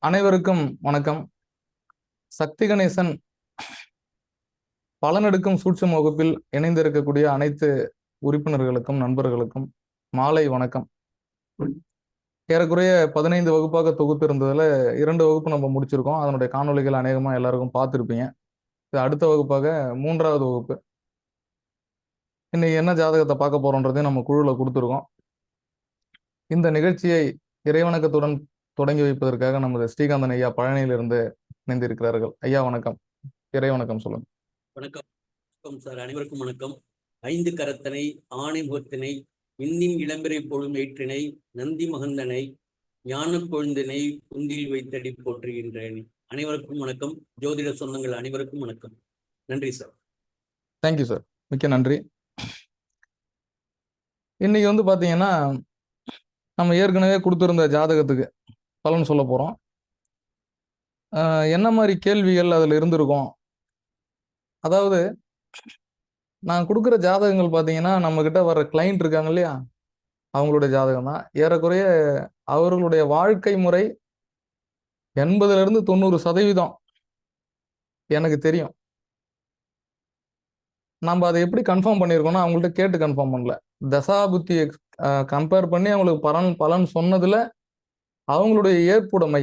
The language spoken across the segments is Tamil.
அனைவருக்கும் வணக்கம். சக்தி கணேசன் பலனெடுக்கும் சூட்சும வகுப்பில் இணைந்திருக்கக்கூடிய அனைத்து உறுப்பினர்களுக்கும் நண்பர்களுக்கும் மாலை வணக்கம். ஏறக்குறைய 15 வகுப்பாக தொகுத்து இருந்ததுல 2 வகுப்பு நம்ம முடிச்சிருக்கோம். அதனுடைய காணொளிகள் அநேகமா எல்லாருக்கும் பார்த்துருப்பீங்க. இது அடுத்த வகுப்பாக 3வது வகுப்பு. இன்னைக்கு என்ன ஜாதகத்தை பார்க்க போறோன்றதையும் நம்ம குழுல கொடுத்துருக்கோம். இந்த நிகழ்ச்சியை இறைவணக்கத்துடன் தொடங்கி வைப்பதற்காக நமது ஸ்ரீகாந்தன் ஐயா பழனியிலிருந்து இணைந்திருக்கிறார்கள். ஐயா வணக்கம். இறை வணக்கம் சொல்லுங்க. வணக்கம். வணக்கம் சார், அனைவருக்கும் வணக்கம். 5 கரத்தனை ஆணை முகத்தினை இன்னின் இளம்பிறை பொழும் ஏற்றினை நந்தி மகந்தனை ஞான கொழுந்தினை குந்தில் வைத்தடி போற்றுகின்றேன். அனைவருக்கும் வணக்கம். ஜோதிட சொந்தங்கள் அனைவருக்கும் வணக்கம். நன்றி சார். தேங்க்யூ சார், மிக்க நன்றி. இன்னைக்கு பாத்தீங்கன்னா நம்ம ஏற்கனவே கொடுத்திருந்த ஜாதகத்துக்கு பலன் சொல்ல போறோம். என்ன மாதிரி கேள்விகள் அதுல இருந்திருக்கும். அதாவது நான் கொடுக்குற ஜாதகங்கள் பார்த்தீங்கன்னா நம்ம கிட்ட வர கிளைண்ட் இருக்காங்க இல்லையா, அவங்களுடைய ஜாதகம் தான். ஏறக்குறைய அவர்களுடைய வாழ்க்கை முறை 80லிருந்து 90% எனக்கு தெரியும். நம்ம அதை எப்படி கன்ஃபார்ம் பண்ணியிருக்கோம்னா அவங்கள்ட்ட கேட்டு கன்ஃபார்ம் பண்ணல. தசாபுத்தி கம்பேர் பண்ணி அவங்களுக்கு பலன் சொன்னதுல அவங்களுடைய ஏற்புடைமை,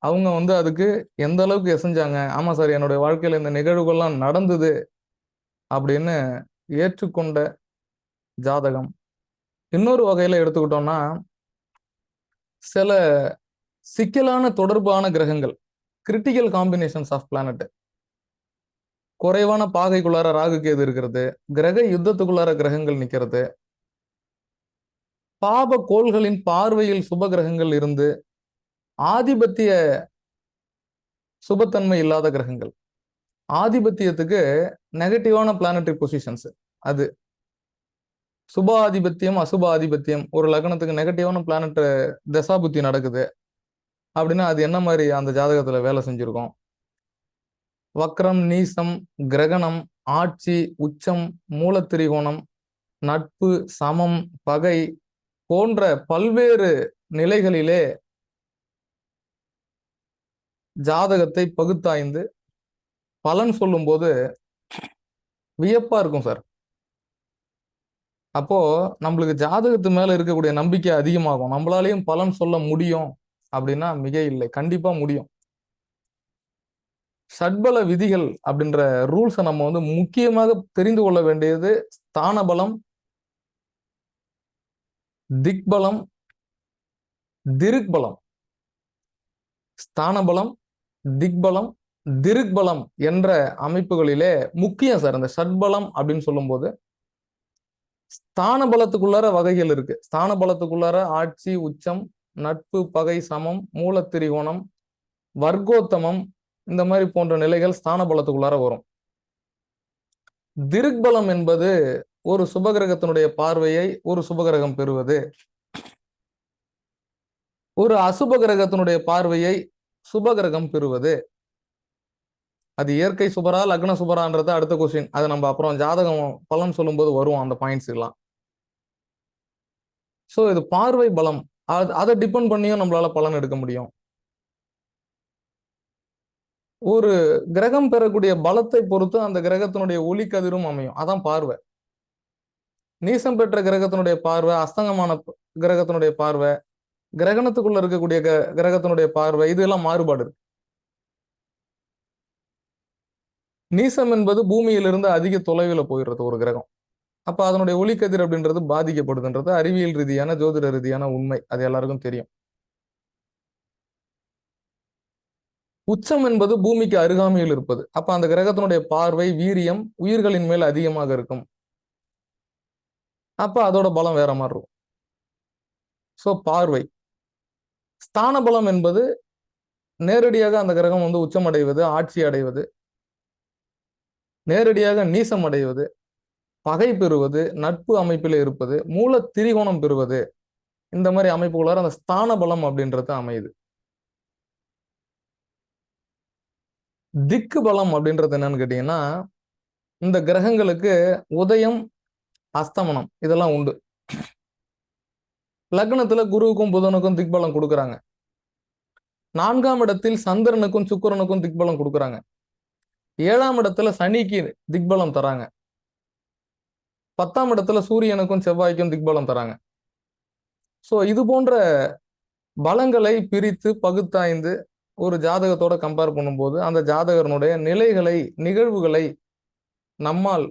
அவங்க அதுக்கு எந்த அளவுக்கு எசைஞ்சாங்க, ஆமா சார் என்னுடைய வாழ்க்கையில இந்த நிகழ்வுகள்லாம் நடந்தது அப்படின்னு ஏற்றுக்கொண்ட ஜாதகம். இன்னொரு வகையில எடுத்துக்கிட்டோம்னா சில சிக்கலான தொடர்பான கிரகங்கள், கிரிட்டிக்கல் காம்பினேஷன்ஸ் ஆஃப் பிளானட், குறைவான பாகைக்குள்ளார ராகு கேது இருக்கிறது, கிரக யுத்தத்துக்குள்ளார கிரகங்கள் நிக்கிறது, பாப கோள்களின் பார்வையில் சுப கிரகங்கள் இருந்து ஆதிபத்திய சுபத்தன்மை இல்லாத கிரகங்கள், ஆதிபத்தியத்துக்கு நெகட்டிவான பிளானட்டரி பொசிஷன்ஸ், அது சுப ஆதிபத்தியம் அசுப ஆதிபத்தியம், ஒரு லக்னத்துக்கு நெகட்டிவான பிளானட் தசாபுத்தி நடக்குது அப்படின்னா அது என்ன மாதிரி அந்த ஜாதகத்துல வேலை செஞ்சிருக்கோம். வக்ரம், நீசம், கிரகணம், ஆட்சி, உச்சம், மூலத்திரிகோணம், நட்பு, சமம், பகை போன்ற பல்வேறு நிலைகளிலே ஜாதகத்தை பகுத்தாய்ந்து பலன் சொல்லும் போது வியப்பா இருக்கும் சார். அப்போ நம்மளுக்கு ஜாதகத்து மேல இருக்கக்கூடிய நம்பிக்கை அதிகமாகும். நம்மளாலையும் பலன் சொல்ல முடியும் அப்படின்னா மிக இல்லை, கண்டிப்பா முடியும். ஷட்பல விதிகள் அப்படின்ற ரூல்ஸை நம்ம முக்கியமாக தெரிந்து கொள்ள வேண்டியது ஸ்தான பலம், திக்பலம், திருக்பலம். ஸ்தான பலம், திக்பலம், திருக்பலம் என்ற அமைப்புகளிலே முக்கியம் சார். அந்த ஷட்பலம் அப்படின்னு சொல்லும் போது ஸ்தான பலத்துக்குள்ளார வகைகள் இருக்கு. ஸ்தான பலத்துக்குள்ளார ஆட்சி, உச்சம், நட்பு, பகை, சமம், மூலத்திரிகோணம், வர்க்கோத்தமம், இந்த மாதிரி போன்ற நிலைகள் ஸ்தான பலத்துக்குள்ளார வரும். திருக்பலம் என்பது ஒரு சுபகிரகத்தினுடைய பார்வையை ஒரு சுபகிரகம் பெறுவது, ஒரு அசுப கிரகத்தினுடைய பார்வையை சுபகிரகம் பெறுவது. அது இயற்கை சுபரா லக்ன சுபரான்றது அடுத்த கொஸ்டின். அதை நம்ம அப்புறம் ஜாதகம் பலன் சொல்லும் போது வரும் அந்த பாயிண்ட்ஸ் எல்லாம். ஸோ இது பார்வை பலம், அதை டிபெண்ட் பண்ணியும் நம்மளால பலன் எடுக்க முடியும். ஒரு கிரகம் பெறக்கூடிய பலத்தை பொறுத்து அந்த கிரகத்தினுடைய ஒளி கதிரும் அமையும். அதான் பார்வை. நீசம் பெற்ற கிரகத்தினுடைய பார்வை, அஸ்தங்கமான கிரகத்தினுடைய பார்வை, கிரகணத்துக்குள்ள இருக்கக்கூடிய கிரகத்தினுடைய பார்வை, இதெல்லாம் மாறுபாடு இருக்கு. நீசம் என்பது பூமியிலிருந்து அதிக தொலைவில் போயிடுறது ஒரு கிரகம். அப்ப அதனுடைய ஒளிக்கதிர் அப்படின்றது பாதிக்கப்படுதுன்றது அறிவியல் ரீதியான ஜோதிட ரீதியான உண்மை, அது எல்லாருக்கும் தெரியும். உச்சம் என்பது பூமிக்கு அருகாமையில் இருப்பது. அப்ப அந்த கிரகத்தினுடைய பார்வை, வீரியம் உயிர்களின் மேல் அதிகமாக இருக்கும். அப்ப அதோட பலம் வேற மாதிரி இருக்கும். சோ பார்வை. ஸ்தான பலம் என்பது நேரடியாக அந்த கிரகம் உச்சம் அடைவது, ஆட்சி அடைவது, நேரடியாக நீசம் அடைவது, பகை பெறுவது, நட்பு அமைப்பில் இருப்பது, மூல திரிகோணம் பெறுவது, இந்த மாதிரி அமைப்புகளால் அந்த ஸ்தான பலம் அப்படின்றது அமையுது. திக்கு பலம் அப்படின்றது என்னன்னு கேட்டீங்கன்னா, இந்த கிரகங்களுக்கு உதயம், அஸ்தமனம் இதெல்லாம் உண்டு. லக்னத்துல குருவுக்கும் புதனுக்கும் திக்பலம் கொடுக்குறாங்க. 4ஆம் இடத்தில் சந்திரனுக்கும் சுக்கிரனுக்கும் திக்பலம் கொடுக்குறாங்க. 7ஆம் இடத்துல சனிக்கு திக்பலம் தராங்க. 10ஆம் இடத்துல சூரியனுக்கும் செவ்வாய்க்கும் திக்பலம் தராங்க. சோ இது போன்ற பலங்களை பிரித்து பகுத்தாய்ந்து ஒரு ஜாதகத்தோட கம்பேர் பண்ணும்போது அந்த ஜாதகனுடைய நிலைகளை, நிகழ்வுகளை நம்மால்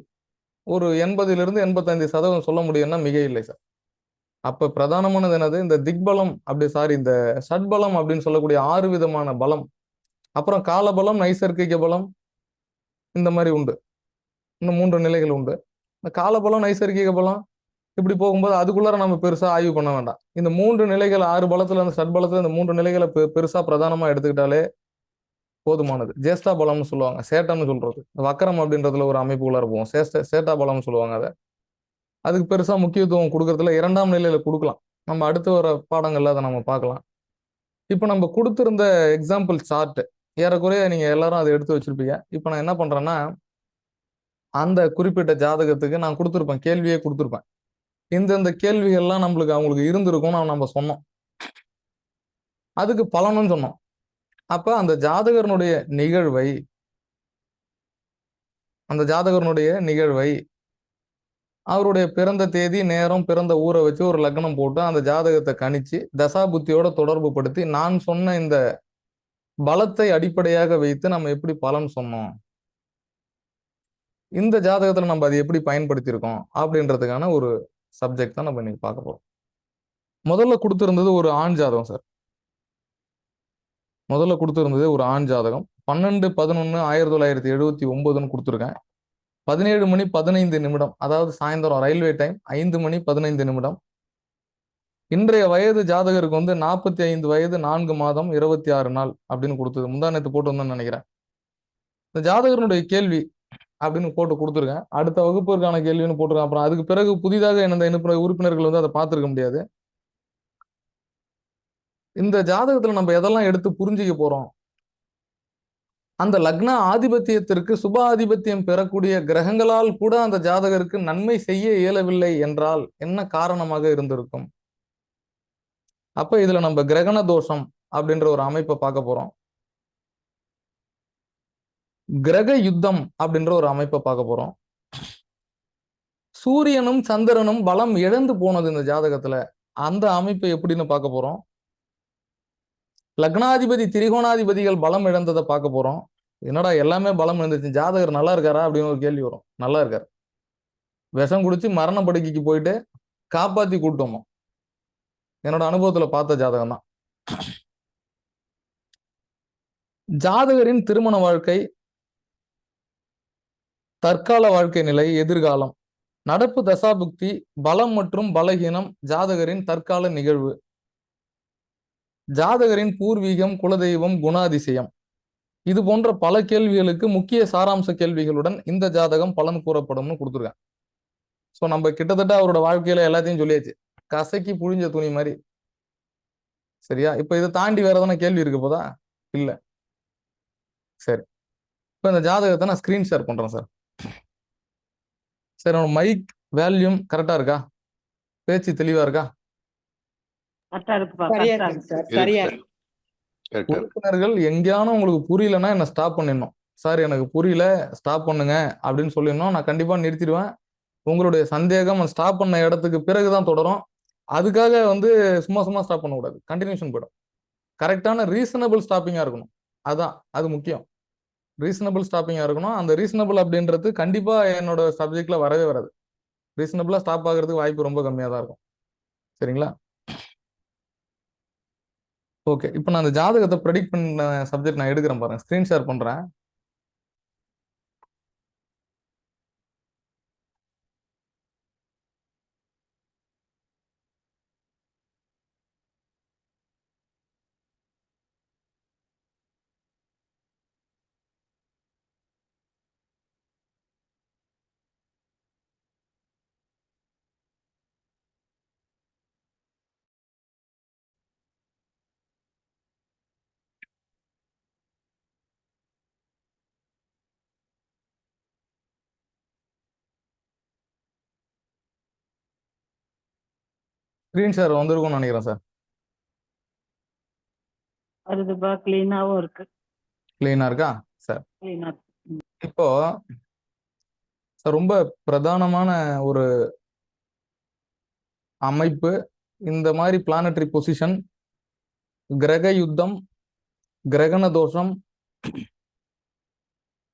ஒரு 80லிருந்து 85% சொல்ல முடியும்னா மிக இல்லை சார். அப்ப பிரதானமானது என்னது? இந்த திக்பலம் இந்த ஷட்பலம் அப்படின்னு சொல்லக்கூடிய 6 விதமான பலம். அப்புறம் காலபலம், நைசர்கிக பலம், இந்த மாதிரி உண்டு. இன்னும் 3 நிலைகள் உண்டு. இந்த காலபலம், நைசர்கிக பலம் இப்படி போகும்போது அதுக்குள்ளார நம்ம பெருசா ஆய்வு பண்ண வேண்டாம். இந்த 3 நிலைகள் 6 பலத்துல அந்த ஷட்பலத்துல இந்த 3 நிலைகளை பெருசா பிரதானமா எடுத்துக்கிட்டாலே போதுமானது. ஜேஷ்டா பலம்னு சொல்லுவாங்க, சேட்டம்னு சொல்றது. வக்கரம் அப்படின்றதுல ஒரு அமைப்புக்குள்ளார போவோம். சேட்டா பலம்னு சொல்லுவாங்க அதை. அதுக்கு பெருசா முக்கியத்துவம் கொடுக்கறதுல 2ஆம் நிலையில கொடுக்கலாம். நம்ம அடுத்து வர பாடங்கள்ல அதை நம்ம பார்க்கலாம். இப்போ நம்ம கொடுத்திருந்த எக்ஸாம்பிள் சார்ட் ஏறக்குறைய நீங்க எல்லாரும் அதை எடுத்து வச்சிருப்பீங்க. இப்போ நான் என்ன பண்றேன்னா, அந்த குறிப்பிட்ட ஜாதகத்துக்கு நான் கொடுத்துருப்பேன், கேள்வியே கொடுத்துருப்பேன். இந்தந்த கேள்விகள்லாம் அவங்களுக்கு இருந்திருக்கும் நம்ம சொன்னோம். அதுக்கு பலனும் சொன்னோம். அப்ப அந்த ஜாதகருடைய நிகழ்வை அவருடைய பிறந்த தேதி, நேரம், பிறந்த ஊரை வச்சு ஒரு லக்னம் போட்டு அந்த ஜாதகத்தை கணிச்சு தசா புத்தியோட தொடர்பு படுத்தி நான் சொன்ன இந்த பலத்தை அடிப்படையாக வைத்து நம்ம எப்படி பலன் சொன்னோம், இந்த ஜாதகத்துல நம்ம அதை எப்படி பயன்படுத்தியிருக்கோம் அப்படின்றதுக்கான ஒரு சப்ஜெக்ட் தான் நம்ம இன்னைக்கு பார்க்க போறோம். முதல்ல கொடுத்திருந்தது ஒரு ஆண் ஜாதகம் சார். முதல்ல கொடுத்திருந்தது ஒரு ஆண் ஜாதகம். 12/11/1979 கொடுத்துருக்கேன். 17 மணி 15 நிமிடம், அதாவது சாயந்தரம் ரயில்வே டைம் 5 மணி 15 நிமிடம். இன்றைய வயது ஜாதகருக்கு 45 வயது 4 மாதம் 26 நாள் அப்படின்னு கொடுத்தது. முந்தா நேத்து போட்டு வந்தேன்னு நினைக்கிறேன். இந்த ஜாதகருடைய கேள்வி அப்படின்னு போட்டு கொடுத்துருக்கேன். அடுத்த வகுப்பிற்கான கேள்வின்னு போட்டிருக்கேன். அப்புறம் அதுக்கு பிறகு புதிதாக இந்த உறுப்பினர்கள் அதை பார்த்திருக்க முடியாது. இந்த ஜாதகத்துல நம்ம எதெல்லாம் எடுத்து புரிஞ்சுக்க போறோம், அந்த லக்ன ஆதிபத்தியத்திற்கு சுப ஆதிபத்தியம் பெறக்கூடிய கிரகங்களால் கூட அந்த ஜாதகருக்கு நன்மை செய்ய இயலவில்லை என்றால் என்ன காரணமாக இருந்திருக்கும்? அப்ப இதுல நம்ம கிரகண தோஷம் அப்படின்ற ஒரு அமைப்பை பார்க்க போறோம். கிரக யுத்தம் அப்படின்ற ஒரு அமைப்பை பார்க்க போறோம். சூரியனும் சந்திரனும் பலம் இழந்து போனது இந்த ஜாதகத்துல, அந்த அமைப்பை எப்படின்னு பார்க்க போறோம். லக்னாதிபதி திரிகோணாதிபதிகள் பலம் இழந்ததை பார்க்க போறோம். என்னடா எல்லாமே பலம் இருந்துச்சு, ஜாதகர் நல்லா இருக்காரா அப்படின்னு ஒரு கேள்வி வரும். நல்லா இருக்காரு. விஷம் குடிச்சு மரண படுக்கைக்கு போயிட்டு காப்பாத்தி கூட்டு வந்தோம். என்னோட அனுபவத்துல பார்த்த ஜாதகம் தான். ஜாதகரின் திருமண வாழ்க்கை, தற்கால வாழ்க்கை நிலை, எதிர்காலம், நடப்பு தசாபுக்தி, பலம் மற்றும் பலகீனம், ஜாதகரின் தற்கால நிகழ்வு, ஜாதகரின் பூர்வீகம், குலதெய்வம், குணாதிசயம், இது போன்ற பல கேள்விகளுக்கு முக்கிய சாராம்ச கேள்விகளுடன் இந்த ஜாதகம் பலன் கூறப்படும்னு கொடுத்துருக்கேன். ஸோ நம்ம கிட்டத்தட்ட அவரோட வாழ்க்கையில எல்லாத்தையும் சொல்லியாச்சு, கசக்கி புழிஞ்ச துணி மாதிரி. சரியா? இப்ப இதை தாண்டி வேற எதனா கேள்வி இருக்கு போதா? இல்ல. சரி, இப்ப இந்த ஜாதகத்தை நான் ஸ்கிரீன் ஷேர் பண்றேன் சார். சரி, மைக் வேல்யூம் கரெக்டா இருக்கா? பேச்சு தெளிவா இருக்கா? உறுப்பினர்கள் எங்கேயானும் உங்களுக்கு புரியலன்னா என்ன ஸ்டாப் பண்ணிடணும். சார் எனக்கு புரியல, ஸ்டாப் பண்ணுங்க அப்படின்னு சொல்லிடணும். நான் கண்டிப்பா நிறுத்திடுவேன். உங்களுடைய சந்தேகம் ஸ்டாப் பண்ண இடத்துக்கு பிறகுதான் தொடரும். அதுக்காக சும்மா சும்மா ஸ்டாப் பண்ணக்கூடாது, கண்டினியூஷன் போயிடும். கரெக்டான ரீசனபிள் ஸ்டாப்பிங்கா இருக்கணும். அதான் அது முக்கியம். ரீசனபிள் ஸ்டாப்பிங்கா இருக்கணும். அந்த ரீசனபிள் அப்படின்றது கண்டிப்பா என்னோட சப்ஜெக்ட்ல வரவே வராது. ரீசனபிளா ஸ்டாப் ஆகிறதுக்கு வாய்ப்பு ரொம்ப கம்மியா தான் இருக்கும். சரிங்களா? ஓகே, இப்போ நான் அந்த ஜாதகத்தை ப்ரெடிக்ட் பண்ண சப்ஜெக்ட் நான் எடுக்கிறேன் பாருங்க, ஸ்கிரீன் ஷேர் பண்றேன். ஸ்கிரீன் ஷேர் வந்திருக்கும்னு நினைக்கிறேன் சார். வருதுப்பா, கிளீனாவும் இருக்கு. கிளீனா இருக்கா? சார் கிளீனா. இப்போ சார் ரொம்ப பிரதானமான ஒரு அமைப்பு இந்த மாதிரி பிளானட்டரி பொசிஷன், கிரக யுத்தம், கிரகண தோஷம்,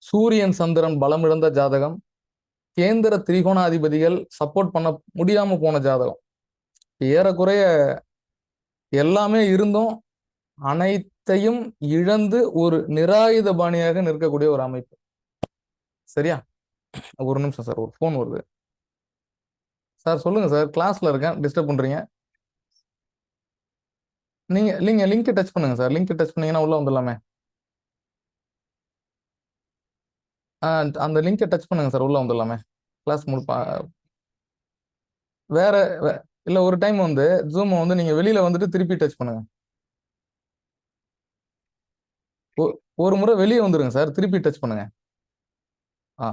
சூரியன் சந்திரன் பலமிழந்த ஜாதகம், கேந்திர திரிகோணாதிபதிகள் சப்போர்ட் பண்ண முடியாம போன ஜாதகம், ஏறக்குறைய எல்லாமே இருந்தும் அனைத்தையும் இழந்து ஒரு நிராயுத பாணியாக நிற்கக்கூடிய ஒரு அமைப்பு. சரியா? ஒரு நிமிஷம் சார், ஒரு ஃபோன் வருது சார். சொல்லுங்க சார், கிளாஸ்ல இருக்கேன், டிஸ்டர்ப் பண்றீங்க. நீங்க லிங்க் டச் பண்ணுங்க சார். லிங்க் டச் பண்ணீங்கன்னா உள்ள வந்துடலாமே. அந்த லிங்கை டச் பண்ணுங்க சார், உள்ள வந்துடலாமே. கிளாஸ் முழுப்பா வேற இல்ல, ஒரு டைம் வந்து ஜூம் வந்து நீங்க வெளியில வந்துட்டு திருப்பி டச் பண்ணுங்க. ஒரு முறை வெளியே வந்துருங்க சார், திருப்பி டச் பண்ணுங்க. ஆ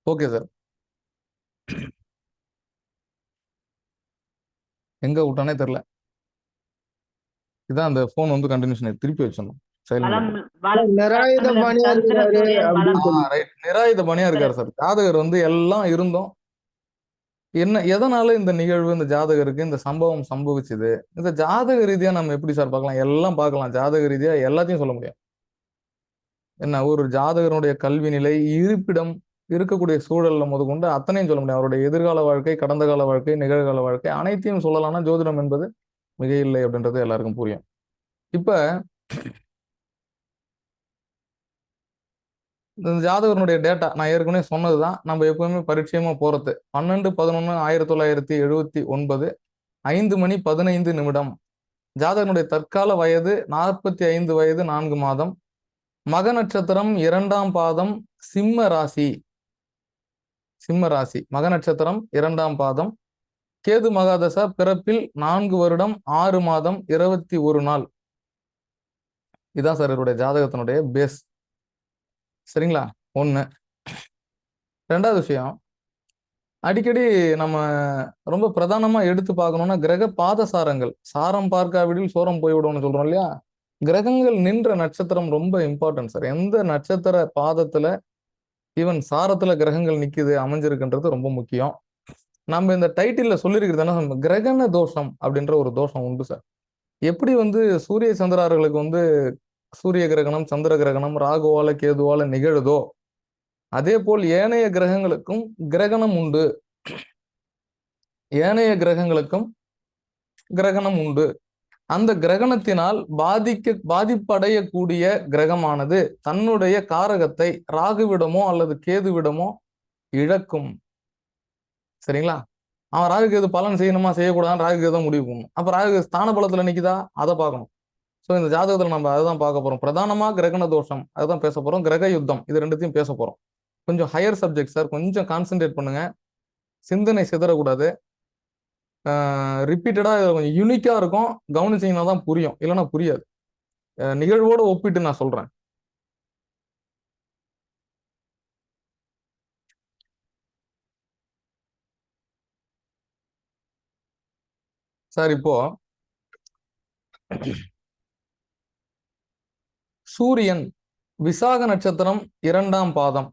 ஓகே சார். எங்க விட்டானே தெரியல. இதான் அந்த போன் வந்து கண்டினியூஷன் திருப்பி வச்சிடணும். பலம் சைலண்ட். நிராயுத பாணியா சந்திர இருக்கிறாரு சூரியன் அப்படின்னு பலம். சொல்லி. ரைட், நிராயுத பணியா இருக்காரு சார். ஜாதகர் வந்து எல்லாம் இருந்தோம். என்ன எதனால இந்த நிகழ்வு, இந்த ஜாதகருக்கு இந்த சம்பவம் சம்பவிச்சுது, இந்த ஜாதக ரீதியா நம்ம எப்படி சார் பார்க்கலாம்? எல்லாம் பார்க்கலாம். ஜாதக ரீதியா எல்லாத்தையும் சொல்ல முடியும். என்ன, ஒரு ஜாதகனுடைய கல்வி நிலை, இருப்பிடம், இருக்கக்கூடிய சூழல்ல முதற்கொண்டு அத்தனையும் சொல்ல முடியும். அவருடைய எதிர்கால வாழ்க்கை, கடந்த கால வாழ்க்கை, நிகழ்கால வாழ்க்கை அனைத்தையும் சொல்லலாம்னா ஜோதிடம் என்பது மிக இல்லை அப்படின்றது எல்லாருக்கும் புரியும். இப்ப இந்த ஜாதகனுடைய டேட்டா நான் ஏற்கனவே சொன்னதுதான். நம்ம எப்பவுமே பரிச்சயமா போறது 12/11/1979 5:15 ஜாதகனுடைய தற்கால வயது 45 வயது 4 மாதம். மக நட்சத்திரம் 2ஆம் பாதம், சிம்ம ராசி. மக நட்சத்திரம் 2ஆம் பாதம். கேது மகாதசா பிறப்பில் 4 வருடம் 6 மாதம் 21 நாள். இதான் சார் இவருடைய ஜாதகத்தினுடைய பேஸ். சரிங்களா? ஒண்ணு. ரெண்டாவது விஷயம், அடிக்கடி நம்ம ரொம்ப பிரதானமா எடுத்து பார்க்கணும்னா கிரக பாதசாரங்கள். சாரம் பார்க்காவிடில் சோரம் போய்விடும்னு சொல்றோம் இல்லையா? கிரகங்கள் நின்ற நட்சத்திரம் ரொம்ப இம்பார்ட்டன்ட் சார். எந்த நட்சத்திர பாதத்துல ஈவன் சாரத்துல கிரகங்கள் நிக்குது அமைஞ்சிருக்குன்றது ரொம்ப முக்கியம். நம்ம இந்த டைட்டில்ல சொல்லியிருக்கிறது கிரகண தோஷம் அப்படின்ற ஒரு தோஷம் உண்டு சார். எப்படி வந்து சூரிய சந்திரார்களுக்கு வந்து சூரிய கிரகணம், சந்திர கிரகணம் ராகுவால கேதுவால நிகழுதோ, அதே போல் ஏனைய கிரகங்களுக்கும் கிரகணம் உண்டு. ஏனைய கிரகங்களுக்கும் கிரகணம் உண்டு. அந்த கிரகணத்தினால் பாதிப்படையக்கூடிய கிரகமானது தன்னுடைய காரகத்தை ராகுவிடமோ அல்லது கேதுவிடமோ இழக்கும். சரிங்களா? அவன் ராகு கேது பலன் செய்யணுமா செய்யக்கூடாதுன்னு ராகு கேது முடிவு பண்ணணும். அப்ப ராகு ஸ்தான பலத்துல நிக்குதா அதை பார்க்கணும். ஸோ இந்த ஜாதகத்துல நம்ம அதுதான் பார்க்க போறோம். பிரதானமா கிரகண தோஷம் அதுதான் பேச போறோம். கிரக யுத்தம் இது ரெண்டுத்தையும் பேச போறோம். கொஞ்சம் ஹையர் சப்ஜெக்ட் சார், கொஞ்சம் கான்சென்ட்ரேட் பண்ணுங்க. சிந்தனை சிதறக்கூடாது. ரிப்பீட்டடா கொஞ்சம் யூனிக்கா இருக்கும். கவனிச்சீங்கன்னா தான் புரியும், இல்லைன்னா புரியாது. நிகழ்வோட ஒப்பிட்டு நான் சொல்றேன். சார் இப்போ சூரியன் விசாக நட்சத்திரம் 2ஆம் பாதம்,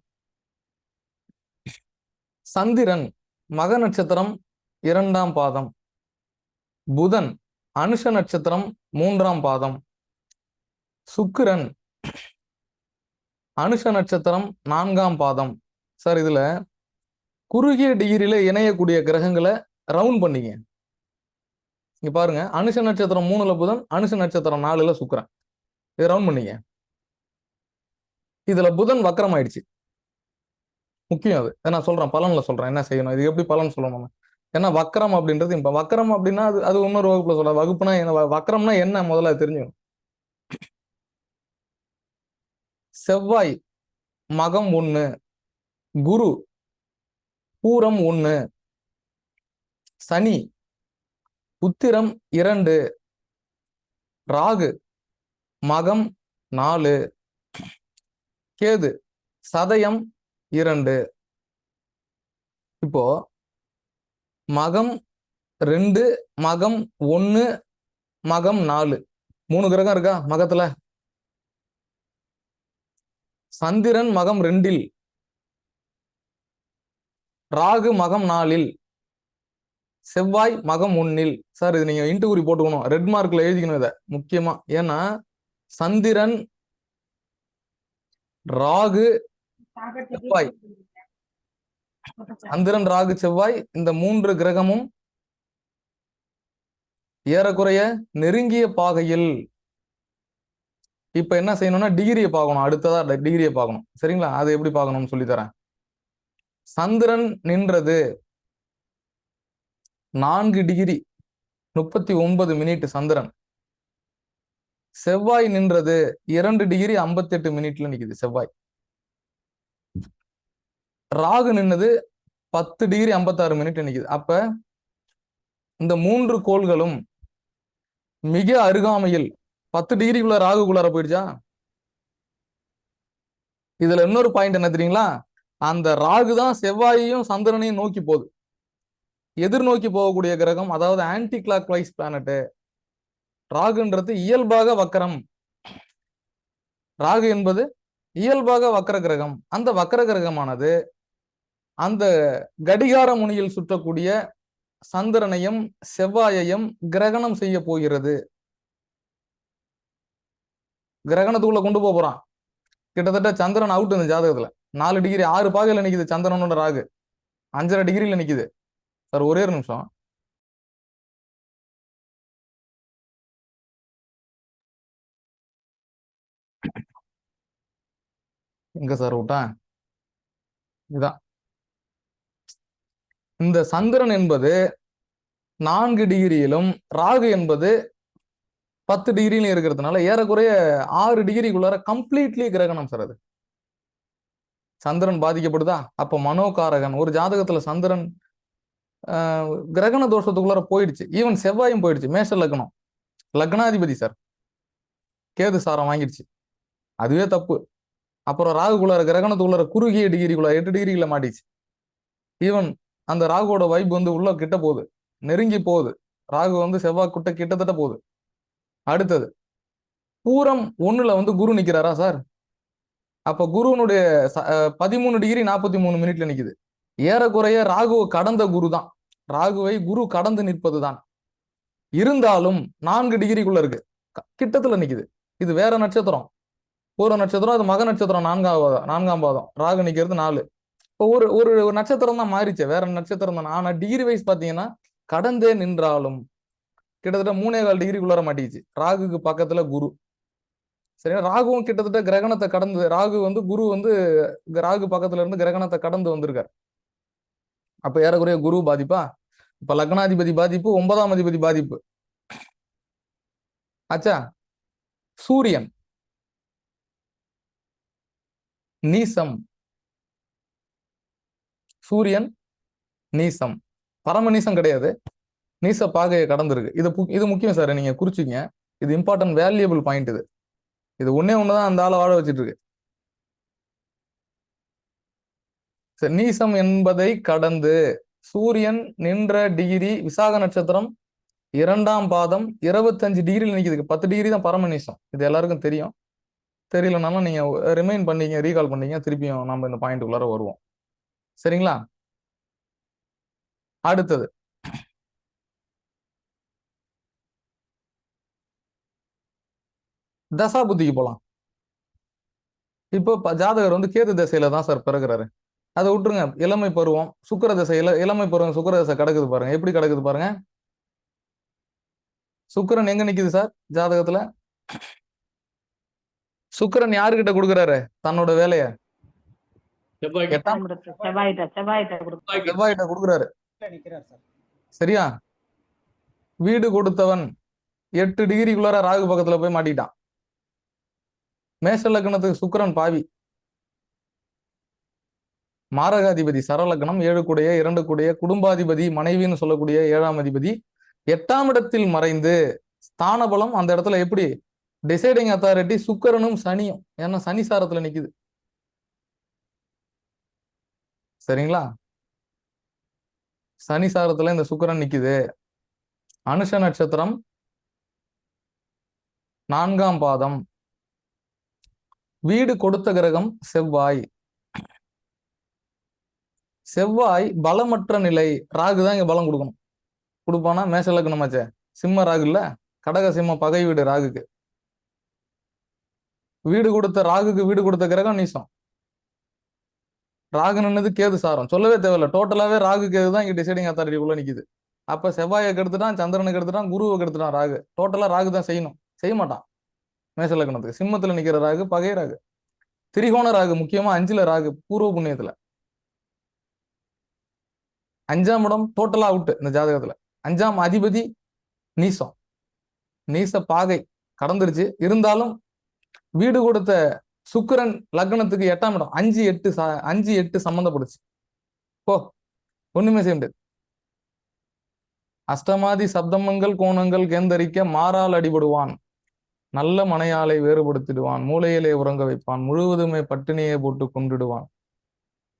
சந்திரன் மக நட்சத்திரம் 2ஆம் பாதம், புதன் அனுஷ நட்சத்திரம் 3ஆம் பாதம், சுக்கிரன் அனுஷ நட்சத்திரம் 4ஆம் பாதம். சார் இதுல குறுகிய டிகிரியில இணையக்கூடிய கிரகங்களை ரவுண்ட் பண்ணிக்க. இங்க பாருங்க, அனுஷ நட்சத்திரம் 3ல புதன், அனுஷ நட்சத்திரம் 4ல சுக்கிரன். இதை ரவுண்ட் பண்ணிக்க. இதுல புதன் வக்கரம் ஆயிடுச்சு. முக்கியம் அது. நான் சொல்றேன், பலன்ல சொல்றேன் என்ன செய்யணும், இது எப்படி பலன் சொல்லணும். ஏன்னா வக்கரம் அப்படின்றது இப்ப வக்கரம் அப்படின்னா அது இன்னொரு வகுப்புல சொல்ற. வகுப்புனா என்ன, வக்கரம்னா என்ன முதல்ல தெரிஞ்சுக்கணும். செவ்வாய் மகம் 1, குரு பூரம் 1, சனி உத்திரம் 2, ராகு மகம் 4, கேது சதயம் 2. இப்போ மகம் 2, மகம் 1, மகம் 4, 3 கிரகம் இருக்கா மகத்துல. சந்திரன் மகம் 2, ராகு மகம் 4, செவ்வாய் மகம் 1. சார் இது நீங்க இன்ட்டு குறி போட்டுக்கணும், ரெட் மார்க்ல எழுதிக்கணும் இதை முக்கியமா. ஏன்னா சந்திரன், ராகு, செவ்வாய், சந்திரன் ராகு செவ்வாய் இந்த 3 கிரகமும் ஏறக்குறைய நெருங்கிய பாகையில். இப்ப என்ன செய்யணும்னா டிகிரியை பார்க்கணும், அடுத்ததா டிகிரியை பார்க்கணும். சரிங்களா, அது எப்படி பார்க்கணும்னு சொல்லி தரேன். சந்திரன் நின்றது 4 டிகிரி 39 மினிட் சந்திரன். செவ்வாய் நின்றது 2 டிகிரி 58 மினிட்ல நிக்குது செவ்வாய். ராகு நின்னது 10 டிகிரி 56 மினிட் நிக்குது. அப்ப இந்த 3 கோள்களும் மிக அருகாமையில். 10 டிகிரிக்குள்ள ராகுக்குள்ளார போயிடுச்சா. இதுல இன்னொரு பாயிண்ட் என்ன தெரியுங்களா, அந்த ராகு தான் செவ்வாயையும் சந்திரனையும் நோக்கி போகுது. எதிர்நோக்கி போகக்கூடிய கிரகம், அதாவது ஆன்டி கிளாக் வைஸ் பிளானட். ராகுன்றது இயல்பாக வக்கரம். ராகு என்பது இயல்பாக வக்கர கிரகம். அந்த வக்கர கிரகமானது அந்த கடிகார முனையில் சுற்றக்கூடிய சந்திரனையும் செவ்வாயையும் கிரகணம் செய்ய போகிறது. கிரகணத்துக்குள்ள கொண்டு போறான். கிட்டத்தட்ட சந்திரன் அவுட் இந்த ஜாதகத்துல. 4 டிகிரி 6 பாகையில நிக்குது சந்திரனோட ராகு, 5.5 டிகிரில நிக்குது. சார் ஒரே ஒரு நிமிஷம். எங்க சார் விட்டேன், இதுதான். இந்த சந்திரன் என்பது 4 டிகிரியிலும் ராகு என்பது 10 டிகிரியிலும் இருக்கிறதுனால ஏறக்குறைய 6 டிகிரிக்குள்ளார கம்ப்ளீட்லி கிரகணம் சார். அது சந்திரன் பாதிக்கப்படுதா, அப்ப மனோகாரகன். ஒரு ஜாதகத்துல சந்திரன் கிரகண தோஷத்துக்குள்ளார போயிடுச்சு, ஈவன் செவ்வாயும் போயிடுச்சு, மேஷ லக்னம், லக்னாதிபதி சார் கேது சாரம் வாங்கிடுச்சு, அதுவே தப்பு. அப்புறம் ராகுக்குள்ளார கிரகணத்துக்குள்ளார குறுகிய டிகிரிக்குள்ள 8 டிகிரிக்குள்ள மாட்டிச்சு. ஈவன் அந்த ராகுவோட வைப் உள்ள கிட்ட போகுது, நெருங்கி போகுது. ராகு செவ்வாய் கிட்டத்தட்ட போகுது. அடுத்தது பூரம் 1ல குரு நிக்கிறாரா சார். அப்ப குருனுடைய 13 டிகிரி 43 மினிட்ல நிக்குது. ஏறக்குறைய ராகுவை கடந்த குரு தான், ராகுவை குரு கடந்து நிற்பது தான். இருந்தாலும் 4 டிகிரிக்குள்ள இருக்கு, கிட்டத்துல நிக்குது. இது வேற நட்சத்திரம், பூர நட்சத்திரம், அது மக நட்சத்திரம், 4ஆம் பாதம். ராகு நிக்கிறது 4. இப்போ ஒரு ஒரு நட்சத்திரம் தான் மாறிச்சு, வேற நட்சத்திரம் தான். ஆனா டிகிரி வைஸ் பாத்தீங்கன்னா கடந்தே நின்றாலும் கிட்டத்தட்ட 3.25 டிகிரிக்குள்ளார மாட்டிச்சு. ராகுக்கு பக்கத்துல குரு. சரியா, ராகுவும் கிட்டத்தட்ட கிரகணத்தை கடந்து, ராகு குரு ராகு பக்கத்துல இருந்து கிரகணத்தை கடந்து வந்திருக்காரு. அப்ப ஏறக்குறைய குரு பாதிப்பா. இப்ப லக்னாதிபதி பாதிப்பு, 9ஆம் அதிபதி பாதிப்பு ஆச்சா. சூரியன் நீசம், சூரியன் நீசம், பரம நீசம் கிடையாது, நீச பாகையை கடந்திருக்கு. இது முக்கியம் சார், நீங்க குறிச்சிங்க. இது இம்பார்ட்டன்ட் வேல்யூபிள் பாயிண்ட். இது ஒண்ணுதான் அந்த ஆளை வாழ வச்சிட்டு இருக்கு. நீசம் என்பதை கடந்து சூரியன் நின்ற டிகிரி விசாக நட்சத்திரம் 2ஆம் பாதம் 25 டிகிரியில் நிக்குது. 10 டிகிரி தான் பரம நீசம். இது எல்லாருக்கும் தெரியும். தெரியலனாலும் நீங்க ரிமைண்ட் பண்ணீங்க, ரீகால் பண்ணீங்க, திருப்பியும் நம்ம இந்த பாயிண்ட்டுக்குள்ளார வருவோம். சரிங்களா. அடுத்தது தசா புத்திக்கு போலாம். இப்போ ஜாதகர் கேது திசையில தான் சார் பிறகுறாரு. அதை விட்டுருங்க. இளமை பருவம் சுக்கிர திசையில, இளமை பருவம் சுக்கிர திசை கிடக்குது பாருங்க, எப்படி கிடக்குது பாருங்க. சுக்கிரன் எங்க நிக்குது சார் ஜாதகத்துல. சுக்கிரன் யாருகிட்ட கொடுக்குறாரு தன்னோட வேலைய, செவ்வாயிட்ட கொடுக்குறாரு. சரியா, வீடு கொடுத்தவன் 8 டிகிரிக்குள்ளார ராகு பக்கத்துல போய் மாட்டிட்டான். மேஷ லக்னத்துக்கு சுக்கிரன் பாவி, மாரகாதிபதி சரலக்னம், 7 கூடைய 2 கூடைய குடும்பாதிபதி மனைவின்னு சொல்லக்கூடிய 7ஆம் அதிபதி 8ஆம் இடத்தில் மறைந்து ஸ்தான பலம். அந்த இடத்துல எப்படி டிசைடிங் அத்தாரிட்டி சுக்கிரனும் சனியும், ஏன்னா சனி சாரத்துல நிக்குது. சரிங்களா. சனி சாரத்துல இந்த சுக்கிரன் நிக்குது. அனுஷ நட்சத்திரம் 4ஆம் பாதம். வீடு கொடுத்த கிரகம் செவ்வாய். செவ்வாய் பலமற்ற நிலை. ராகு தான் இங்க பலம் கொடுக்கணும். கொடுப்பானா? மேஷ லக்னமாச்சே, சிம்ம ராகு இல்ல, கடக சிம்ம பகை வீடு ராகுக்கு. வீடு கொடுத்த ராகுக்கு வீடு கொடுத்த கிரகம் நீசம். ராகு நின்னது கேது சாரம், சொல்லவே தேவையில்ல. டோட்டலாவே ராகு கேது தான் இங்க டிசைடிங் அத்தாரிட்டிக்குள்ள நிக்குது. அப்ப செவ்வாயை கெடுத்துட்டான், சந்திரனுக்கு எடுத்துட்டான், குருவை கெடுத்துட்டான். ராகு டோட்டலா ராகு தான் செய்யணும், செய்ய மாட்டான். மேஷ லக்னத்துக்கு சிம்மத்துல நிக்கிற ராகு பகை ராகு. திரிகோண ராகு, முக்கியமா 5ல ராகு, பூர்வ புண்ணியத்துல. 5ஆம் இடம் டோட்டலா அவுட் இந்த ஜாதகத்துல. 5ஆம் அதிபதி நீசம், நீச பாகை கடந்துருச்சு. இருந்தாலும் வீடு கொடுத்த சுக்கிரன் லக்னத்துக்கு 8ஆம் இடம் 5-8 சம்பந்தப்படுச்சு. போ, ஒண்ணுமே செய்ய முடியாது. அஷ்டமாதி சப்தமங்கள் கோணங்கள் கேந்தரிக்க மாறால் அடிபடுவான், நல்ல மனையாளை வேறுபடுத்திடுவான், மூளையிலே உறங்க வைப்பான், முழுவதுமே பட்டினியை போட்டு கொண்டுடுவான்,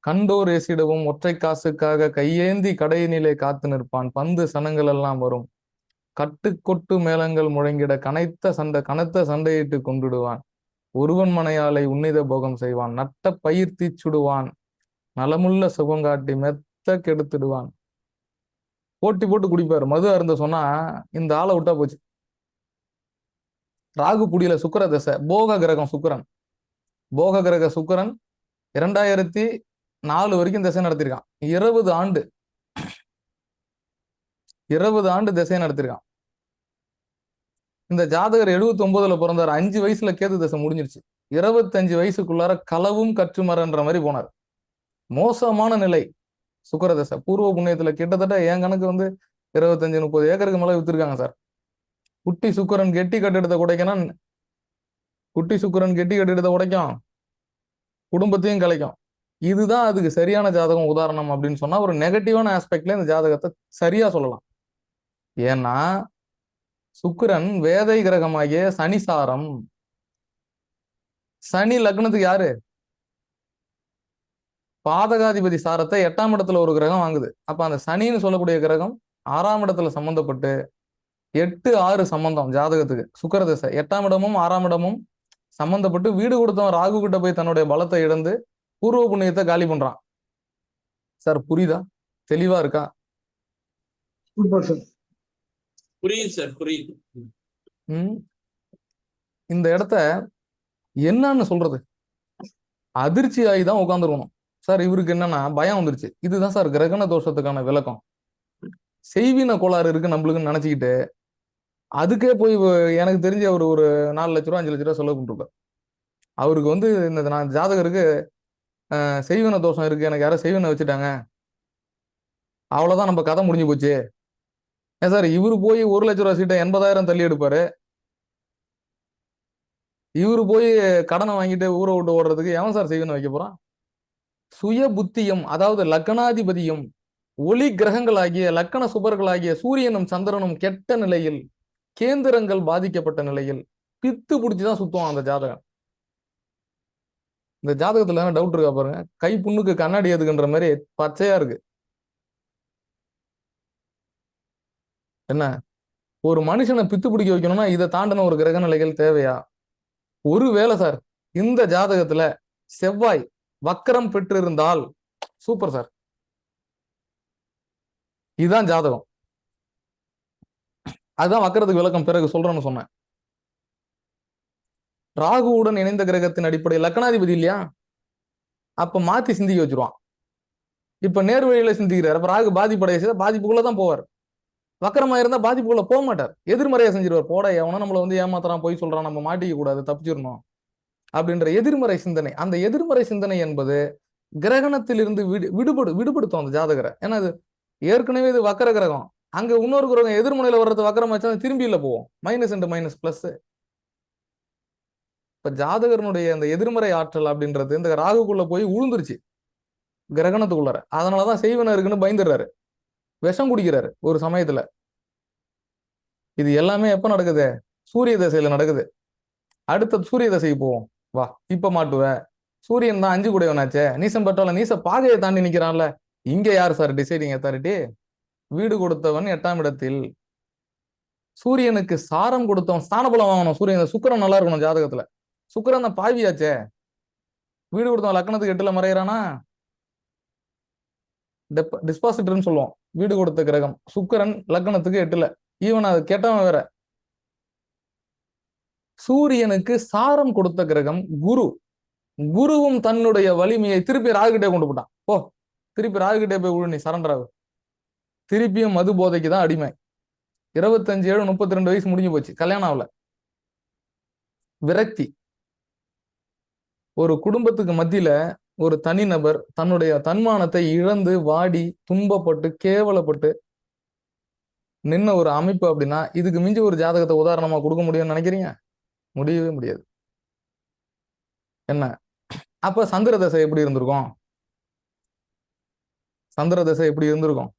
கண்டோர் ஏசிடவும் ஒற்றை காசுக்காக கையேந்தி கடையினிலே காத்து நிற்பான், பந்து சனங்கள் எல்லாம் வரும், கட்டு கொட்டு மேளங்கள் முழங்கிட கனத்த சண்டையிட்டு கொண்டுடுவான், ஒருவன் மனையாளை உன்னித போகம் செய்வான், நட்ட பயிர் தீச்சுடுவான், நலமுள்ள சுகங்காட்டி மெத்த கெடுத்துடுவான். போட்டி போட்டு குடிப்பாரு. மது அருந்த சொன்னா இந்த ஆளை விட்டா போச்சு. ராகு புடியில சுக்கிர தசை, போக கிரகம் சுக்கிரன். போக கிரக சுக்கிரன் 2004 வரைக்கும் திசை நடத்திருக்கான். 20 ஆண்டு 20 ஆண்டு திசை நடத்திருக்கான். இந்த ஜாதகர் 79ல பிறந்தார். 5 வயசுல கேது தசை முடிஞ்சிருச்சு. 25 வயசுக்குள்ளார களவும் கற்றுமரன்ற மாதிரி போனார். மோசமான நிலை சுக்கிர தசை. பூர்வ புண்ணியத்துல கிட்டத்தட்ட என் கணக்கு 25-30 ஏக்கருக்கு மேல வித்துருக்காங்க சார். குட்டி சுக்கிரன் கெட்டி கட்டிடத்தை உடைக்கணும், குட்டி சுக்கிரன் கெட்டி கட்டிடத்தை உடைக்கும், குடும்பத்தையும் கலைக்கும். இதுதான் அதுக்கு சரியான ஜாதகம் உதாரணம் அப்படின்னு சொன்னா ஒரு நெகட்டிவான ஆஸ்பெக்ட்ல இந்த ஜாதகத்தை சரியா சொல்லலாம். ஏன்னா சுக்கிரன் வேதை கிரகமாகிய சனி சாரம். சனி லக்னத்துக்கு யாரு? பாதகாதிபதி சாரத்தை 8ஆம் இடத்துல ஒரு கிரகம் வாங்குது. அப்ப அந்த சனின்னு சொல்லக்கூடிய கிரகம் 6ஆம் இடத்துல சம்பந்தப்பட்டு 8-6 சம்பந்தம் ஜாதகத்துக்கு. சுக்கிர தசை 8ஆம் இடமும் 6ஆம் இடமும் சம்பந்தப்பட்டு வீடு கொடுத்தவன் ராகு கிட்ட போய் தன்னுடைய பலத்தை இழந்து பூர்வ புண்ணியத்தை காலி பண்றான். சார் புரியுதா? தெளிவா இருக்கா? புரியுது சார், புரியுது. இந்த இடத்த என்னன்னு சொல்றது, அதிர்ச்சி ஆகி தான் உட்காந்துருக்கணும். சார் இவருக்கு என்னன்னா பயம் வந்துருச்சு. இதுதான் சார் கிரகண தோஷத்துக்கான விளக்கம். செய்வின கோளாறு இருக்கு நம்மளுக்குன்னு நினைச்சுக்கிட்டு அதுக்கே போய் எனக்கு தெரிஞ்ச அவர் ஒரு 4 லட்ச ரூபா 5 லட்ச ரூபா செலவு பண்ணிருப்பார். அவருக்கு இந்த நான் ஜாதகருக்கு செய்வின தோஷம் இருக்கு, எனக்கு யாரும் செய்வினை வச்சுட்டாங்க, அவ்வளவுதான் நம்ம கதை முடிஞ்சு போச்சு. ஏன் சார் இவரு போய் 1 லட்ச ரூபா சீட்டை 80,000 தள்ளி எடுப்பாரு. இவரு போய் கடனை வாங்கிட்டு ஊரை விட்டு ஓடுறதுக்கு எவன் சார் செய்வினை வைக்க போறான்? சுய புத்தியும், அதாவது லக்னாதிபதியும் ஒளி கிரகங்களாகிய லக்கண சுபர்களாகிய சூரியனும் சந்திரனும் கெட்ட நிலையில், கேந்திரங்கள் பாதிக்கப்பட்ட நிலையில் பித்து பிடிச்சுதான் சுத்துவான் அந்த ஜாதகம். இந்த ஜாதகத்துல டவுட் இருக்கா பாருங்க. கை புண்ணுக்கு கண்ணாடி எதுக்குன்ற மாதிரி பச்சையா இருக்கு. என்ன ஒரு மனுஷனை பித்து பிடிக்க வைக்கணும்னா இதை தாண்டின ஒரு கிரக நிலைகள் தேவையா? ஒருவேளை சார் இந்த ஜாதகத்துல செவ்வாய் வக்கரம் பெற்றிருந்தால் சூப்பர் சார். இதுதான் ஜாதகம். அதுதான் வக்கரத்துக்கு விளக்கம் பிறகு சொல்றேன்னு சொன்னேன். ராகுவுடன் இணைந்த கிரகத்தின் அடிப்படை லக்னாதிபதி இல்லையா, அப்ப மாத்தி சிந்திக்க வச்சிருவான். இப்ப நேர்வழியில சிந்திக்கிறார். அப்ப ராகு பாதிப்படைய செய்த பாதிப்புக்குள்ளதான் போவார். வக்கரமா இருந்தா பாதிப்புக்குள்ள போக மாட்டார், எதிர்மறையா செஞ்சிருவார். போட எவனா நம்மள ஏமாத்துறான், போய் சொல்றான், நம்ம மாட்டிக்க கூடாது, தப்பிச்சிடணும் அப்படின்ற எதிர்மறை சிந்தனை. அந்த எதிர்மறை சிந்தனை என்பது கிரகணத்திலிருந்து விடுபடுத்தும் அந்த ஜாதகரை. ஏன்னா அது ஏற்கனவே இது வக்கர கிரகம், அங்க இன்னொரு கிரகம் எதிர்முனையில வர்றது வக்கரம் வச்சா திரும்பி இல்ல போவோம், மைனஸ் அண்ட் மைனஸ் பிளஸ். இப்ப ஜாதகனுடைய அந்த எதிர்மறை ஆற்றல் அப்படின்றது இந்த ராகுக்குள்ள போய் உழுந்துருச்சு கிரகணத்துக்குள்ளார. அதனாலதான் செய்வன இருக்குன்னு பயந்துடுறாரு, விஷம் குடிக்கிறாரு ஒரு சமயத்துல. இது எல்லாமே எப்ப நடக்குது? சூரிய தசையில நடக்குது. அடுத்த சூரிய தசைக்கு போவோம் வா. இப்ப மாட்டுவ, சூரியன் தான் 5 கூடையவனாச்சே, நீசம் பெற்றால நீச பாகையை தாண்டி நிக்கிறான்ல, இங்க யாரு சார் டிசைடிங் அத்தாரிட்டி? வீடு கொடுத்தவன் 8ஆம் இடத்தில். சூரியனுக்கு சாரம் கொடுத்தவன் ஸ்தானபலம் வாங்கணும். சூரியன் சுக்கிரன் நல்லா இருக்கணும் ஜாதகத்துல. சுக்கிரன் தான் பாவியாச்சே. வீடு கொடுத்தவன் லக்னத்துக்கு 8ல மறையிறானா, டிஸ்பாசிட்டர்னு சொல்லுவோம். வீடு கொடுத்த கிரகம் சுக்கிரன் லக்னத்துக்கு 8ல. ஈவன் அது கெட்டவன் வேற. சூரியனுக்கு சாரம் கொடுத்த கிரகம் குரு. குருவும் தன்னுடைய வலிமையை திருப்பி ராகுகிட்டே கொண்டு போட்டான். ஓ, திருப்பி ராகுகிட்டே போய் விழு, நீ சரண்டர் ஆகு. திருப்பியும் மது போதைக்கு தான் அடிமை. 25, 7, 32 வயசு முடிஞ்சு போச்சு, கல்யாணம் ஆகல. விரக்தி. ஒரு குடும்பத்துக்கு மத்தியில ஒரு தனிநபர் தன்னுடைய தன்மானத்தை இழந்து வாடி துன்பப்பட்டு கேவலப்பட்டு நின்ன ஒரு அமைப்பு அப்படின்னா இதுக்கு மிஞ்சி ஒரு ஜாதகத்தை உதாரணமா கொடுக்க முடியும்னு நினைக்கிறீங்க? முடியவே முடியாது. என்ன அப்ப சந்திர தசை எப்படி இருந்திருக்கும்? சந்திர தசை எப்படி இருந்திருக்கும்?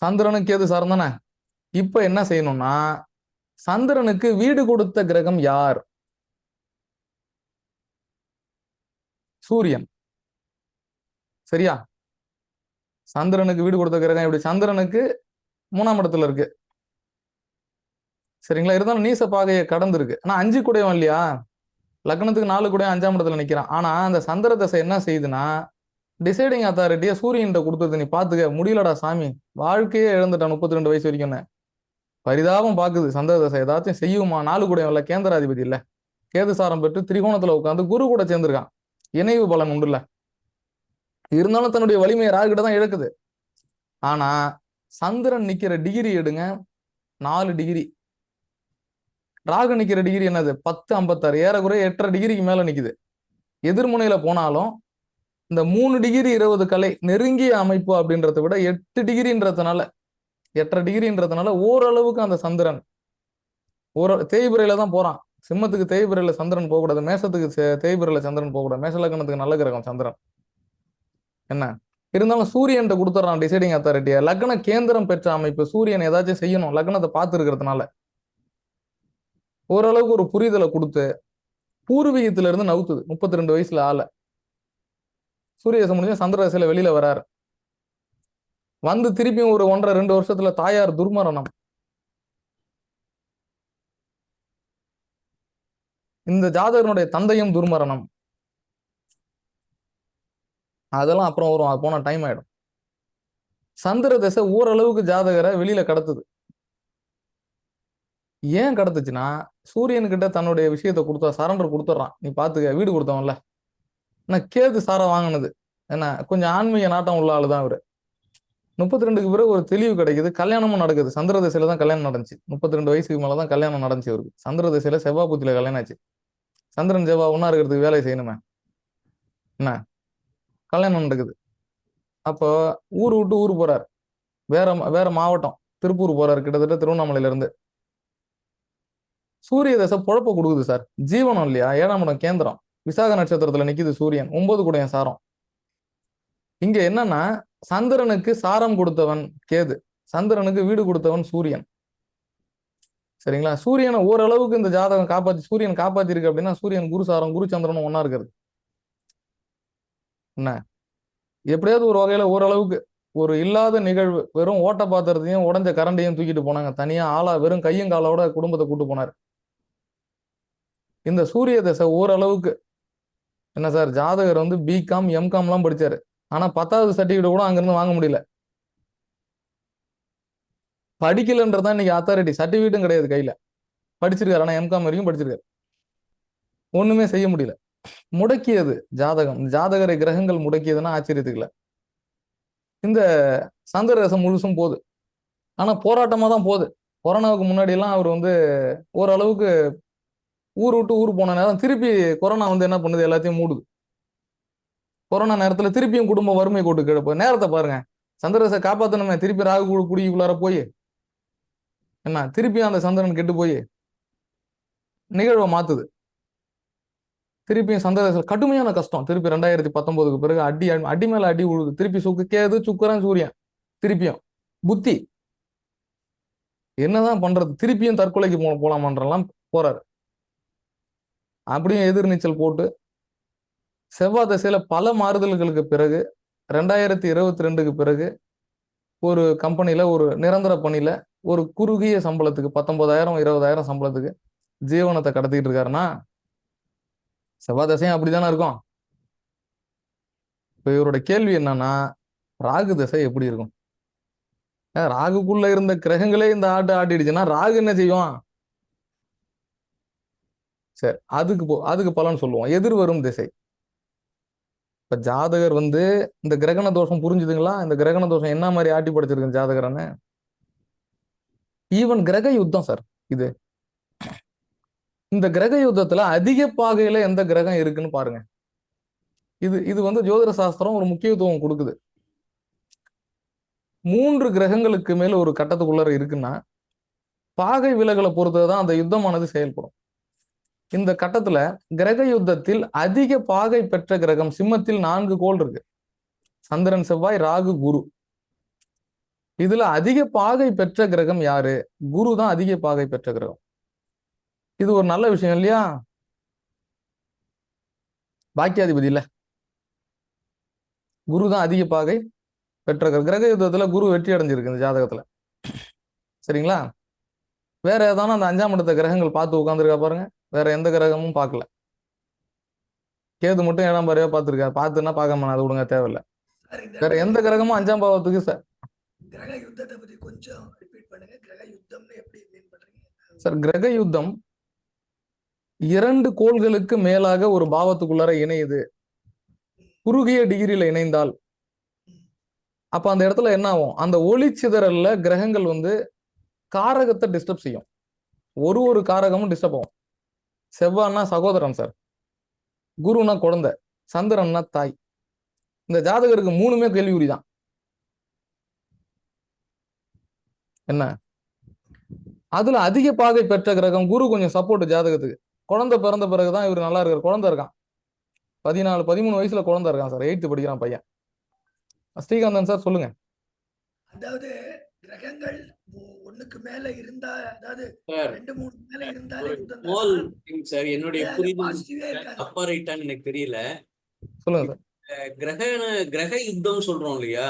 சந்திரனுக்கு கேது சாரம் தானே. இப்ப என்ன செய்யணும்னா, சந்திரனுக்கு வீடு கொடுத்த கிரகம் யார்? சூரியன். சரியா? சந்திரனுக்கு வீடு கொடுத்த கிரகம் எப்படி? சந்திரனுக்கு 3ஆம் இடத்துல இருக்கு. சரிங்களா? இருந்தாலும் நீச பாகையை கடந்து இருக்கு. ஆனா 5 கூடையவன் இல்லையா? லக்னத்துக்கு 4 கூடையும் 5ஆம் இடத்துல நிக்கிறான். ஆனா அந்த சந்திர தசை என்ன செய்யுதுன்னா, டிசைடிங் அத்தாரிட்டியை சூரியன்கிட்ட கொடுத்தது. நீ பாத்துக்க முடியலடா சாமி, வாழ்க்கையே இழந்துட்டான் 32 வயசு வரைக்கும். பரிதாபம் பாக்குது சந்திர தசை ஏதாச்சும் செய்யுமா? 4 கூடையவன் இல்ல, கேந்திராதிபதி இல்ல, கேது சாரம் பெற்று திரிகோணத்துல உட்காந்து குரு கூட சேர்ந்திருக்கான். இணைவு பலன் உண்டு இல்ல. இருந்தாலும் தன்னுடைய வலிமையை ராகுகிட்ட தான் இழக்குது. ஆனா சந்திரன் நிக்கிற டிகிரி எடுங்க, 4 டிகிரி. ராகு நிக்கிற டிகிரி என்னது? 10, 56, ஏறக்குறைய 8.5 டிகிரிக்கு மேல நிக்குது. எதிர்முனையில போனாலும் இந்த 3 டிகிரி 20 கலை நெருங்கிய அமைப்பு அப்படின்றத விட 8 டிகிரின்றதுனால 8.5 டிகிரின்றதுனால ஓரளவுக்கு அந்த சந்திரன் தேய்பிரையில தான் போறான். சிம்மத்துக்கு தேய்பிரையில சந்திரன் போகக்கூடாது, மேசத்துக்கு தேய்பிரையில சந்திரன் போகக்கூடாது. மேச லக்னத்துக்கு நல்ல கிரகம் சந்திரன். என்ன இருந்தாலும் சூரியன் கொடுத்துறான் டிசைடிங் அத்தாரிட்டியா. லக்ன கேந்திரம் பெற்ற அமைப்பு. சூரியன் ஏதாச்சும் செய்யணும், லக்னத்தை பார்த்து இருக்கிறதுனால ஓரளவுக்கு ஒரு புரிதலை கொடுத்து பூர்வீகத்துல இருந்து நவுத்துது. 32 வயசுல ஆள சூரிய தசை முடிஞ்ச சந்திர தசையில வெளியில வராரு. வந்து திருப்பியும் ஒரு 1.5-2 வருஷத்துல தாயார் துர்மரணம். இந்த ஜாதகனுடைய தந்தையும் துர்மரணம். அதெல்லாம் அப்புறம் வரும், அது போன டைம் ஆயிடும். சந்திர தசை ஓரளவுக்கு ஜாதகரை வெளியில கடத்துது. ஏன் கடத்துச்சுன்னா, சூரியன் கிட்ட தன்னுடைய விஷயத்த கொடுத்தா சரண்டர் கொடுத்துட்றான். நீ பாத்துக்க, வீடு கொடுத்தவன்ல. நான் கேது சாரம் வாங்கினது என்ன, கொஞ்சம் ஆன்மீக நாட்டம் உள்ள ஆளுதான் இவரு. 32க்கு பிறகு ஒரு தெளிவு கிடைக்குது, கல்யாணமும் நடக்குது. சந்திர தசையில தான் கல்யாணம் நடந்துச்சு. 32 வயசுக்கு மேலதான் கல்யாணம் நடந்துச்சு இவருக்கு. சந்திர தசையில செவ்வாய் புத்தியில கல்யாணம் ஆச்சு. சந்திரன் செவ்வாய் ஒன்னா இருக்கிறதுக்கு வேலை செய்யணுமே, என்ன கல்யாணம் நடக்குது. அப்போ ஊர் விட்டு ஊர் போறாரு, வேற வேற மாவட்டம், திருப்பூர் போறாரு, கிட்டத்தட்ட திருவண்ணாமலையில இருந்து. சூரிய தசை பொழப்ப கொடுக்குது சார். ஜீவனம் இல்லையா? 7ஆம் இடம் கேந்திரம், விசாக நட்சத்திரத்துல நிக்குது சூரியன், 9 கூடையன் சாரம். இங்க என்னன்னா, சந்திரனுக்கு சாரம் கொடுத்தவன் கேது, சந்திரனுக்கு வீடு கொடுத்தவன் சூரியன். சரிங்களா? சூரியனை ஓரளவுக்கு இந்த ஜாதகம் காப்பாத்தி, சூரியன் காப்பாத்தி இருக்கு அப்படின்னா, சூரியன் குரு சாரம், குரு சந்திரனும் ஒன்னா இருக்கிறது. என்ன எப்படியாவது ஒரு வகையில ஓரளவுக்கு ஒரு இல்லாத நிகழ்வு, வெறும் ஓட்ட பாத்திரத்தையும் உடஞ்ச கரண்டையும் தூக்கிட்டு போனாங்க தனியா ஆளா, வெறும் கையும் காலோட குடும்பத்தை கூட்டு போனார். இந்த சூரிய தசை ஓரளவுக்கு என்ன சார், ஜாதகர் வந்து பிகாம் எம்காம் எல்லாம் படிச்சாரு. ஆனா 10வது சர்டிபிகேட் கூட அங்கிருந்து வாங்க முடியல. படிக்கலன்றதான் இன்னைக்கு அத்தாரிட்டி. சர்டிபிகேட்டும் கிடையாது கையில. படிச்சிருக்காரு, ஆனா எம்காம் வரைக்கும் படிச்சிருக்காரு. ஒண்ணுமே செய்ய முடியல. முடக்கியது ஜாதகம். ஜாதகரை கிரகங்கள் முடக்கியதுன்னா ஆச்சரியத்துக்குல. இந்த சந்திர தசை முழுசும் போகுது. ஆனா போராட்டமா தான் போகுது. கொரோனாவுக்கு முன்னாடி எல்லாம் அவர் வந்து ஓரளவுக்கு ஊர் விட்டு ஊர் போன நேரம் திருப்பி கொரோனா வந்து என்ன பண்ணுது, எல்லாத்தையும் மூடுது. கொரோனா நேரத்துல திருப்பியும் குடும்ப வறுமை கோட்டு கிழப்பு. நேரத்தை பாருங்க, சந்திரசை காப்பாத்தணுமே, திருப்பி ராகு குடிக்குள்ளார போய் என்ன திருப்பியும் அந்த சந்திரன் கெட்டு போய் நிகழ்வை மாத்துது. திருப்பியும் சந்திரதசை கடுமையான கஷ்டம். திருப்பி 2019க்கு பிறகு அடி மேல அடி உழுது. திருப்பி கேது சுக்கரன் சூரியன். திருப்பியும் புத்தி என்னதான் பண்றது, திருப்பியும் தற்கொலைக்கு போலாமன்றலாம் போறாரு. அப்படியும் எதிர்நீச்சல் போட்டு செவ்வாய் தசையில பல மாறுதல்களுக்கு பிறகு 2022க்கு பிறகு ஒரு கம்பெனில ஒரு நிரந்தர பணியில ஒரு குறுகிய சம்பளத்துக்கு 19,000 20,000 சம்பளத்துக்கு ஜீவனத்தை கடத்திட்டு இருக்காருன்னா செவ்வாய் தசையும் அப்படிதானே இருக்கும். இப்ப இவரோட கேள்வி என்னன்னா, ராகு தசை எப்படி இருக்கும்? ராகுக்குள்ள இருந்த கிரகங்களே இந்த ஆட்டு ஆட்டிடுச்சுன்னா ராகு என்ன செய்யும்? சரி, அதுக்கு பலன் சொல்லுவோம். எதிர்வரும் திசை. இப்ப ஜாதகர் வந்து இந்த கிரகண தோஷம் புரிஞ்சுதுங்களா? இந்த கிரகண தோஷம் என்ன மாதிரி ஆட்டி படைச்சிருக்கு ஜாதகரன்னு? ஈவன் கிரக யுத்தம் சார் இது. இந்த கிரக யுத்தத்துல அதிக பாகையில எந்த கிரகம் இருக்குன்னு பாருங்க. இது வந்து ஜோதிட சாஸ்திரம் ஒரு முக்கியத்துவம் கொடுக்குது. 3 கிரகங்களுக்கு மேல ஒரு கட்டத்துக்குள்ள இருக்குன்னா பாகை விலகலை பொறுத்ததான் அந்த யுத்தமானது செயல்படும். இந்த கட்டத்துல கிரக யுத்தத்தில் அதிக பாகை பெற்ற கிரகம் சிம்மத்தில் 4 கோள் இருக்கு. சந்திரன், செவ்வாய், ராகு, குரு. இதுல அதிக பாகை பெற்ற கிரகம் யாரு? குரு தான் அதிக பாகை பெற்ற கிரகம். இது ஒரு நல்ல விஷயம் இல்லையா? பாக்கியாதிபதி இல்ல, குரு தான் அதிக பாகை பெற்ற கிரக யுத்தத்துல குரு வெற்றி அடைஞ்சிருக்கு இந்த ஜாதகத்துல. சரிங்களா? வேற ஏதான அந்த 5ஆம் இடத்த கிரகங்கள் பார்த்து உட்காந்துருக்கா பாருங்க. வேற எந்த கிரகமும் பார்க்கல. கேது மட்டும் 7ஆம் பாவையா பார்த்துருக்கா. பார்த்துன்னா பார்க்காம அதை விடுங்க, தேவையில்லை. வேற எந்த கிரகமும் 5ஆம் பாவத்துக்கு கிரக யுத்தத்தை பத்தி கொஞ்சம் ரிப்பீட் பண்ணுங்க. கிரக யுத்தம்னு எப்படி மீன் பண்றீங்க சார்? கிரக யுத்தம் 2 கோள்களுக்கு மேலாக ஒரு பாவத்துக்குள்ளார இணையுது. குறுகிய டிகிரியில இணைந்தால் அப்ப அந்த இடத்துல என்ன ஆகும்? அந்த ஒளி சிதறல்ல கிரகங்கள் வந்து காரகத்தை டிஸ்டர்ப் செய்யும். ஒரு காரகமும் டிஸ்டர்ப் ஆகும். செவ்வாய்னா சகோதரன் சார், குருனா குழந்தை, சந்திரன்னா தாய். இந்த ஜாதகருக்கு 3மே கேள்விக்குறிதான். என்ன? அதுல அதிக பாகை பெற்ற கிரகம் குரு கொஞ்சம் சப்போர்ட் ஜாதகத்துக்கு. குழந்தை பிறந்த பிறகுதான் இவர் நல்லா இருக்காரு. குழந்தை இருக்கான், 14 13 வயசுல குழந்தை இருக்கான் சார். 8th படிக்கிறான் பையன். ஸ்ரீகாந்தன் சார் சொல்லுங்க. அதாவது கிரகங்கள் ஒண்ணுக்கு மேல இருந்தா, அதாவது சார் 2 3 மேல இருந்தாலே யுத்தம் ஸ்மால் தான். திங் சார், என்னுடைய அது புரிதல் பாசிட்டிவே இருக்காது. தப்பா ரைட்டான்னு எனக்கு தெரியல. சொல்லுங்க சார். கிரக யுத்தம் சொல்றோம் இல்லையா?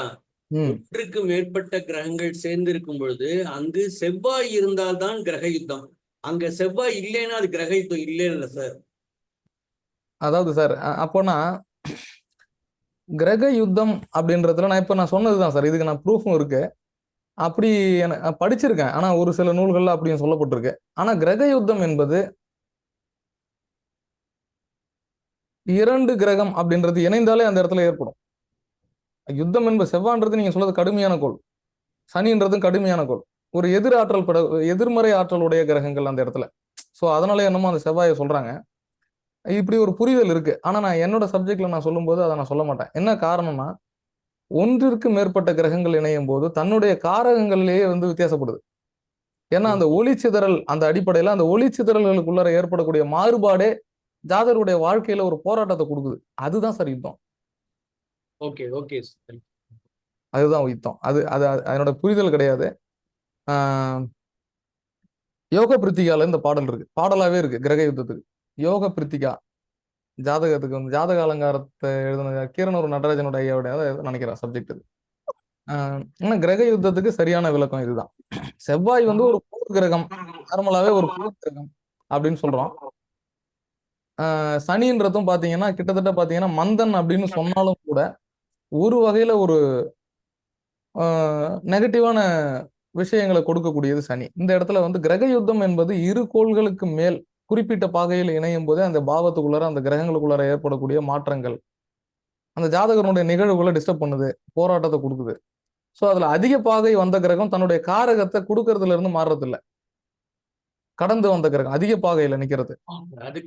ம் ஒன்றுக்கு மேற்பட்ட கிரகங்கள் சேர்ந்து இருக்கும் பொழுது அங்கு செவ்வாய் இருந்தால்தான் கிரக யுத்தம். அங்க செவ்வாய் இல்லைன்னா அது கிரக யுத்தம் இல்லைன்னு சார். அதாவது சார் அப்போனா கிரக யுத்தம் அப்படின்றதுல நான் சொன்னதுதான் சார். இதுக்கு நான் ப்ரூஃபும் இருக்கு. அப்படி படிச்சிருக்கேன். ஆனா ஒரு சில நூல்கள்ல அப்படியும் சொல்லப்பட்டிருக்கு. ஆனா கிரக யுத்தம் என்பது 2 கிரகம் அப்படின்றது இணைந்தாலே அந்த இடத்துல ஏற்படும் யுத்தம் என்பது. செவ்வான்றது நீங்க சொல்றது கடுமையான கோள், சனின்றதும் கடுமையான கோள். ஒரு எதிர்மறை ஆற்றலுடைய கிரகங்கள் அந்த இடத்துல. ஸோ அதனால என்னமோ அந்த செவ்வாயை சொல்றாங்க. இப்படி ஒரு புரிதல் இருக்கு. ஆனா நான் என்னோட சப்ஜெக்ட்ல நான் சொல்லும்போது அதை நான் சொல்ல மாட்டேன். என்ன காரணம்னா, ஒன்றிற்கு மேற்பட்ட கிரகங்கள் இணையும் போது தன்னுடைய காரகங்களிலேயே வந்து வித்தியாசப்படுது. ஏன்னா அந்த ஒளி சிதறல், அந்த அடிப்படையில அந்த ஒளி சிதறல்களுக்குள்ள ஏற்படக்கூடிய மாறுபாடே ஜாதகருடைய வாழ்க்கையில ஒரு போராட்டத்தை கொடுக்குது. அதுதான் சார் யுத்தம். Okay okay sir. அதுதான் யுத்தம். அது அது அதனோட புரிதல் கிடையாது. யோக பிரித்திகால இந்த பாடல் இருக்கு, பாடலாவே இருக்கு கிரக யுத்தத்துக்கு. யோக பிரித்திகா ஜாதகத்துக்கு வந்து ஜாதக அலங்காரத்தை எழுதின கீரனூர் நடராஜனோட ஐயாவுடைய நினைக்கிறேன் சப்ஜெக்ட் இது. ஆனா கிரக யுத்தத்துக்கு சரியான விளக்கம் இதுதான். செவ்வாய் வந்து ஒரு போர் கிரகம், நார்மலாவே ஒரு போர் கிரகம் அப்படின்னு சொல்றோம். சனின்றதும் பாத்தீங்கன்னா கிட்டத்தட்ட பாத்தீங்கன்னா மந்தன் அப்படின்னு சொன்னாலும் கூட ஒரு வகையில ஒரு நெகட்டிவான விஷயங்களை கொடுக்கக்கூடியது சனி. இந்த இடத்துல வந்து கிரக யுத்தம் என்பது 2 கோள்களுக்கு மேல் குறிப்பிட்ட பாகையில் இணையும் போது அந்த பாவத்துக்குள்ளார அந்த கிரகங்களுக்குள்ளார ஏற்படக்கூடிய மாற்றங்கள் அந்த ஜாதகனுடைய நிகழ்வுகளை டிஸ்டர்ப் பண்ணுது, போராட்டத்தை கொடுக்குது. ஸோ அதுல அதிக பாகை வந்த கிரகம் தன்னுடைய காரகத்தை கொடுக்கறதுல இருந்து மாறுறது இல்லை. கடந்து வந்த கிரகம் அதிக பாகையில நிக்கிறது. அது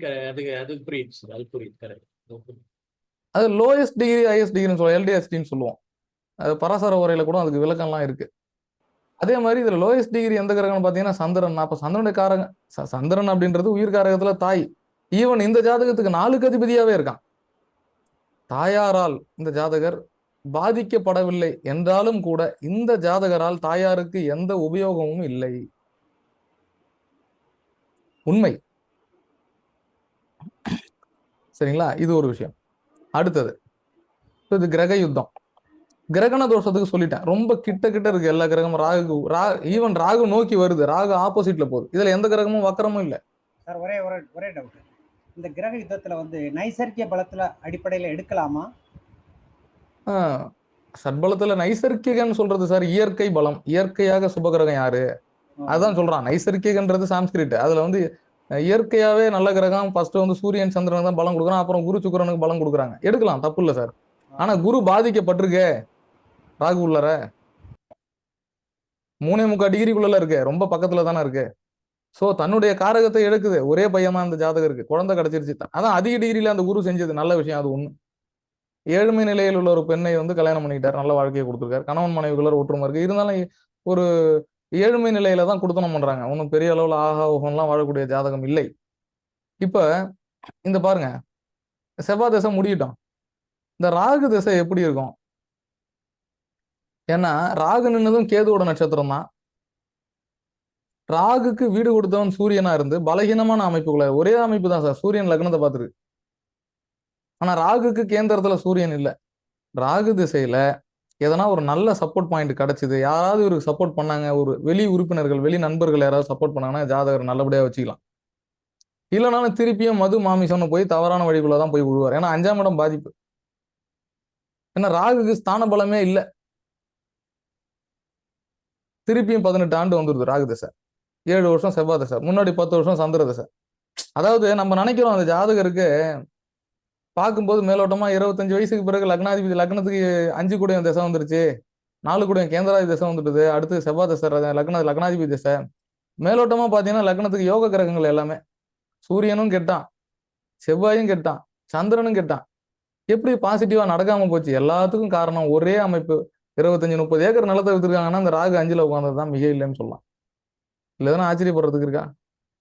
புரியுது சார், அது புரியுது. கரெக்ட். அது லோயஸ்ட் டிகிரி ஹையஸ்ட் டிகிரின்னு சொல்லுவோம், எல்டிஎஸ்டின்னு சொல்லுவோம். அது பராசர உரையில கூட அதுக்கு விளக்கம்லாம் இருக்கு. அதே மாதிரி இதுல லோயஸ்ட் டிகிரி எந்த கிரகம்னு பாத்தீங்கன்னா சந்திரன். அப்ப சந்திரனுடைய காரகம், சந்திரன் அப்படின்றது உயிர் காரகத்துல தாய். ஈவன் இந்த ஜாதகத்துக்கு 4க்கு அதிபதியாவே இருக்கான். தாயாரால் இந்த ஜாதகர் பாதிக்கப்படவில்லை என்றாலும் கூட இந்த ஜாதகரால் தாயாருக்கு எந்த உபயோகமும் இல்லை. உண்மை. சரிங்களா? இது ஒரு விஷயம். அடுத்தது இது கிரக யுத்தம். கிரகண தோஷத்துக்கு சொல்லிட்டேன். ரொம்ப கிட்ட கிட்ட இருக்கு எல்லா கிரகமும். ஈவன் ராகு நோக்கி வருது, ராகு ஆப்போசிட்ல போகுது. இதுல எந்த கிரகமும் வக்கரமும் இல்லை. சார் ஒரே ஒரே ஒரே டவுட். இந்த கிரக யுத்தத்துல வந்து நைசர்கிய பலத்துல அடிப்படையில எடுக்கலாமா? சட்பலத்துல நைசர்கிகன்னு சொல்றது சார் இயற்கை பலம். இயற்கையாக சுபகிரகம் யாரு? அதான் சொல்றான். நைசர்கிகன்றது சாம்ஸ்கிரிட். அதுல வந்து இயற்கையாவே நல்ல கிரகம் ஃபர்ஸ்ட் வந்து சூரியன் சந்திரனுக்கு தான் பலம் கொடுக்குறான், அப்புறம் குரு சுக்கிரனுக்கு பலம் கொடுக்குறாங்க. எடுக்கலாம், தப்பு இல்லை சார். ஆனா குரு பாதிக்கப்பட்டிருக்கே ராகு உள்ளர 3.25 டிகிரிக்குள்ள இருக்கு, ரொம்ப பக்கத்துல தானே இருக்கு. சோ தன்னுடைய காரகத்தை எடுக்குது. ஒரே பையன் தான் அந்த ஜாதகருக்கு, குழந்தை கிடைச்சிருச்சு. அதான் அதிக டிகிரியில அந்த குரு செஞ்சது நல்ல விஷயம். அது ஒண்ணு. ஏழ்மை நிலையில் உள்ள ஒரு பெண்ணை வந்து கல்யாணம் பண்ணிக்கிட்டார், நல்ல வாழ்க்கையை கொடுத்துருக்காரு. கணவன் மனைவிக்குள்ள ஒற்றுமை இருக்கு. இருந்தாலும் ஒரு ஏழ்மை நிலையில தான் கொடுத்தனம் பண்றாங்க. ஒன்றும் பெரிய அளவுல ஆகா ஓகம்லாம் வாழக்கூடிய ஜாதகம் இல்லை. இப்ப இந்த பாருங்க, செவ்வாய் தசை முடியட்டும். இந்த ராகு தசை எப்படி இருக்கும்? ஏன்னா ராகு நின்னதும் கேதுவோட நட்சத்திரம் தான். ராகுக்கு வீடு கொடுத்தவன் சூரியனா இருந்து பலகீனமான அமைப்புக்குள்ள, ஒரே அமைப்பு தான் சார். சூரியன் லக்னத்தை பார்த்துருக்கு. ஆனா ராகுக்கு கேந்திரத்துல சூரியன் இல்லை. ராகு திசையில எதனா ஒரு நல்ல சப்போர்ட் பாயிண்ட் கிடைச்சது, யாராவது ஒரு சப்போர்ட் பண்ணாங்க, ஒரு வெளி உறுப்பினர்கள் வெளி நண்பர்கள் யாராவது சப்போர்ட் பண்ணாங்கன்னா ஜாதகர் நல்லபடியா வச்சுக்கலாம். இல்லைனாலும் திருப்பியும் மது மாமிசம்னு போய் தவறான வழிக்குள்ளதான் போய் விழுவார். ஏன்னா 5ஆம் இடம் பாதிப்பு. ஏன்னா ராகுக்கு ஸ்தான பலமே இல்லை. திருப்பியும் 18 ஆண்டு வந்துருது ராகு தசை. 7 வருஷம் செவ்வாய் தசை, முன்னாடி 10 வருஷம் சந்திர தசை. அதாவது நம்ம நினைக்கிறோம் அந்த ஜாதகருக்கு பார்க்கும்போது மேலோட்டமா 25 வயசுக்கு பிறகு லக்னாதிபதி லக்னத்துக்கு 5 கூடயும் திசை வந்துருச்சு, 4 கூடயும் கேந்திராதி திசை வந்துடுது, அடுத்து செவ்வாய் தசை லக்னாதிபதி திசை. மேலோட்டமா பாத்தீங்கன்னா லக்னத்துக்கு யோக கிரகங்கள் எல்லாமே, சூரியனும் கெட்டான், செவ்வாயும் கெட்டான், சந்திரனும் கெட்டான். எப்படி பாசிட்டிவா நடக்காம போச்சு? எல்லாத்துக்கும் காரணம் ஒரே அமைப்பு. 25-30 ஏக்கர் நிலத்தை வித்துருக்காங்கன்னா அந்த ராகு 5ல உட்கார்ந்ததுதான் மிக இல்லைன்னு சொல்லலாம். இல்ல எதனா ஆச்சரியப்படுறதுக்கு இருக்கா?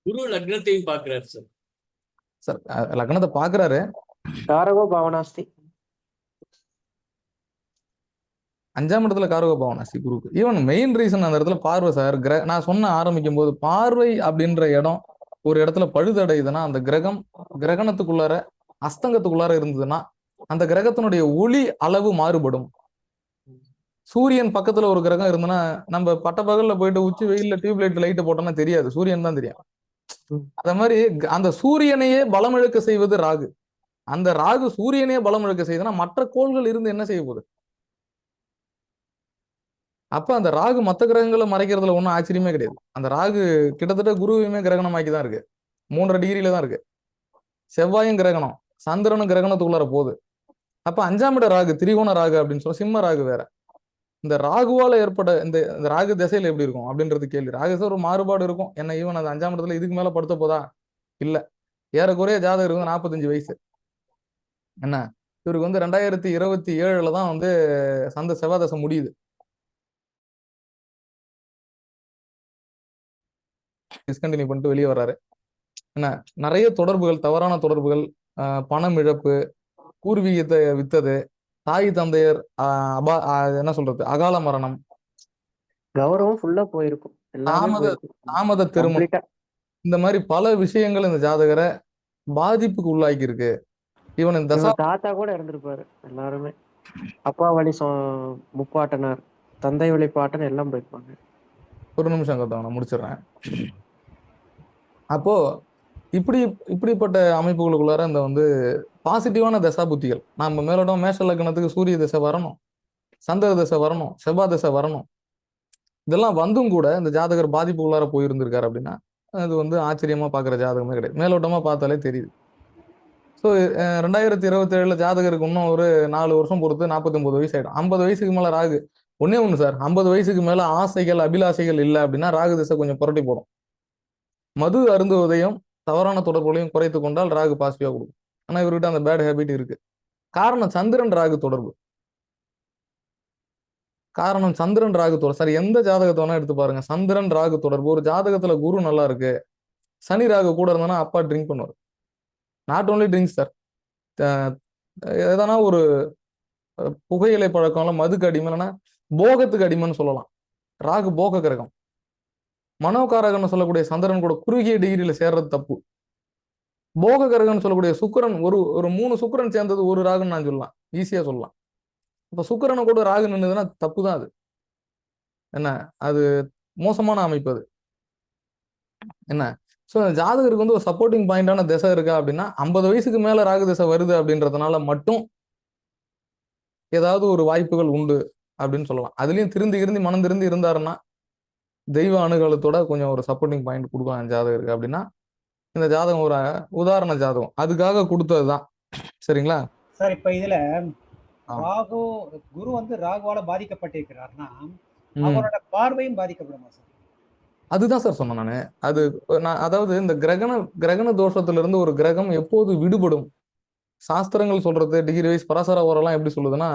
குரு லக்னத்தையும் பாக்குறாரு சார். சார் லக்னத்தை பாக்குறாரு, காரகோ பாவனாஸ்தி 5ஆம் இடத்துல காரக பாவனாஸ்தி குருக்கு. ஈவன் மெயின் ரீசன் அந்த இடத்துல பார்வை சார். நான் சொன்ன ஆரம்பிக்கும் போது பார்வை அப்படின்ற இடம் ஒரு இடத்துல பழுதடையுதுன்னா, அந்த கிரகம் கிரகணத்துக்குள்ளார அஸ்தங்கத்துக்குள்ளார இருந்ததுன்னா அந்த கிரகத்தினுடைய ஒளி அளவு மாறுபடும். சூரியன் பக்கத்துல ஒரு கிரகம் இருந்ததுன்னா நம்ம பட்டப்பகல்ல போயிட்டு உச்சி வெயில்ல டியூப்லைட் லைட் போட்டோம்னா தெரியாது, சூரியன் தான் தெரியும். அந்த மாதிரி அந்த சூரியனையே பலம் இழக்க செய்வது ராகு. அந்த ராகு சூரியனையே பலம் இழக்க செய்யுதுன்னா மற்ற கோள்கள் இருந்து என்ன செய்ய போகுது? அப்ப அந்த ராகு மற்ற கிரகங்களை மறைக்கிறதுல ஒன்றும் ஆச்சரியமே கிடையாது. அந்த ராகு கிட்டத்தட்ட குருவையுமே கிரகணமாக்கி தான் இருக்கு, 3.5 டிகிரியில தான் இருக்கு. செவ்வாயும் கிரகணம், சந்திரனும் கிரகணத்துக்குள்ளார போகுது. அப்ப 5ஆம் இட ராகு திரிகோண ராகு அப்படின்னு சொல்ல, சிம்ம ராகு வேற. இந்த ராகுவால ஏற்பட இந்த ராகு திசையில எப்படி இருக்கும் அப்படின்றது கேள்வி. ராகு திசை ஒரு மாறுபாடு இருக்கும். என்ன ஈவன் அது 5ஆம் இடத்துல இதுக்கு மேல படுத்த போதா? இல்ல, ஏறக்குறைய ஜாதகர் வந்து 45 வயசு. என்ன இவருக்கு வந்து 2027 தான் வந்து செவ்வாய் தசை முடியுது. டிஸ்கண்டினியூ பண்ணிட்டு வெளியே வர்றாரு. என்ன நிறைய தொடர்புகள், தவறான தொடர்புகள், பணம் இழப்பு, பூர்வீகத்தை வித்தது, தாய் தந்தையர் என்ன சொல்றது அகால மரணம், கௌரவம் ஃபுல்லா போயிருக்கும், தாமத திருமணம், இந்த மாதிரி பல விஷயங்கள் இந்த ஜாதகரை பாதிப்புக்கு உள்ளாக்கி இருக்கு. இவன் இந்த தாத்தா கூட இருந்திருப்பாரு. எல்லாருமே அப்பா வழி முப்பாட்டனார், தந்தை வழி பாட்டன் எல்லாம் போயிருப்பாங்க. ஒரு நிமிஷம் கதை நான் முடிச்சிடுறேன். அப்போ இப்படிப்பட்ட அமைப்புகளுக்குள்ளார இந்த வந்து பாசிட்டிவான தசா புத்திகள், நம்ம மேலோட்டம் மேஷ லக்னத்துக்கு சூரிய திசை வரணும், சந்திர திசை வரணும், செவ்வாய் திசை வரணும், இதெல்லாம் வந்தும் கூட இந்த ஜாதகர் பாதிப்புக்குள்ளார போயிருந்திருக்காரு அப்படின்னா அது வந்து ஆச்சரியமா பாக்குற ஜாதகமே கிடையாது. மேலோட்டமா பார்த்தாலே தெரியுது. ஸோ 2027 ஜாதகருக்கு இன்னும் ஒரு 4 வருஷம் பொறுத்து 49 வயசு ஆயிடும். 50 வயசுக்கு மேல ராகு ஒன்னே ஒண்ணு சார், 50 வயசுக்கு மேல ஆசைகள் அபிலாசைகள் இல்லை அப்படின்னா ராகு திசை கொஞ்சம் புரட்டி போடும். மது அருந்துவதையும் தவறான தொடர்புகளையும் குறைத்து கொண்டால் ராகு பாசிட்டிவா கொடுக்கும். ஆனா இவர்கிட்ட அந்த பேட் ஹேபிட் இருக்கு. காரணம் சந்திரன் ராகு தொடர்பு. சார் எந்த ஜாதகத்தை வேணா எடுத்து பாருங்க, சந்திரன் ராகு தொடர்பு. ஒரு ஜாதகத்துல குரு நல்லா இருக்கு, சனி ராகு கூட இருந்தானா அப்பா ட்ரிங்க் பண்ணுவார். நாட் ஓன்லி ட்ரிங்க்ஸ் சார், எதனா ஒரு புகையிலை பழக்கம்ல, மதுக்கு அடிமை, இல்லைன்னா போகத்துக்கு அடிமைன்னு சொல்லலாம். ராகு போக கிரகம். மனோகாரகன்னு சொல்லக்கூடிய சந்திரன் கூட குறுகிய டிகிரியில சேர்றது தப்பு. போக கிரகம்னு சொல்லக்கூடிய சுக்கிரன் ஒரு 3 சுக்கிரன் சேர்ந்தது ஒரு ராகுன்னு நான் சொல்லலாம், ஈஸியா சொல்லலாம். இப்ப சுக்கிரனை கூட ராகு நின்னுதுன்னா தப்பு தான் அது. என்ன, அது மோசமான அமைப்பு அது. என்ன, ஸோ ஜாதகருக்கு வந்து ஒரு சப்போர்ட்டிங் பாயிண்டான திசை இருக்கா அப்படின்னா 50 வயசுக்கு மேல ராகு திசை வருது அப்படின்றதுனால மட்டும் ஏதாவது ஒரு வாய்ப்புகள் உண்டு அப்படின்னு சொல்லலாம். அதுலயும் திருந்தி மனம் திருந்தி இருந்தாருன்னா தெய்வ அனுகூலத்தோட கொஞ்சம் ஒரு சப்போர்ட்டிங் பாயிண்ட் கொடுக்கலாம் ஜாதகருக்கு அப்படின்னா இந்த ஜாதகம் ஒரு உதாரண ஜாதகம் அதுக்காக கொடுத்ததுதான். சரிங்களா சார்? இப்ப இதுல ஆ. ராகு, குரு வந்து ராகுவால பாதிக்கப்பட்டிருக்கிறார்னா ம். அவரோட பார்வையும் பாதிக்கப்படுமா சார்? அதுதான் சார் சொன்னேன் நானு. அது நான் அதாவது இந்த கிரகண தோஷத்துல இருந்து ஒரு கிரகம் எப்போது விடுபடும், சாஸ்திரங்கள் சொல்றது டிகிரி வைஸ் பராசர ஓரெல்லாம் எப்படி சொல்லுதுன்னா,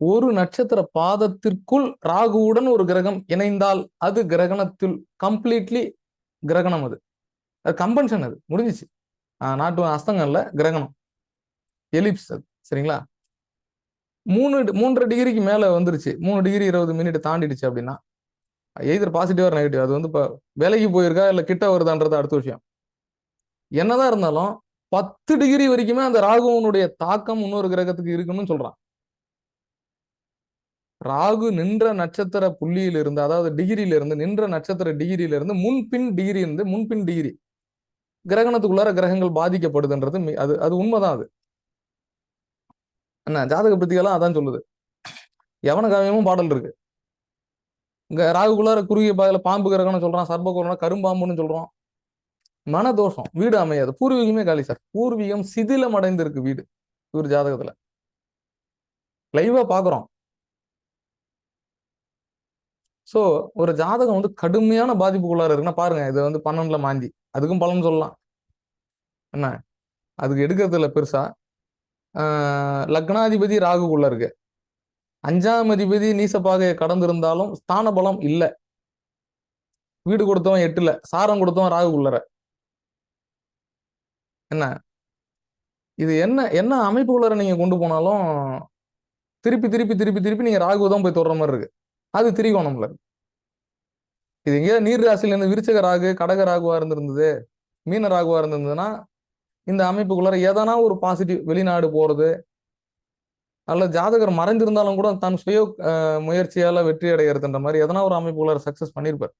ஒரு நட்சத்திர பாதத்திற்குள் ராகுவுடன் ஒரு கிரகம் இணைந்தால் அது கிரகணத்தில் கம்ப்ளீட்லி கிரகணம். அது கம்பன்ஷன், அது முடிஞ்சிச்சு. நாட்டு அஸ்தங்கள்ல கிரகணம் எலிப்ஸ் அது. சரிங்களா, 3.5 டிகிரிக்கு மேல வந்துருச்சு, 3 டிகிரி 20 மினிட் தாண்டிடுச்சு அப்படின்னா எய்தர் பாசிட்டிவ் ஆர் நெகட்டிவ். அது வந்து இப்ப விலைக்கு போயிருக்கா இல்ல கிட்ட வருதான்றது அடுத்த விஷயம். என்னதான் இருந்தாலும் 10 டிகிரி வரைக்குமே அந்த ராகுவனுடைய தாக்கம் இன்னொரு கிரகத்துக்கு இருக்குன்னு சொல்றான். ராகு நின்ற நட்சத்திர புள்ளியில இருந்து, அதாவது டிகிரியில இருந்து, நின்ற நட்சத்திர டிகிரியில இருந்து முன்பின் டிகிரி கிரகணத்துக்குள்ளார கிரகங்கள் பாதிக்கப்படுதுன்றது அது அது உண்மைதான். அது என்ன, ஜாதக பிரத்திகெல்லாம் அதான் சொல்லுது. யவன காவியமும் பாடல் இருக்கு. இங்க ராகுக்குள்ளார குறுகிய பாதையில பாம்பு கிரகம்னு சொல்றான், சர்பகுரம்னா கரும்பாம்புன்னு சொல்றோம். மனதோஷம், வீடு அமையாது, பூர்வீகமே காலி சார். பூர்வீகம் சிதிலம் அடைந்திருக்கு வீடு இவர் ஜாதகத்துல, லைவா பாக்குறோம். சோ ஒரு ஜாதகம் வந்து கடுமையான பாதிப்புக்குள்ளார இருக்குன்னா பாருங்க, இது வந்து 12ல மாந்தி, அதுக்கும் பலன் சொல்லலாம். என்ன, அதுக்கு எடுக்கிறதுல பெருசா லக்னாதிபதி ராகுக்குள்ள இருக்கு, 5ஆம் அதிபதி நீசப்பாகையை கடந்திருந்தாலும் ஸ்தான பலம் இல்ல, வீடு கொடுத்தவன் 8ல, சாரம் கொடுத்தவன் ராகுக்குள்ளற. என்ன, இது என்ன அமைப்புக்குள்ளார நீங்க கொண்டு போனாலும் திருப்பி நீங்க ராகு தான் போய் தொடுற மாதிரி இருக்கு. அது திரிகோணம்ல இருக்கு. இது எங்கேயா நீர் ராசியில இருந்து விருச்சக ராகு கடக ராகுவா இருந்திருந்தது, மீன ராகுவா இருந்திருந்ததுன்னா இந்த அமைப்புக்குள்ளார எதனா ஒரு பாசிட்டிவ், வெளிநாடு போறது, அல்ல ஜாதகர் மறைந்திருந்தாலும் கூட தன் சுய முயற்சியால வெற்றி அடைகிறதுன்ற மாதிரி எதனா ஒரு அமைப்புக்குள்ளார சக்சஸ் பண்ணியிருப்பார்.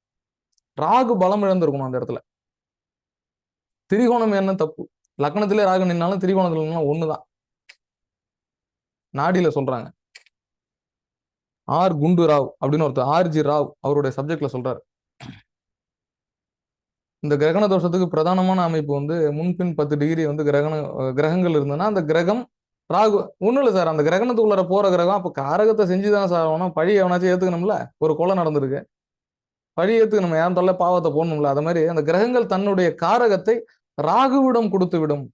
ராகு பலம் இழந்திருக்கணும் அந்த இடத்துல. திரிகோணம் என்ன தப்பு, லக்னத்திலே ராகு நின்னாலும் திரிகோணத்துல நின்னாலும் ஒண்ணுதான். நாடியில சொல்றாங்க. குண்டு ராவ் அப்படின்னு ஒருத்தர், RG ராவ் அவருடைய சப்ஜெக்ட்ல சொல்றாரு, இந்த கிரகண தோஷத்துக்கு பிரதானமான அமைப்பு வந்து முன்பின் 10 டிகிரி வந்து கிரகங்கள் இருந்ததுன்னா அந்த கிரகம் ராகு ஒண்ணும் இல்லை சார். அந்த கிரகணத்துக்குள்ளார போற கிரகம் அப்ப காரகத்தை செஞ்சுதான் சார் ஆகணும். பழி எவனாச்சும் ஏத்துக்கணும்ல, ஒரு கொலை நடந்திருக்கு, பழி ஏத்துக்கணும், யாரும் தொல்லை பாவத்தை போடணும்ல. அது மாதிரி அந்த கிரகங்கள் தன்னுடைய காரகத்தை ராகுவிடம் கொடுத்து விடும்.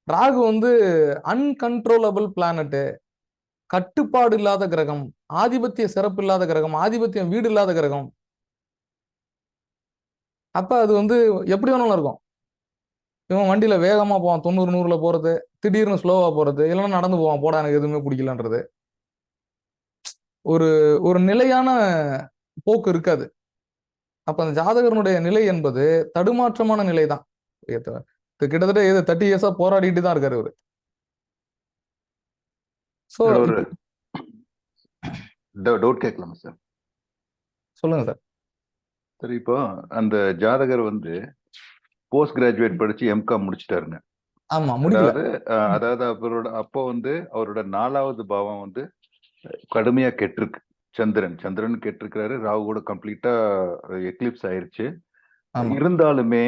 ராகு வந்து அன்கன்ட்ரோலபிள் பிளானட், கட்டுப்பாடு இல்லாத கிரகம், ஆதிபத்திய சிறப்பு இல்லாத கிரகம், ஆதிபத்தியம் வீடு இல்லாத கிரகம். அப்ப அது வந்து எப்படி வேணாலும் இருக்கும். இவன் வண்டியில வேகமா போவான், 90-100ல போறது, திடீர்னு ஸ்லோவா போறது, இல்லைன்னா நடந்து போவான், போடா எனக்கு எதுவுமே பிடிக்கலன்றது. ஒரு ஒரு நிலையான போக்கு இருக்காது. அப்ப அந்த ஜாதகனுடைய நிலை என்பது தடுமாற்றமான நிலை தான். கிட்டத்தட்ட 30 இயர்ஸா போராடிட்டு தான் இருக்காரு இவரு. சோ ஒரு டவுட் கேட்கலாமா சார்? சொல்லுங்க சார். சரி, இப்போ அந்த ஜாதகர் வந்து போஸ்ட் கிராஜுவேட் படிச்சு எம்காம் முடிச்சிட்டாருங்க. ஆமா, முடிக்கல. அதாவது அப்போ வந்து அவரோட 4வது பாவம் வந்து கடுமையா கெட்டிருக்கு. சந்திரன் கெட்டிருக்கிறாரு, ராகு கூட கம்ப்ளீட்டா எக்லிப்ஸ் ஆயிருச்சு. இருந்தாலுமே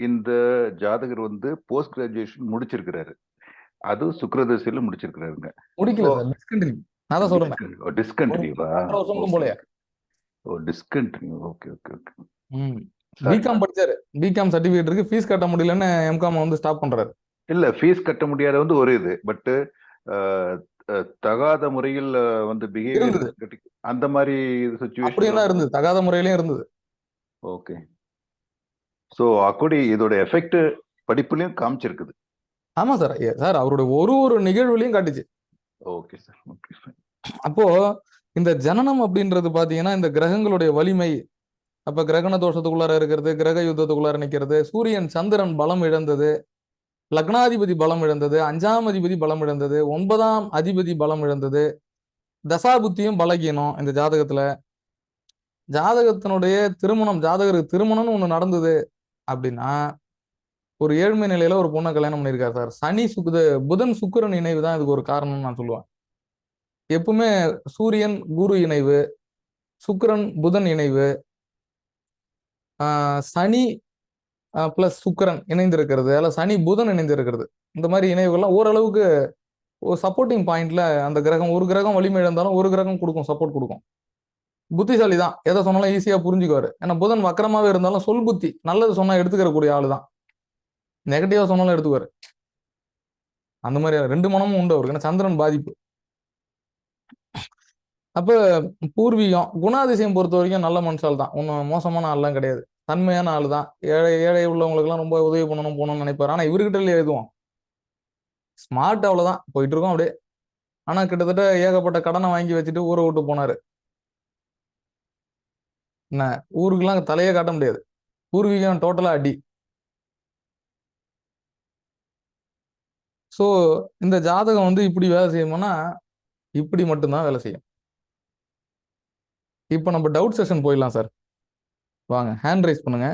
இந்த ஜாதகர் வந்து போஸ்ட் கிராஜுவேஷன் முடிச்சிருக்கிறாரு, அது சுக்கிரதசையில முடிச்சிருக்கிறாருங்க. முடிக்கல சார், டிஸ்கண்டினியூ. நான் தான் சொல்றேன், டிஸ்கண்டினியூவா? டிஸ்கண்டினியூ. ஓகே. பிகாம் படிச்சாரு, பிகாம் சர்டிபிகேட் இருக்கு, ஃபீஸ் கட்ட முடியலன்னு எம்காம் வந்து ஸ்டாப் பண்றாரு. இல்ல, ஃபீஸ் கட்ட முடியாத வந்து ஒரு இது, பட் தகாத முறையில் வந்து பிஹேவியர் அந்த மாதிரி சிச்சுவேஷன் இருந்தது, தகாத முறையிலயும் இருந்தது. ஓகே. சோ அக்கோடி இதோட எஃபெக்ட் படிப்புலயும் காமிச்சிருக்குது. ஆமா சார், சார் அவருடைய ஒரு நிகழ்வுலையும் காட்டுச்சு. Okay sir, okay. அப்போ இந்த ஜனனம் அப்படின்றது பாத்தீங்கன்னா இந்த கிரகங்களுடைய வலிமை. அப்ப கிரகண தோஷத்துக்குள்ளார இருக்கிறது, கிரக யுத்தத்துக்குள்ளார நிக்கிறது, சூரியன் சந்திரன் பலம் இழந்தது, லக்னாதிபதி பலம் இழந்தது, 5ஆம் அதிபதி பலம் இழந்தது, 9ஆம் அதிபதி பலம் இழந்தது, தசாபுத்தியும் பலகீனம் இந்த ஜாதகத்துல. ஜாதகத்தினுடைய ஜாதகருக்கு திருமணம்னு ஒண்ணு நடந்தது அப்படின்னா ஒரு ஏழ்மை நிலையில ஒரு பொண்ணை கல்யாணம் பண்ணியிருக்காரு சார். புதன் சுக்கிரன் இணைவு தான் இதுக்கு ஒரு காரணம்னு நான் சொல்லுவேன். எப்பவுமே சூரியன் குரு இணைவு, சுக்கிரன் புதன் இணைவு, சனி பிளஸ் சுக்கிரன் இணைந்திருக்கிறது, அல்ல சனி புதன் இணைந்திருக்கிறது, இந்த மாதிரி இணைவுகள்லாம் ஓரளவுக்கு ஒரு சப்போர்ட்டிங் பாயிண்ட்ல அந்த கிரகம், ஒரு கிரகம் வலிமை இழந்தாலும் ஒரு கிரகம் கொடுக்கும், சப்போர்ட் கொடுக்கும். புத்திசாலி தான், எதை சொன்னாலும் ஈஸியா புரிஞ்சுக்குவாரு. ஏன்னா புதன் வக்கரமாவே இருந்தாலும் சொல் புத்தி, நல்லது சொன்னா எடுத்துக்கிற கூடிய ஆளு தான், நெகட்டிவா சொன்னாலும் எடுத்துக்குவாரு. அந்த மாதிரி 2 மனமும் உண்டு அவருக்கு. ஏன்னா சந்திரன் பாதிப்பு. அப்ப பூர்வீகம் குணாதிசயம் பொறுத்த வரைக்கும் நல்ல மனுஷால் தான், ஒன்றும் மோசமான ஆள்லாம் கிடையாது, தன்மையான ஆள் தான். ஏழை உள்ளவங்களுக்கு எல்லாம் ரொம்ப உதவி போகணும்னு நினைப்பாரு. ஆனா இவர்கிட்ட இல்லையே எதுவும், ஸ்மார்ட் அவ்வளவுதான், போயிட்டு இருக்கோம் அப்படியே. ஆனா கிட்டத்தட்ட ஏகப்பட்ட கடனை வாங்கி வச்சுட்டு ஊரை விட்டு போனாரு. என்ன ஊருக்குலாம் தலையே காட்ட முடியாது, பூர்வீகம் டோட்டலா அடி. ஸோ இந்த ஜாதகம் வந்து இப்படி வேலை செய்யும்னா இப்படி மட்டும்தான் வேலை செய்யும். இப்போ நம்ம டவுட் செஷன் போயிடலாம் சார். வாங்க, ஹேண்ட் ரைஸ் பண்ணுங்க.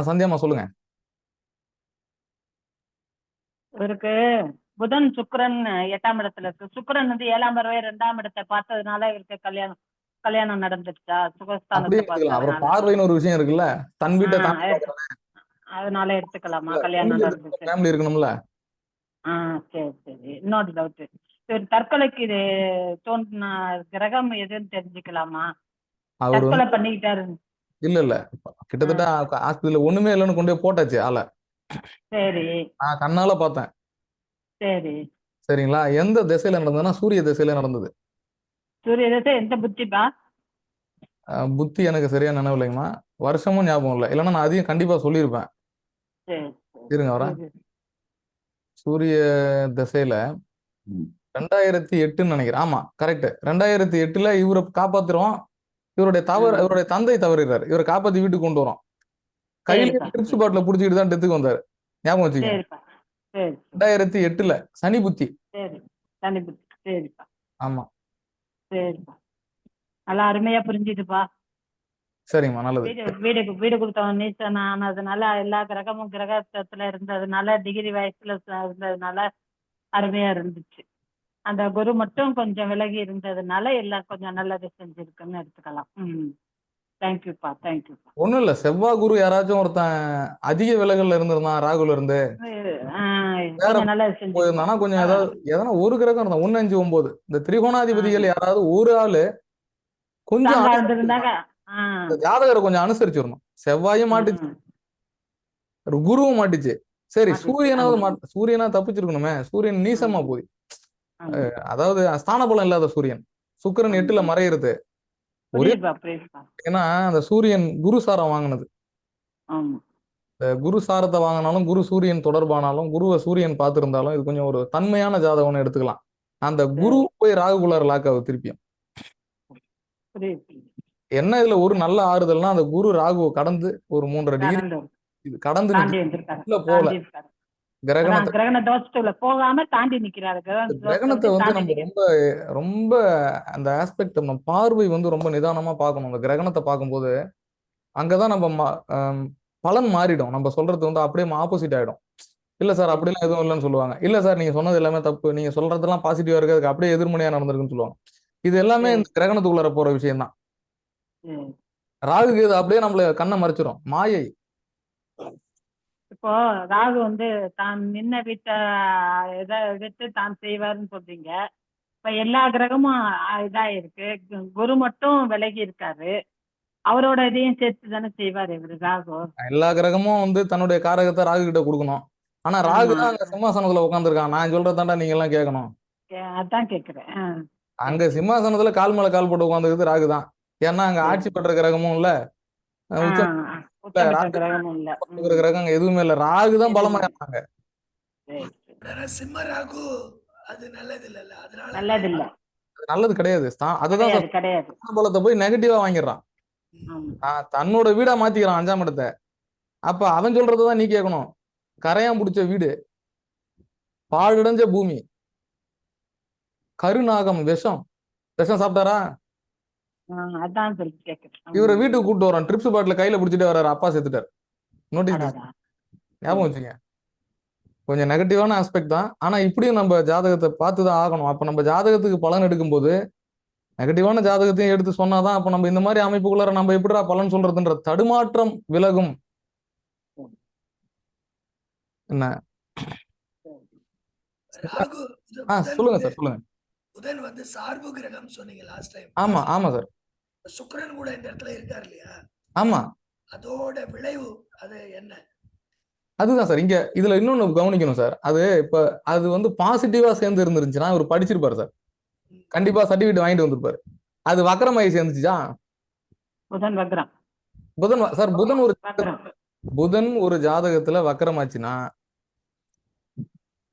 சந்தியாமா சொல்லுங்க. இவருக்கு புதன் சுக்கிரன் 8ஆம் இடத்துல இருக்கு. சுக்கிரன் வந்து 7ஆம் பறவை 2ஆம் இடத்தை பார்த்ததுனால இவருக்கு கல்யாணம் நடந்துருச்சா? சுகஸ்தானத்தை அப்படியே எடுத்துக்கலாம். அப்புறம் பார்த்ததுனால பார்வைன்னு ஒரு விஷயம் இருக்குல்ல, தன் வீட்டை தான் அதனால எடுத்துக்கலாமா? கல்யாணம் நடந்துச்சு. ஃபேமிலி இருக்கணும்ல. சரி. இன்னொரு டவுட், இவர் தற்கொலைக்கு இது தோன்றின கிரகம் எதுன்னு தெரிஞ்சுக்கலாமா? அவர் தற்கொலை பண்ணிக்கிட்டாரு. இல்ல கிட்டத்தட்ட ஆஸ்பத்திரியில ஒண்ணுமே இல்லைன்னு கொண்டு போய் போட்டாச்சு ஆளை. சரி நான் கண்ணால பார்த்தேன். சரி. சரிங்களா? எந்த திசையில நடந்ததுன்னா சூரிய திசையில நடந்தது. சூரிய தசை எந்த புத்திப்பா? புத்தி எனக்கு சரியா நினைவு இல்லைங்கம்மா, வருஷமும் ஞாபகம் இல்லை, இல்லைன்னா நான் அதையும் கண்டிப்பா சொல்லியிருப்பேன். சரி இருங்க வரேன். சரி. சூரிய திசையில 2008ன்னு நினைக்கிறேன். ஆமா கரெக்ட், 2008ல இவரை காப்பாத்துறோம். இவருடைய தந்தை தவறிடுறாரு, இவரை காப்பாத்தி வீட்டுக்கு கொண்டு வரோம். கையில சரிப்பா. ட்ரிப்ஸ் பாட்டில புடிச்சிட்டு தான் டெத்துக்கு வந்தாரு. ஞாபகம் வச்சுக்கோங்க. சரிப்பா. சரி 2008ல சனி புத்தி. சரி. தனி புத்தி. சரிப்பா. ஆமா சரிப்பா. நல்லா அருமையா புரிஞ்சுதுப்பா. சரிங்கம்மா, நல்லது. வீடு கொடுத்தவன் நீச்சன் ஆனதுனால, எல்லா கிரகமும் கிரகத்துல இருந்ததுனால, டிகிரி வயசுல இருந்ததுனால அருமையா இருந்துச்சு. அந்த குரு மட்டும் கொஞ்சம் விலகி இருந்ததுனால எல்லாம் கொஞ்சம் நல்லது செஞ்சிருக்குன்னு எடுத்துக்கலாம். தேங்க்யூப்பா. ஒண்ணும் இல்ல, செவ்வாய் குரு யாராச்சும் ஒருத்தன் அதிக விலகல்ல இருந்திருந்தான், ராகுல இருந்து கொஞ்சம் நல்லது போயிருந்தானா, செஞ்சிருக்கோம். கொஞ்சம் எதனா ஒரு கிரகம் இருந்தா 1, 5, 9 இந்த திரிகோணாதிபதிகள் யாராவது ஒரு ஆளு கொஞ்சம் இருந்திருந்தாங்க. இந்த ஜாதகரை கொஞ்சம் அனுசரிச்சிடணும். செவ்வாயும் மாட்டுச்சு, குருவும் மாட்டுச்சு. சரி சூரியனா தப்பிச்சிருக்கணுமே, சூரியன் நீசமா போய், அதாவது ஸ்தான பலம் இல்லாத சூரியன், சுக்கிரன் 8ல மறையிறது. ஒரே ஏன்னா அந்த சூரியன் குரு சாரம் வாங்கினது. குரு சாரத்தை வாங்கினாலும், குரு சூரியன் தொடர்பானாலும், குருவை சூரியன் பார்த்திருந்தாலும், இது கொஞ்சம் ஒரு தன்மையான ஜாதகம்னு எடுத்துக்கலாம். அந்த குரு போய் ராகுகுலார் லாக் ஆகுது திருப்பியும். என்ன இதுல ஒரு நல்ல ஆறுதல்னா, அந்த குரு ராகுவை கடந்து ஒரு 3.5 டிகிரி கடந்து போல கிரகணத்தை வந்து நம்ம ரொம்ப ரொம்ப அந்த ஆஸ்பெக்ட், நம்ம பார்வை வந்து ரொம்ப நிதானமா பார்க்கணும். அந்த கிரகணத்தை பார்க்கும்போது அங்கதான் நம்ம பலன் மாறிடும். நம்ம சொல்றது வந்து அப்படியே ஆப்போசிட் ஆயிடும். இல்ல சார் அப்படிலாம் எதுவும் இல்லைன்னு சொல்லுவாங்க. இல்ல சார் நீங்க சொன்னது எல்லாமே தப்பு, நீங்க சொல்றதெல்லாம் பாசிட்டிவா இருக்கு, அதுக்கு அப்படியே எதிர்மறையா நடந்திருக்குன்னு சொல்லுவாங்க. இது எல்லாமே இந்த கிரகணத்துக்குள்ளார போற விஷயம் தான். ராகு இது அப்படியே நம்மள கண்ணை மறைச்சிடும், மாயை. இப்போ ராகு வந்து தான் நின்ன வீட்டை எதை எடுத்து தான் செய்வாருன்னு சொல்றீங்க. இப்ப எல்லா கிரகமும் இதா இருக்கு, குரு மட்டும் விலகி இருக்காரு. அவரோட இதையும் சேர்த்து தானே செய்வாரு இவரு ராகு. எல்லா கிரகமும் வந்து தன்னுடைய காரகத்தை ராகு கிட்ட கொடுக்கணும். ஆனா ராகு தான் அங்க சிம்மாசனத்துல உட்காந்துருக்கான். நான் சொல்றதாண்டா நீங்க எல்லாம் கேட்கணும். அதான் கேக்குறேன். அங்க சிம்மாசனத்துல கால் மேல கால் போட்டு உட்காந்துருக்குது ராகு தான். ஏன்னா அங்க ஆட்சி பெற்ற கிரகமும் இல்ல, கிரகம் எதுவுமே இல்ல, ராகு தான் பலமா இருந்தாங்க. சிம்ம ராகு அது நல்லது இல்ல, அதனால நல்லது இல்ல, நல்லது கிடையாது. அதுதான் கிடையாது. பலத்தை போய் நெகட்டிவா வாங்கிடுறான். ஆமா. தன்னோட வீடா மாத்திக்கிறான் 5ஆம் இடத்தை. அப்ப அவன் சொல்றதுதான் நீ கேட்கணும். கரையான் பிடிச்ச வீடு, பாழடைஞ்ச பூமி, கருநாகம், விஷம். விஷம் சாப்பிட்டாரா? அதான் சொல்லி கேட்கிறேன். இவரை வீட்டுக்கு கூப்பிட்டு வரோம், ட்ரிப்ஸ் பாட்டில கையில பிடிச்சிட்டு வர்றாரு, அப்பா செத்துட்டார். நோட்டீஸ் அடாடா. ஞாபகம் வச்சுங்க. கொஞ்சம் நெகட்டிவான ஆஸ்பெக்ட் தான். ஆனா இப்படியும் நம்ம ஜாதகத்தை பார்த்து தான் ஆகணும். அப்ப நம்ம ஜாதகத்துக்கு பலன் எடுக்கும்போது நெகட்டிவான ஜாதகத்தையும் எடுத்து சொன்னாதான் அப்ப நம்ம இந்த மாதிரி அமைப்புக்குள்ளார நம்ம எப்படிடா பலன் சொல்றதுன்ற தடுமாற்றம் விலகும். என்ன? ராகு சொல்லுங்க சார், சொல்லுங்க. புதன் வந்து சார்பு கிரகம் சொன்னீங்க லாஸ்ட் டைம். ஆமா சார். சுக்கிரன் கூட இந்த இடத்துல இருக்காரு இல்லையா? ஆமா, அதோட விளைவு அது என்ன? அதுதான் சார். இங்க இதுல இன்னொன்னு கவனிக்கணும் சார். அது வந்து பாசிட்டிவா சேர்ந்து இருந்துருந்துச்சுன்னா அவர் படிச்சிருப்பாரு சார். கண்டிப்பா சர்டிபிகேட் வாங்கிட்டு வந்திருப்பாரு. அது வக்கரமாயி சேர்ந்துச்சா? புதன் வக்ரம். சார் வக்ரம். புதன் ஒரு ஜாதகத்துல வக்கரமாச்சுன்னா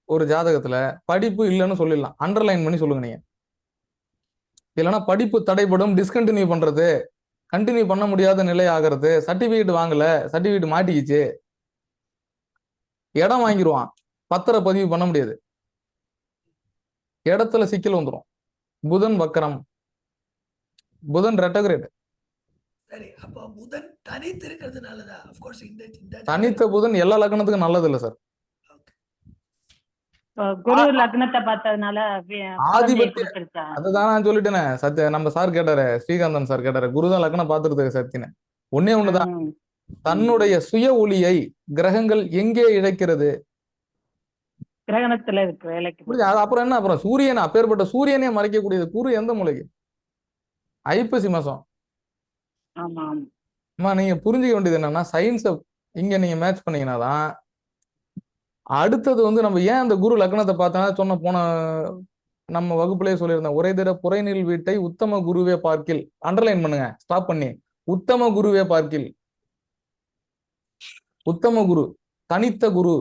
ஒரு ஜாதகத்துல படிப்பு இல்லைன்னு சொல்லிடலாம். அண்டர்லைன் பண்ணி சொல்லுங்க நீங்க. இல்லைன்னா படிப்பு தடைப்படும், டிஸ்கண்டினியூ பண்றது, கண்டினியூ பண்ண முடியாத நிலை ஆகிறது, சர்டிபிகேட் வாங்கல, சர்டிபிகேட் மாட்டிக்கிச்சு, இடம் வாங்கிடுவான், பத்திர பதிவு பண்ண முடியாது, இடத்துல சிக்கல் வந்துடும். புதன் வக்கரம், புதன் ரெட்டகிரேட். சரி, அப்போ புதன் தனித்து இருக்கிறதுனாலதான் of course இந்த தனித்த புதன் எல்லா லக்னத்துக்கும் நல்லது இல்லை சார். குரு லக்னத்தை பார்த்ததுனால ஆதிபத்திய அதுதான் நான் சொல்லிட்டேனே. நம்ம சார் கேட்டாரு, ஸ்ரீகாந்தன் சார் கேட்டாரு, குருதான் லக்னம் பார்த்துருக்கு சத்தின்னு. ஒன்னே ஒண்ணுதான், தன்னுடைய சுய ஒளியை கிரகங்கள் எங்கே இழைக்கிறது? கிரகணத்துல இருக்கு வேலைக்கு. அப்புறம் என்ன? அப்புறம் சூரியன், அப்பேற்பட்ட சூரியனே மறைக்கக்கூடியது குரு எந்த மூலைக்கு? ஐப்பசி மாசம். ஆமா, நீங்க புரிஞ்சுக்க வேண்டியது என்னன்னா, சயின்ஸை இங்க நீங்க மேட்ச் பண்ணீங்கன்னா தான் அடுத்தது வந்து நம்ம ஏன் அந்த குரு லக்னத்தை பார்த்தா போன நம்ம வகுப்புலயே சொல்லியிருந்தேன், ஒரே திட புறைநில் வீட்டை உத்தம குருவே பார்க்கில். அண்டர்லைன் பண்ணுங்க, ஸ்டாப் பண்ணி. உத்தம குருவே பார்க்கில். உத்தம குரு, தனித்த குரு,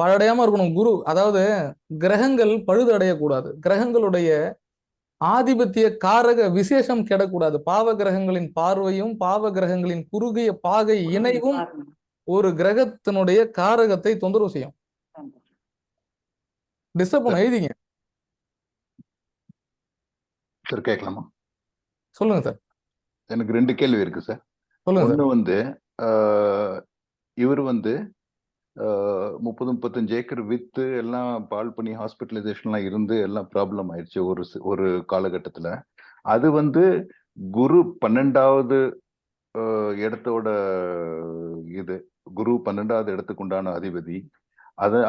பாழடையாம இருக்கணும் குரு. அதாவது கிரகங்கள் பழுது அடையக்கூடாது, கிரகங்களுடைய ஆதிபத்திய காரக விசேஷம் கெடக்கூடாது. பாவ கிரகங்களின் பார்வையும் பாவ கிரகங்களின் குறுகிய பாகை இணைவும் ஒரு கிரகத்தினுடைய காரகத்தை தொந்தரவு செய்யும். டிஸ்டர்ப் பண்ண எழுதிங்க சார். கேட்கலாமா? சொல்லுங்க சார். எனக்கு 2 கேள்வி இருக்கு சார். சொல்லுங்க. ஒண்ணு வந்து இவர் வந்து 30-35 ஏக்கர் வித்து எல்லாம் பால் பண்ணி ஹாஸ்பிட்டலைசேஷன்லாம் இருந்து எல்லாம் ப்ராப்ளம் ஆயிடுச்சு ஒரு காலகட்டத்துல. அது வந்து குரு 12வது இடத்தோட இது குரு 12வது இடத்துக்கு உண்டான அதிபதி.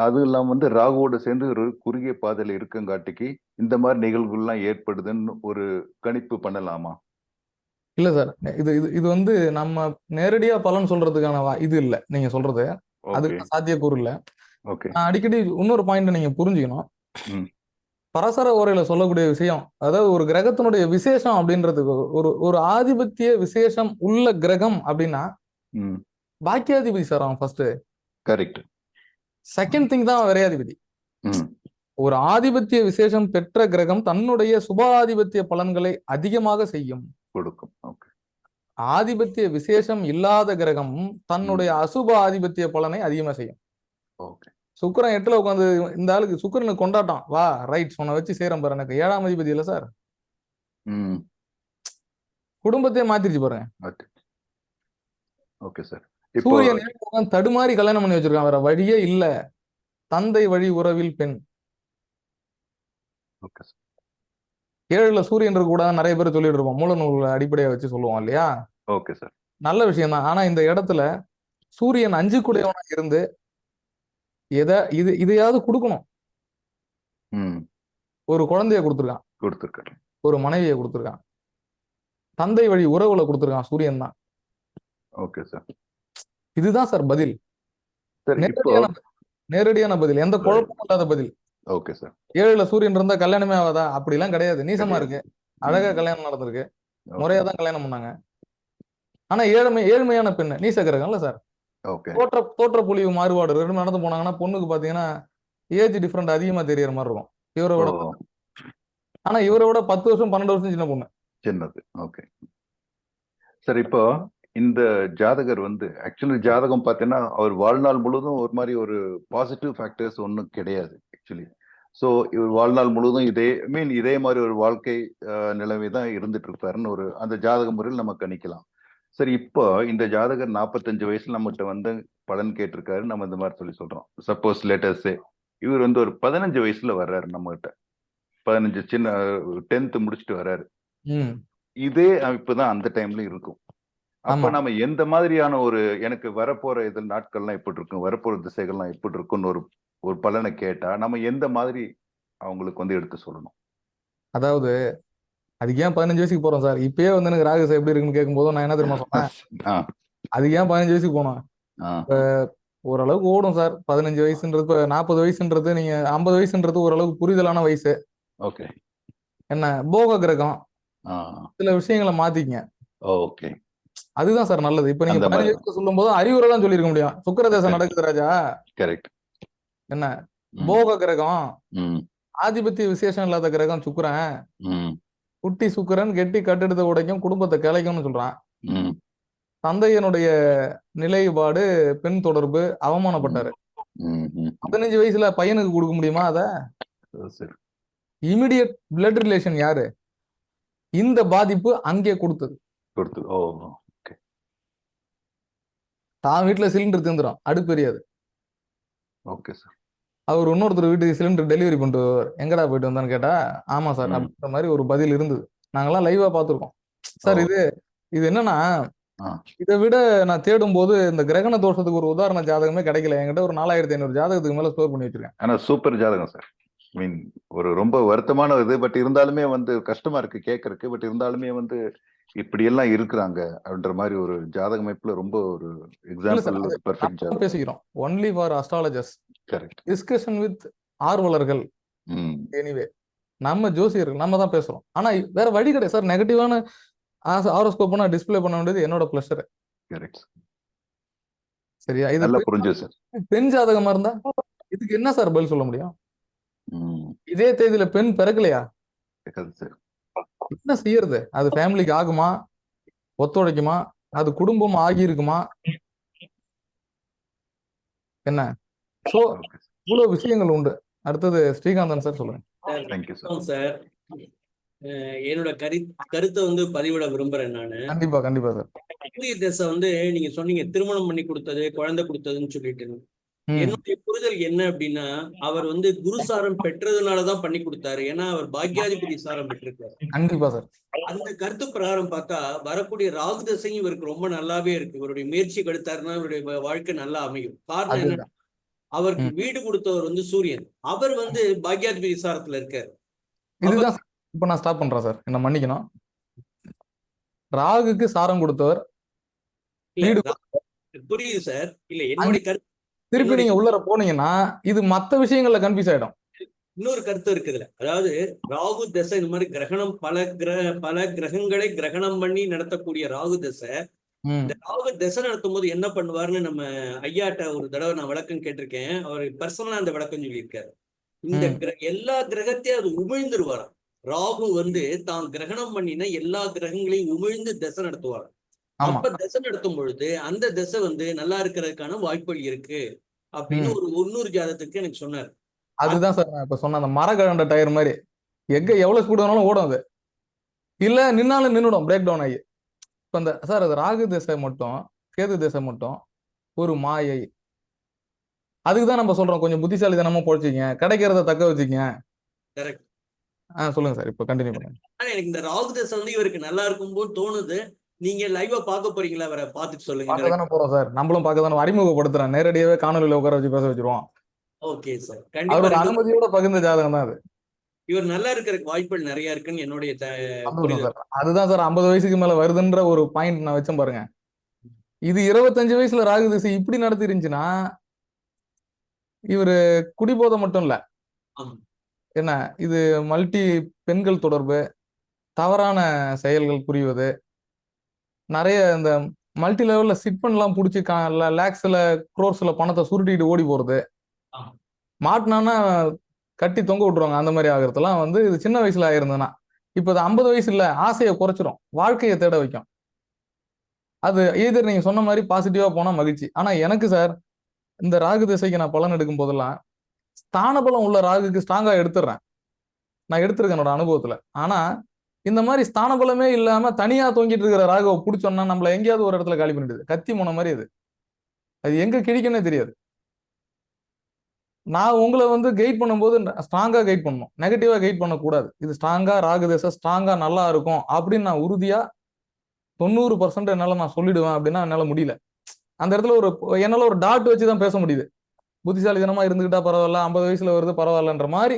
அது இல்லாம வந்து ராகுவோட சேர்ந்து ஒரு குறுகிய பாதையில இருக்கங்காட்டிக்கு இந்த மாதிரி நிகழ்வுகள்லாம் ஏற்படுதுன்னு ஒரு கணிப்பு பண்ணலாமா? இல்ல சார், இது வந்து நம்ம நேரடியா பலன் சொல்றதுக்கான இது இல்ல நீங்க சொல்றது. அதுக்கு சாத்தியக்கூறு இல்ல. நான் அடிக்கடி இன்னொரு பாயிண்ட் நீங்க புரிஞ்சுக்கணும். பரசர ஓரையில சொல்லக்கூடிய விஷயம், அதாவது ஒரு கிரகத்தினுடைய விசேஷம் அப்படின்றதுக்கு ஒரு ஆதிபத்திய விசேஷம் உள்ள கிரகம் அப்படின்னா பாக்கியாதிபதி சார் அவன் ஃபர்ஸ்ட். கரெக்ட். செகண்ட் திங் தான் விரையாதிபதி. ஒரு ஆதிபத்திய விசேஷம் பெற்ற கிரகம் தன்னுடைய சுபாதிபத்திய பலன்களை அதிகமாக செய்யும், கொடுக்கும். ஆதிபத்திய விசேஷம் இல்லாத கிரகம் தன்னுடைய அசுப ஆதிபத்திய பலனை அதிகமா செய்யும். சுக்கிரன் 8ல உட்காந்து இந்த ஆளுக்கு சுக்கிரனுக்கு கொண்டாட்டம், வா ரைட் சொன்ன வச்சு சேரம் பாரு, எனக்கு 7ஆம் அதிபதி இல்ல சார், குடும்பத்தையே மாத்திருச்சு பாருங்க. சூரியன் தடுமாறி கல்யாணம் பண்ணி வச்சிருக்கான், வேற வழியே இல்ல. தந்தை வழி உறவில் பெண். 7ல சூரியன் இருக்க கூட நிறைய பேர் சொல்லிட்டு இருப்போம், மூல நூல்களை அடிப்படையா வச்சு சொல்லுவோம் இல்லையா? ஓகே சார், நல்ல விஷயம் தான். ஆனா இந்த இடத்துல சூரியன் 5 கூடையவனா இருந்து இதையாவது கொடுக்கணும். ஒரு குழந்தைய கொடுத்துருக்கான், ஒரு மனைவியை கொடுத்துருக்கான், தந்தை வழி உறவுல கொடுத்துருக்கான், சூரியன் தான். ஓகே சார், இதுதான் சார் பதில். நேரடியான பதில், எந்த குழப்பமும் இல்லாத பதில். Okay sir. 7ல சூரியன் இருந்தா கல்யாணமே ஆகாதா? அப்படி எல்லாம் கிடையாது. நீசமா இருக்கு, அழகா கல்யாணம் நடந்திருக்கு, முறையா தான் கல்யாணம் பண்ணாங்க. ஆனா ஏழ்மையான பெண்ணு நீச கிரகம்ல சார். தோற்ற பொலிவு மாறுபாடு ரெண்டு நடந்து போனாங்கன்னா பொண்ணுக்கு பாத்தீங்கன்னா ஏஜ் டிஃபரெண்ட் அதிகமா தெரியற மாதிரி இருக்கும் இவரை விட. ஆனா இவரை விட 10 வருஷம் 12 வருஷம் சின்ன பொண்ணு. சின்னது. Okay sir. இப்போ இந்த ஜாதகர் வந்து ஆக்சுவலி ஜாதகம் பார்த்தீங்கன்னா அவர் வாழ்நாள் முழுவதும் ஒரு மாதிரி ஒரு பாசிட்டிவ் ஃபேக்டர்ஸ் ஒன்றும் கிடையாது ஆக்சுவலி. ஸோ இவர் வாழ்நாள் முழுவதும் இதே மாதிரி ஒரு வாழ்க்கை நிலைமை தான் இருந்துட்டு இருப்பாருன்னு ஒரு அந்த ஜாதக முறையில் நம்ம கணிக்கலாம். சரி, இப்போ இந்த ஜாதகர் 45 வயசுல நம்மகிட்ட வந்து பலன் கேட்டிருக்காரு, நம்ம இந்த மாதிரி சொல்றோம். சப்போஸ் லேட்டஸ்டே இவர் வந்து ஒரு 15 வயசுல வர்றாரு நம்மகிட்ட, 15 சின்ன 10th முடிச்சுட்டு வர்றாரு. ம் இதே அமைப்பு தான் அந்த டைம்ல இருக்கும். அப்ப ஆமா. நம்ம எந்த மாதிரியான ஒரு எனக்கு வரப்போற இதில் நாட்கள்லாம் எப்படி இருக்கும், வரப்போற திசைகள்லாம் எப்படி இருக்கும்னு ஒரு பலனை கேட்டா நம்ம எந்த மாதிரி அவங்களுக்கு வந்து எடுத்து சொல்லணும்? அதாவது அதுக்கு ஏன் 15 வயசுக்கு போறோம் சார்? இப்பயே வந்து எனக்கு ராகுசை எப்படி இருக்குன்னு கேட்கும்போது நான் என்ன தெரியுமா சொன்னேன்? ஆ, அதுக்கு ஏன் 15 வயசுக்கு போனோம்? ஆ, ஓரளவுக்கு ஓடும் சார். 15 வயசுன்றது இப்ப 40 வயசுன்றது, நீங்க 50 வயசுன்றது ஓரளவுக்கு புரிதலான வயசு. ஓகே. என்ன போக கிரகம், ஆ, சில விஷயங்களை மாத்திக்கங்க. ஓகே. அதுதான் சார் நல்லது. இப்ப நீங்க அந்த 15 மாதிரி வயசுக்கு சொல்லும் போது அறிவுரை தான் சொல்லியிருக்க முடியும். சுக்கிரதேசம் நடக்குது ராஜா. கரெக்ட். என்ன போக கிரகம், ம், ஆதிபத்திய விசேஷம் இல்லாத கிரகம் சுக்கிரன். ம், குட்டி சுக்கிரன் கெட்டி கட்டெடுத்த உடைக்கும், குடும்பத்தை கிளைக்கும்னு சொல்றான். ம், தந்தையனுடைய நிலைப்பாடு, பெண் தொடர்பு, அவமானப்பட்டாரு. ம், ம். 15 வயசுல பையனுக்கு கொடுக்க முடியுமா? அத சரி. இமிடியட் பிளட் ரிலேஷன் யாரு? இந்த பாதிப்பு அங்கே கொடுத்தது. கொடுத்து. ஓ, ஓகே. தான் வீட்டுல சிலிண்டர் தீர்ந்துடும், அடுப்பு எரியாது. Okay sir. அவர் இன்னொருத்தர் வீட்டுக்கு சிலிண்டர் டெலிவரி பண்ணிட்டு வருவார். எங்கடா போயிட்டு வந்தான்னு கேட்டா, ஆமா சார் ம். அப்படின்ற மாதிரி ஒரு பதில் இருந்தது. நாங்கெல்லாம் லைவா பார்த்துருக்கோம் சார். ஓ. இது என்னன்னா, ஆ, இதை விட நான் தேடும் போது இந்த கிரகண தோஷத்துக்கு ஒரு உதாரண ஜாதகமே கிடைக்கல. என்கிட்ட ஒரு 4500 ஜாதகத்துக்கு மேல ஸ்டோர் பண்ணி வச்சிருக்கேன். ஆனா சூப்பர் ஜாதகம் சார். மீன் ஒரு ரொம்ப வருத்தமான இது. பட் இருந்தாலுமே வந்து கஷ்டமா இருக்கு கேட்கறதுக்கு. பட் இருந்தாலுமே வந்து இப்படி எல்லாம் இருக்கிறாங்க அப்படின்ற மாதிரி ஒரு ஜாதக அமைப்புல ரொம்ப ஒரு இல்ல சார், எக்ஸாம்பிள் அது பெர்ஃபெக்ட் நம்ம ஜாதகம். பேசிக்கிறோம் only for astrologers, correct. Discussion with ஆர்வலர்கள். ம், எனிவே நம்ம ஜோசியர்கள் நம்ம தான் பேசுறோம். ஆனா வேற வழி கிடையாது சார். நெகட்டிவான ஹாரோஸ்கோப் டிஸ்ப்ளே பண்ண வேண்டியது என்னோட பிளஷர். கரெக்ட். சரியா? இது நல்லா புரிஞ்சு சார். பெண் ஜாதகமா இருந்தா இதுக்கு என்ன சார் பதில் சொல்ல முடியும்? ம், இதே தேதியில பெண் பிறக்கலையா, கரெக்ட் சார். என்ன செய்யறது? அது ஃபேமிலிக்கு ஆகுமா, ஒத்துழைக்குமா, அது குடும்பம் ஆகி இருக்குமா, என்ன? சோ ஓகே இவ்வளவு விஷயங்கள் உண்டு. அடுத்தது ஸ்ரீகாந்தன் சார் சொல்லுங்க. Sir, thank you sir. வணக்கம் சார். என்னோட கருத்தை வந்து பதிவிட விரும்புறேன் நானு. கண்டிப்பா கண்டிப்பா சார். சூரிய தசை வந்து நீங்க சொன்னீங்க திருமணம் பண்ணி கொடுத்தது, குழந்தை கொடுத்ததுன்னு சொல்லிட்டு. ம், என்னுடைய புரிதல் என்ன அப்படின்னா, அவர் வந்து குரு சாரம் பெற்றதுனாலதான் பண்ணி கொடுத்தாரு. ஏன்னா அவர் பாக்யாதிபதி சாரம் பெற்றிருக்காரு. கண்டிப்பா சார். அந்த கருத்து பிரகாரம் பார்த்தா வரக்கூடிய ராகு தசையும் இவருக்கு ரொம்ப நல்லாவே இருக்கு. இவருடைய முயற்சி எடுத்தாருன்னா இவருடைய வாழ்க்கை நல்லா அமையும். காரணம் என்ன? அதுதான். அவருக்கு ம். வீடு கொடுத்தவர் வந்து சூரியன். அவர் வந்து பாக்யாதிபதி சாரத்துல இருக்காரு. இதுதான் சார். இப்ப நான் ஸ்டாப் பண்றேன் சார், என்ன மன்னிக்கணும். ராகுக்கு சாரம் கொடுத்தவர் இல்ல, வீடு புரியுது சார். இல்ல, என்னுடைய கருத்து திருப்பி நீங்க உள்ளர போனீங்கன்னா இது மத்த விஷயங்கள்ல கன்ஃபியூஸ் ஆயிடும். இன்னொரு கருத்து இருக்குதுல. அதாவது ராகு தசை இந்த மாதிரி கிரகணம் பல கிரகங்களை கிரகணம் பண்ணி நடத்தக்கூடிய ராகு தசை. ம், இந்த ராகு தசை நடத்தும் போது என்ன பண்ணுவாருன்னு நம்ம ஐயாட்ட ஒரு தடவை நான் விளக்கம் கேட்டிருக்கேன். அவர் பர்சனலா அந்த விளக்கம் சொல்லியிருக்காரு. இந்த ம். எல்லா கிரகத்தையும் அது உமிழ்ந்துருவாராம். ராகு வந்து தான் கிரகணம் பண்ணின எல்லா கிரகங்களையும் உமிழ்ந்து தசை நடத்துவாராம். ஆமா. அப்ப தசை நடத்தும் பொழுது அந்த தசை வந்து நல்லா இருக்கிறதுக்கான வாய்ப்புகள் இருக்கு அப்படின்னு ம். ஒரு 100 ஜாதகத்துக்கு எனக்கு சொன்னார். அதுதான் சார் நான் இப்ப சொன்ன அந்த மரகழண்ட டயர் மாதிரி. எங்க எவ்வளவு ஸ்பீடு வேணாலும் ஓடும் அது. இல்ல நின்னாலும் நின்னுடும், பிரேக் டவுன் ஆகி. இப்ப அந்த சார் அது ராகு திசை மட்டும், கேது திசை மட்டும் ஒரு மாயை. அதுக்கு தான் நம்ம சொல்றோம் கொஞ்சம் புத்திசாலித்தனமா பொழைச்சிங்க, கிடைக்கிறத தக்க வச்சுக்கங்க. கரெக்ட். சொல்லுங்க சார், இப்ப கண்டினியூ பண்ணுங்க. ஆனா எனக்கு இந்த ராகு தசை வந்து இவருக்கு நல்லா இருக்கும்போது தோணுது. நீங்க லைவா பார்க்க போறீங்களா? வர பார்த்துட்டு சொல்லுங்க. பார்க்க தானே போறோம் சார், நம்மளும் பார்க்க தானே, அறிமுகப்படுத்துறேன். நேரடியாவே காணொலியில உட்கார வச்சு பேச வச்சிருவோம். ஓகே சார், அவரோட கண்டிப்பா. அனுமதியோட பகிர்ந்த ஜாதகம் தான் அது. இவர் நல்லா இருக்கிறதுக்கு வாய்ப்புகள் நிறைய இருக்குன்னு என்னுடைய சந்தோஷம் புரிதல். சார். அதுதான் சார் 50 வயசுக்கு மேல வருதுன்ற ஒரு பாயிண்ட் நான் வச்சேன் பாருங்க. இது 25 வயசுல ராகு திசை இப்படி நடத்தி இருந்துச்சுன்னா இவரு குடிபோதை மட்டும் இல்ல, ஆமா. என்ன இது மல்டி பெண்கள் தொடர்பு, தவறான செயல்கள் புரிவது, நிறைய இந்த மல்டி லெவல்ல சிட் பண்ணலாம் பிடிச்சி லேக்ஸ்ல குரோர்ஸ்ல பணத்தை சுருட்டிட்டு ஓடி போறது, ஆமா. மாட்டினான்னா கட்டி தொங்க விட்டுருவாங்க, அந்த மாதிரி ஆகிறதுலாம் வந்து இது சின்ன வயசுல ஆயிருந்ததுன்னா. இப்போ அது 50 வயசு இல்ல, ஆசையை குறைச்சிரும், வாழ்க்கையை தேட வைக்கும். அது எய்தர் நீங்க சொன்ன மாதிரி பாசிட்டிவா போனா மகிழ்ச்சி. ஆனா எனக்கு சார் இந்த ராகு திசைக்கு நான் பலன் எடுக்கும் போதெல்லாம் ஸ்தான பலம் உள்ள ராகுக்கு ஸ்ட்ராங்கா எடுத்துடுறேன். நான் எடுத்திருக்கேன் என்னோட அனுபவத்துல. ஆனா இந்த மாதிரி ஸ்தான பலமே இல்லாம தனியா தொங்கிட்டு இருக்கிற ராகுவை பிடிச்சோம்னா நம்மள எங்கேயாவது ஒரு இடத்துல காலி பண்ணிடுது. கத்தி முனை மாதிரி அது. அது எங்க கிழிக்குன்னே தெரியாது. நான் உங்களை வந்து கைட் பண்ணும்போது ஸ்ட்ராங்கா கைட் பண்ணணும், நெகட்டிவா கைட் பண்ணக்கூடாது. இது ஸ்ட்ராங்கா ராகு திசை ஸ்ட்ராங்கா நல்லா இருக்கும் அப்படின்னு நான் உறுதியா 90% என்னால நான் சொல்லிடுவேன் அப்படின்னா என்னால முடியல. அந்த இடத்துல என்னால ஒரு டாட் வச்சு தான் பேச முடியுது. புத்திசாலித்தனமா இருந்துகிட்டா பரவாயில்ல, 50 வயசுல வருது பரவாயில்லன்ற மாதிரி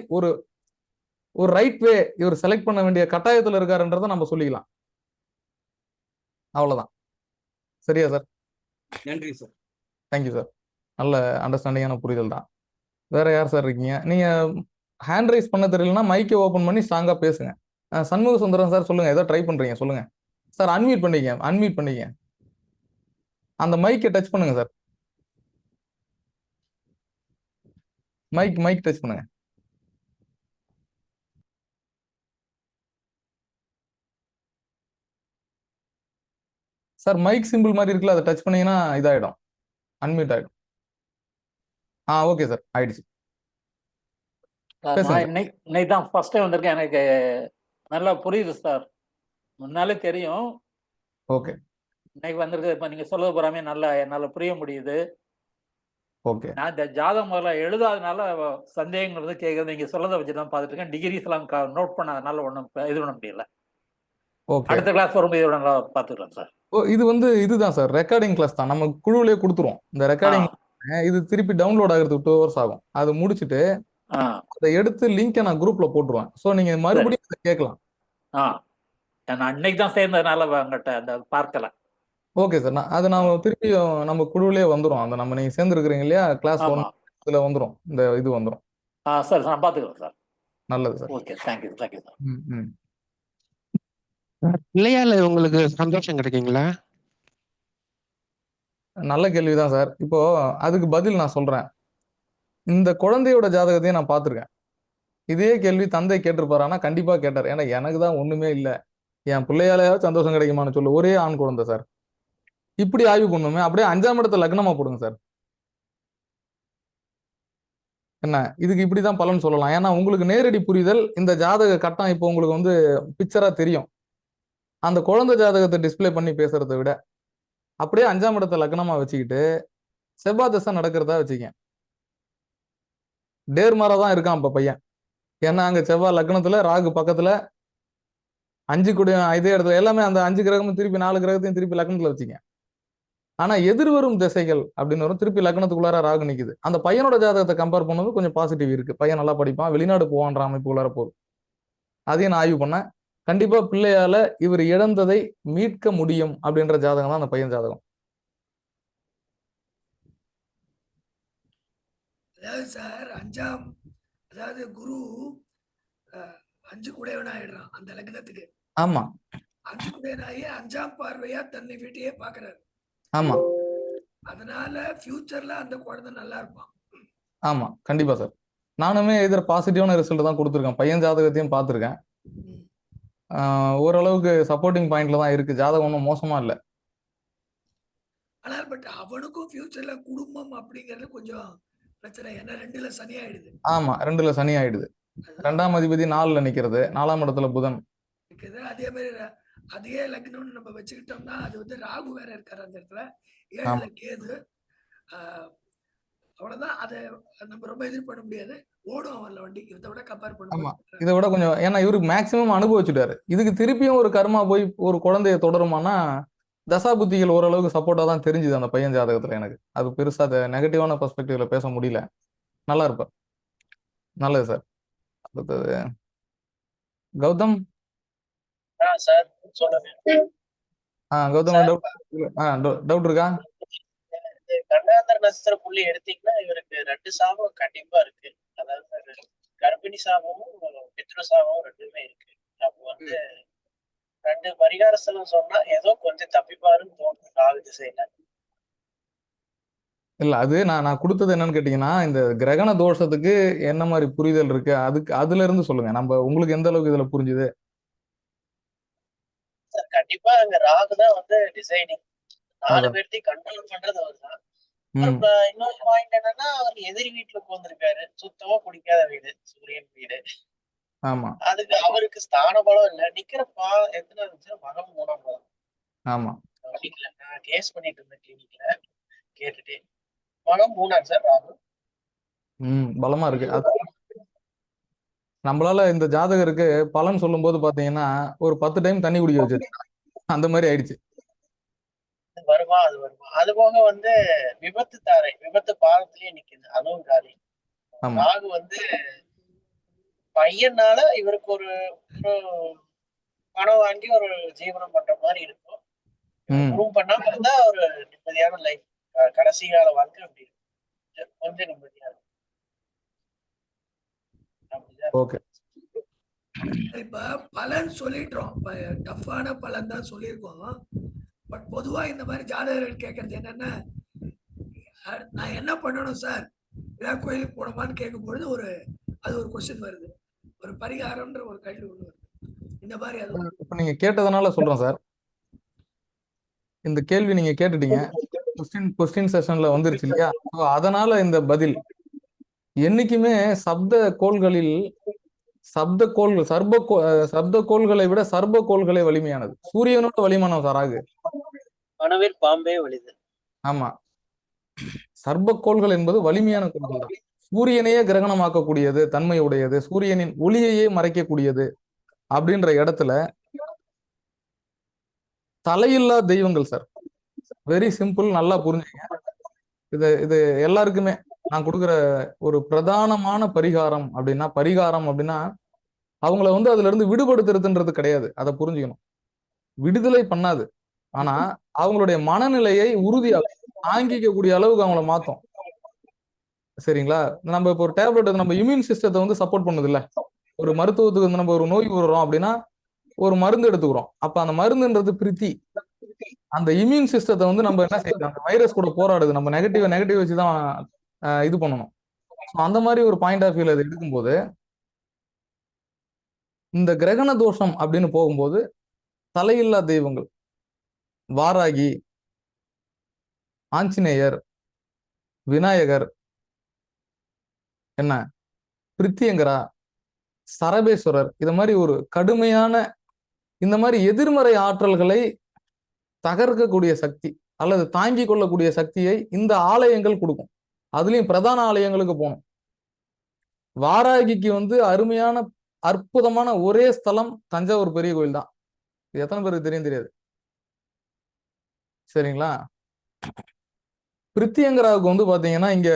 ஒரு ரைட் வே இவர் செலக்ட் பண்ண வேண்டிய கட்டாயத்துல இருக்காருன்றதை நம்ம சொல்லிக்கலாம். அவ்வளவுதான். சரியா சார்? நன்றி சார். Thank you sir. நல்ல அண்டர்ஸ்டாண்டிங்கான புரிதல் தான். வேற யார் சார் இருக்கீங்க? நீங்க ஹேண்ட் ரைஸ் பண்ண தெரியலன்னா மைக்கை ஓபன் பண்ணி ஸ்ட்ராங்கா பேசுங்க. சண்முக சுந்தரம் சார் சொல்லுங்க, ஏதோ ட்ரை பண்றீங்க சொல்லுங்க சார். அன்மியூட் பண்ணிக்க. அந்த மைக்கை டச் பண்ணுங்க சார். மைக் டச் பண்ணுங்க சார். மைக் சிம்பிள் மாதிரி இருக்குல்ல, அதை டச் பண்ணீங்கன்னா இதாயிடும், அன்மியூட் ஆயிடும். ஓகே சார், ஆயிடுச்சு. பேசுங்க நான் சார். இன்னைக்கு தான் ஃபர்ஸ்ட் டைம் வந்திருக்கேன். எனக்கு நல்லா புரியுது சார், முன்னாலே தெரியும். ஓகே இன்னைக்கு வந்திருக்கு. இப்போ நீங்க சொல்றது போறாமே நல்லா என்னால புரிய முடியுது. ஓகே நான் இந்த ஜாதகம் முதல்ல எழுதாதனால சந்தேகங்கள் வந்து கேட்கறது நீங்க சொல்றதை வச்சு தான் பார்த்துட்டு இருக்கேன். டிகிரிஸ் எல்லாம் நோட் பண்ணாதனால ஒன்றும் இது பண்ண முடியல. ஓகே. அடுத்த கிளாஸ் வரும்போது இதோட நல்லா பார்த்துக்கலாம் சார். இது வந்து இதுதான் சார், ரெக்கார்டிங் கிளாஸ் தான். நம்ம குழுவிலே கொடுத்துருவோம் இந்த ரெக்கார்டிங். இது திருப்பி டவுன்லோட் ஆகிறதுக்கு 2 hours ஆகும். அது முடிச்சுட்டு அதை எடுத்து லிங்கை நான் குரூப்ல போட்டுருவேன். ஸோ நீங்க மறுபடியும் அதை கேட்கலாம். நான் அன்னைக்கு தான் சேர்ந்ததுனால அவங்ககிட்ட அந்த பார்க்கல. Okay sir. அதை நான் திருப்பி நம்ம குழுவிலே வந்துடும். அந்த நம்ம நீங்க சேர்ந்து இருக்கிறீங்க இல்லையா, கிளாஸ் 1 இதுல வந்துடும், இந்த இது வந்துடும். சார் நான் பார்த்துக்கிறேன் சார். நல்லது சார். Okay, thank you sir. பிள்ளையால உங்களுக்கு சந்தோஷம் கிடைக்குங்களா? நல்ல கேள்விதான் சார். இப்போ அதுக்கு பதில் நான் சொல்றேன். இந்த குழந்தையோட ஜாதகத்தையும் நான் பார்த்துருக்கேன். இதே கேள்வி தந்தை கேட்டிருப்பாரானா கண்டிப்பா கேட்டார். ஏன்னா எனக்கு தான் ஒண்ணுமே இல்லை, என் பிள்ளையாலையாவது சந்தோஷம் கிடைக்குமான்னு சொல்லு. ஒரே ஆண் குழந்தை சார். இப்படி ஆய்வு பண்ணுமே, அப்படியே 5ஆம் இடத்த லக்னமா போடுங்க சார். என்ன இதுக்கு இப்படிதான் பலன் சொல்லலாம். ஏன்னா உங்களுக்கு நேரடி புரிதல் இந்த ஜாதக கட்டம் இப்போ உங்களுக்கு வந்து பிக்சரா தெரியும். அந்த குழந்தை ஜாதகத்தை டிஸ்பிளே பண்ணி பேசுறதை விட அப்படியே 5ஆம் இடத்த லக்னமா வச்சுக்கிட்டு செவ்வாய் தசை நடக்கிறதா வச்சுக்கேன். டேர்மாரா தான் இருக்கான் இப்ப பையன். ஏன்னா அங்க செவ்வாய் லக்னத்துல, ராகு பக்கத்துல, 5 கூட இதே இடத்துல எல்லாமே அந்த 5 கிரகமும் திருப்பி 4 கிரகத்தையும் திருப்பி லக்னத்துல வச்சுக்க. ஆனா எதிர்வரும் திசைகள் அப்படின்னு வரும், திருப்பி லக்னத்துக்குள்ளார ராகு நிக்குது. அந்த பையனோட ஜாதகத்தை கம்பேர் பண்ணும்போது கொஞ்சம் பாசிட்டிவ் இருக்கு. பையன் நல்லா படிப்பான், வெளிநாடு போவான்ற அமைப்புக்குள்ளார போகுது. அதையும் நான் ஆய்வு பண்ணேன். கண்டிப்பா பிள்ளையால இவர் இழந்ததை மீட்க முடியும் அப்படின்ற ஜாதகம் தான் அந்த பையன் ஜாதகம். அதாவது சார் அதாவது குரு 5 குடையவன் ஆயிடுறான் அந்த லக்னத்துக்கு. ஆமா, 5 குடையனாகி 5ஆம் பார்வையா தன்னை வீட்டையே பாக்குறாரு. ஆமா, அதனால ஃபியூச்சர்ல அந்த குழந்தை நல்லா இருப்பான். ஆமா, கண்டிப்பா சார். நானுமே எதிர் பாசிட்டிவான ரிசல்ட் தான் கொடுத்துருக்கேன். பையன் ஜாதகத்தையும் பார்த்துருக்கேன். ஓரளவுக்கு சப்போர்ட்டிங் பாயிண்ட்ல தான் இருக்கு. ஜாதகம் ஒன்றும் மோசமா இல்லை. ஆனால் பட் அவனுக்கும் ஃபியூச்சர்ல குடும்பம் அப்படிங்கறது கொஞ்சம் பிரச்சனை. ஏன்னா 2ல சனி ஆயிடுது. ஆமா, 2ல சனி ஆயிடுது. 2ஆம் அதிபதி 4ல நிக்கிறது, 4ஆம் இடத்துல புதன் இருக்குது. அதே மாதிரி அதே லக்னம்னு நம்ம வச்சுக்கிட்டோம்னா அது வந்து ராகு வேற இருக்காரு அந்த இடத்துல, 7ல கேது. அவ்வளவுதான். அதை நம்ம ரொம்ப எதிர் பண்ண முடியாது. ஓடும் அவன்ல வண்டி இதை விட கம்பேர் பண்ணும்போது. இதை விட கொஞ்சம், ஏன்னா இவருக்கு மேக்சிமம் அனுபவிச்சுட்டாரு. இதுக்கு திருப்பியும் ஒரு கர்மா போய் ஒரு குழந்தைய தொடருமானா தசாபுத்திகள் ஓரளவுக்கு சப்போர்ட்டா தான் தெரிஞ்சுது அந்த பையன் ஜாதகத்துல. எனக்கு அது பெருசா அதை நெகட்டிவான பெர்ஸ்பெக்டிவ்ல பேச முடியல. நல்லா இருப்பார். நல்லது சார். அடுத்தது கௌதம். சார் சொல்லுங்க. கௌதம் டவுட் இருக்கா? கண்டாந்தர நட்சத்திர புள்ளி எடுத்தீங்கன்னா இவருக்கு 2 சாபம் கண்டிப்பா இருக்கு. அதாவது கர்ப்பிணி சாபமும் பித்ரு சாபமும் 2மே இருக்கு. அப்போ வந்து 2 பரிகார ஸ்தலம் சொன்னா ஏதோ கொஞ்சம் தப்பிப்பாருன்னு தோணும் ராகு திசையில. இல்ல, அது நான் கொடுத்தது என்னன்னு கேட்டீங்கன்னா, இந்த கிரகண தோஷத்துக்கு என்ன மாதிரி புரிதல் இருக்கு அதுக்கு அதுல இருந்து சொல்லுங்க. நம்ம உங்களுக்கு எந்த அளவுக்கு இதுல புரிஞ்சுது? சார் கண்டிப்பா அங்க ராகு தான் வந்து டிசைனிங். 4 அதான். பேர்த்தையும் கண்ட்ரோல் பண்றது அவர் தான். ம் இன்னொரு பாயிண்ட் என்னன்னா அவர் எதிரி வீட்டுல உட்கார்ந்திருக்காரு. சுத்தமா பிடிக்காத வீடு, சூரியன் வீடு. ஆமா அதுக்கு அவருக்கு ஸ்தான பலம் இல்ல. நிக்கிற எத்தனை இருந்துச்சு? மகம் 3ஆம் பாதம். ஆமா கிளினிக்ல நான் கேஸ் பண்ணிட்டு இருந்தேன் கிளினிக்ல கேட்டுட்டு. மகம் 3ஆம் சார் ராகு. பலமா இருக்கு. அது நம்மளால இந்த ஜாதகருக்கு பலன் சொல்லும் போது பாத்தீங்கன்னா ஒரு 10 டைம் தண்ணி குடிக்க வச்சு அந்த மாதிரி ஆயிடுச்சு. அது வருமா அது வருமா. அது போக வந்து விபத்து தாரை, விபத்து பாதத்திலேயே நிக்குது. அதுவும் காலி. ஆமா ராகு வந்து பையனால இவருக்கு ஒரு ஒரு பணம் வாங்கி ஒரு ஜீவனம் பண்ற மாதிரி இருக்கும். ம் குரூம் பண்ணாம இருந்தா ஒரு நிம்மதியான லைஃப். கடைசி கால வாழ்க்கை அப்படி இருக்கும். கொஞ்சம் நிம்மதியா இருக்கும். அப்படிதான் ஓகே. இப்ப பலன் சொல்லிட்டோம். டஃப்பான பலன் தான் சொல்லியிருக்கோம். பட் பொதுவா இந்த மாதிரி ஜாதகர்கள் கேட்கறது என்னன்னா, நான் என்ன பண்ணணும் சார், ஏதாவது கோயிலுக்கு போனோமான்னு கேட்கும்பொழுது அது ஒரு கொஸ்டின் வருது. ஒரு பரிகாரம்ன்ற ஒரு கேள்வி ஒண்ணு வருது. இந்த மாதிரி அது இப்ப நீங்க கேட்டதுனால சொல்றேன் சார். இந்த கேள்வி நீங்க கேட்டுட்டீங்க. கொஸ்டின் செஷன்ல வந்துருச்சு இல்லையா? So, அதனால இந்த பதில் என்னைக்குமே சப்த கோள்களில் சப்த கோள்களை விட சர்ப கோள்களே வலிமையானது. சூரியனோட வலிமானம் சார் ஆகு. மனவில் பாம்பே வலிது. ஆமா, சர்ப கோள்கள் என்பது வலிமையான கோள்கள் தான். சூரியனையே கிரகணமாக்கக்கூடியது, தன்மை உடையது, சூரியனின் ஒளியையே மறைக்கக்கூடியது அப்படின்ற இடத்துல தலையில்லா தெய்வங்கள் சார். வெரி சிம்பிள், நல்லா புரிஞ்சுங்க. இது எல்லாருக்குமே நான் கொடுக்குற ஒரு பிரதானமான பரிகாரம் அப்படின்னா அவங்கள வந்து அதுல இருந்து விடுபடுத்துறதுன்றது கிடையாது. அதை புரிஞ்சுக்கணும். விடுதலை பண்ணாது. ஆனா அவங்களுடைய மனநிலையை உறுதியாகும், தாங்கிக்கக்கூடிய அளவுக்கு அவங்கள மாத்தும். சரிங்களா? நம்ம இப்போ ஒரு டேப்லெட் நம்ம இம்யூன் சிஸ்டத்தை வந்து சப்போர்ட் பண்ணுது இல்ல. ஒரு மருத்துவத்துக்கு வந்து நம்ம ஒரு நோய் வர்றோம் அப்படின்னா ஒரு மருந்து எடுத்துக்கிறோம். அப்ப அந்த மருந்துன்றது பிரித்தி. அந்த இம்யூன் சிஸ்டத்தை வந்து நம்ம என்ன செய்யணும், அந்த வைரஸ் கூட போராடுது. நம்ம நெகட்டிவ் வச்சுதான் இது பண்ணணும். அந்த மாதிரி ஒரு பாயிண்ட் ஆஃப் வியூல இது எடுக்கும்போது இந்த கிரகண தோஷம் அப்படின்னு போகும்போது தலையில்லா தெய்வங்கள் வாராகி, ஆஞ்சநேயர், விநாயகர், என்ன பிரித்தியங்கரா, சரபேஸ்வரர், இது மாதிரி ஒரு கடுமையான இந்த மாதிரி எதிர்மறை ஆற்றல்களை தகர்க்கக்கூடிய சக்தி அல்லது தாங்கிக் கொள்ளக்கூடிய சக்தியை இந்த ஆலயங்கள் கொடுக்கும். அதுலயும் பிரதான ஆலயங்களுக்கு போகணும். வாராகிக்கு வந்து அருமையான அற்புதமான ஒரே ஸ்தலம் தஞ்சாவூர் பெரிய கோயில் தான். இது எத்தனை பேருக்கு தெரியாது. சரிங்களா? பிரித்தியங்கராவுக்கு வந்து பாத்தீங்கன்னா இங்க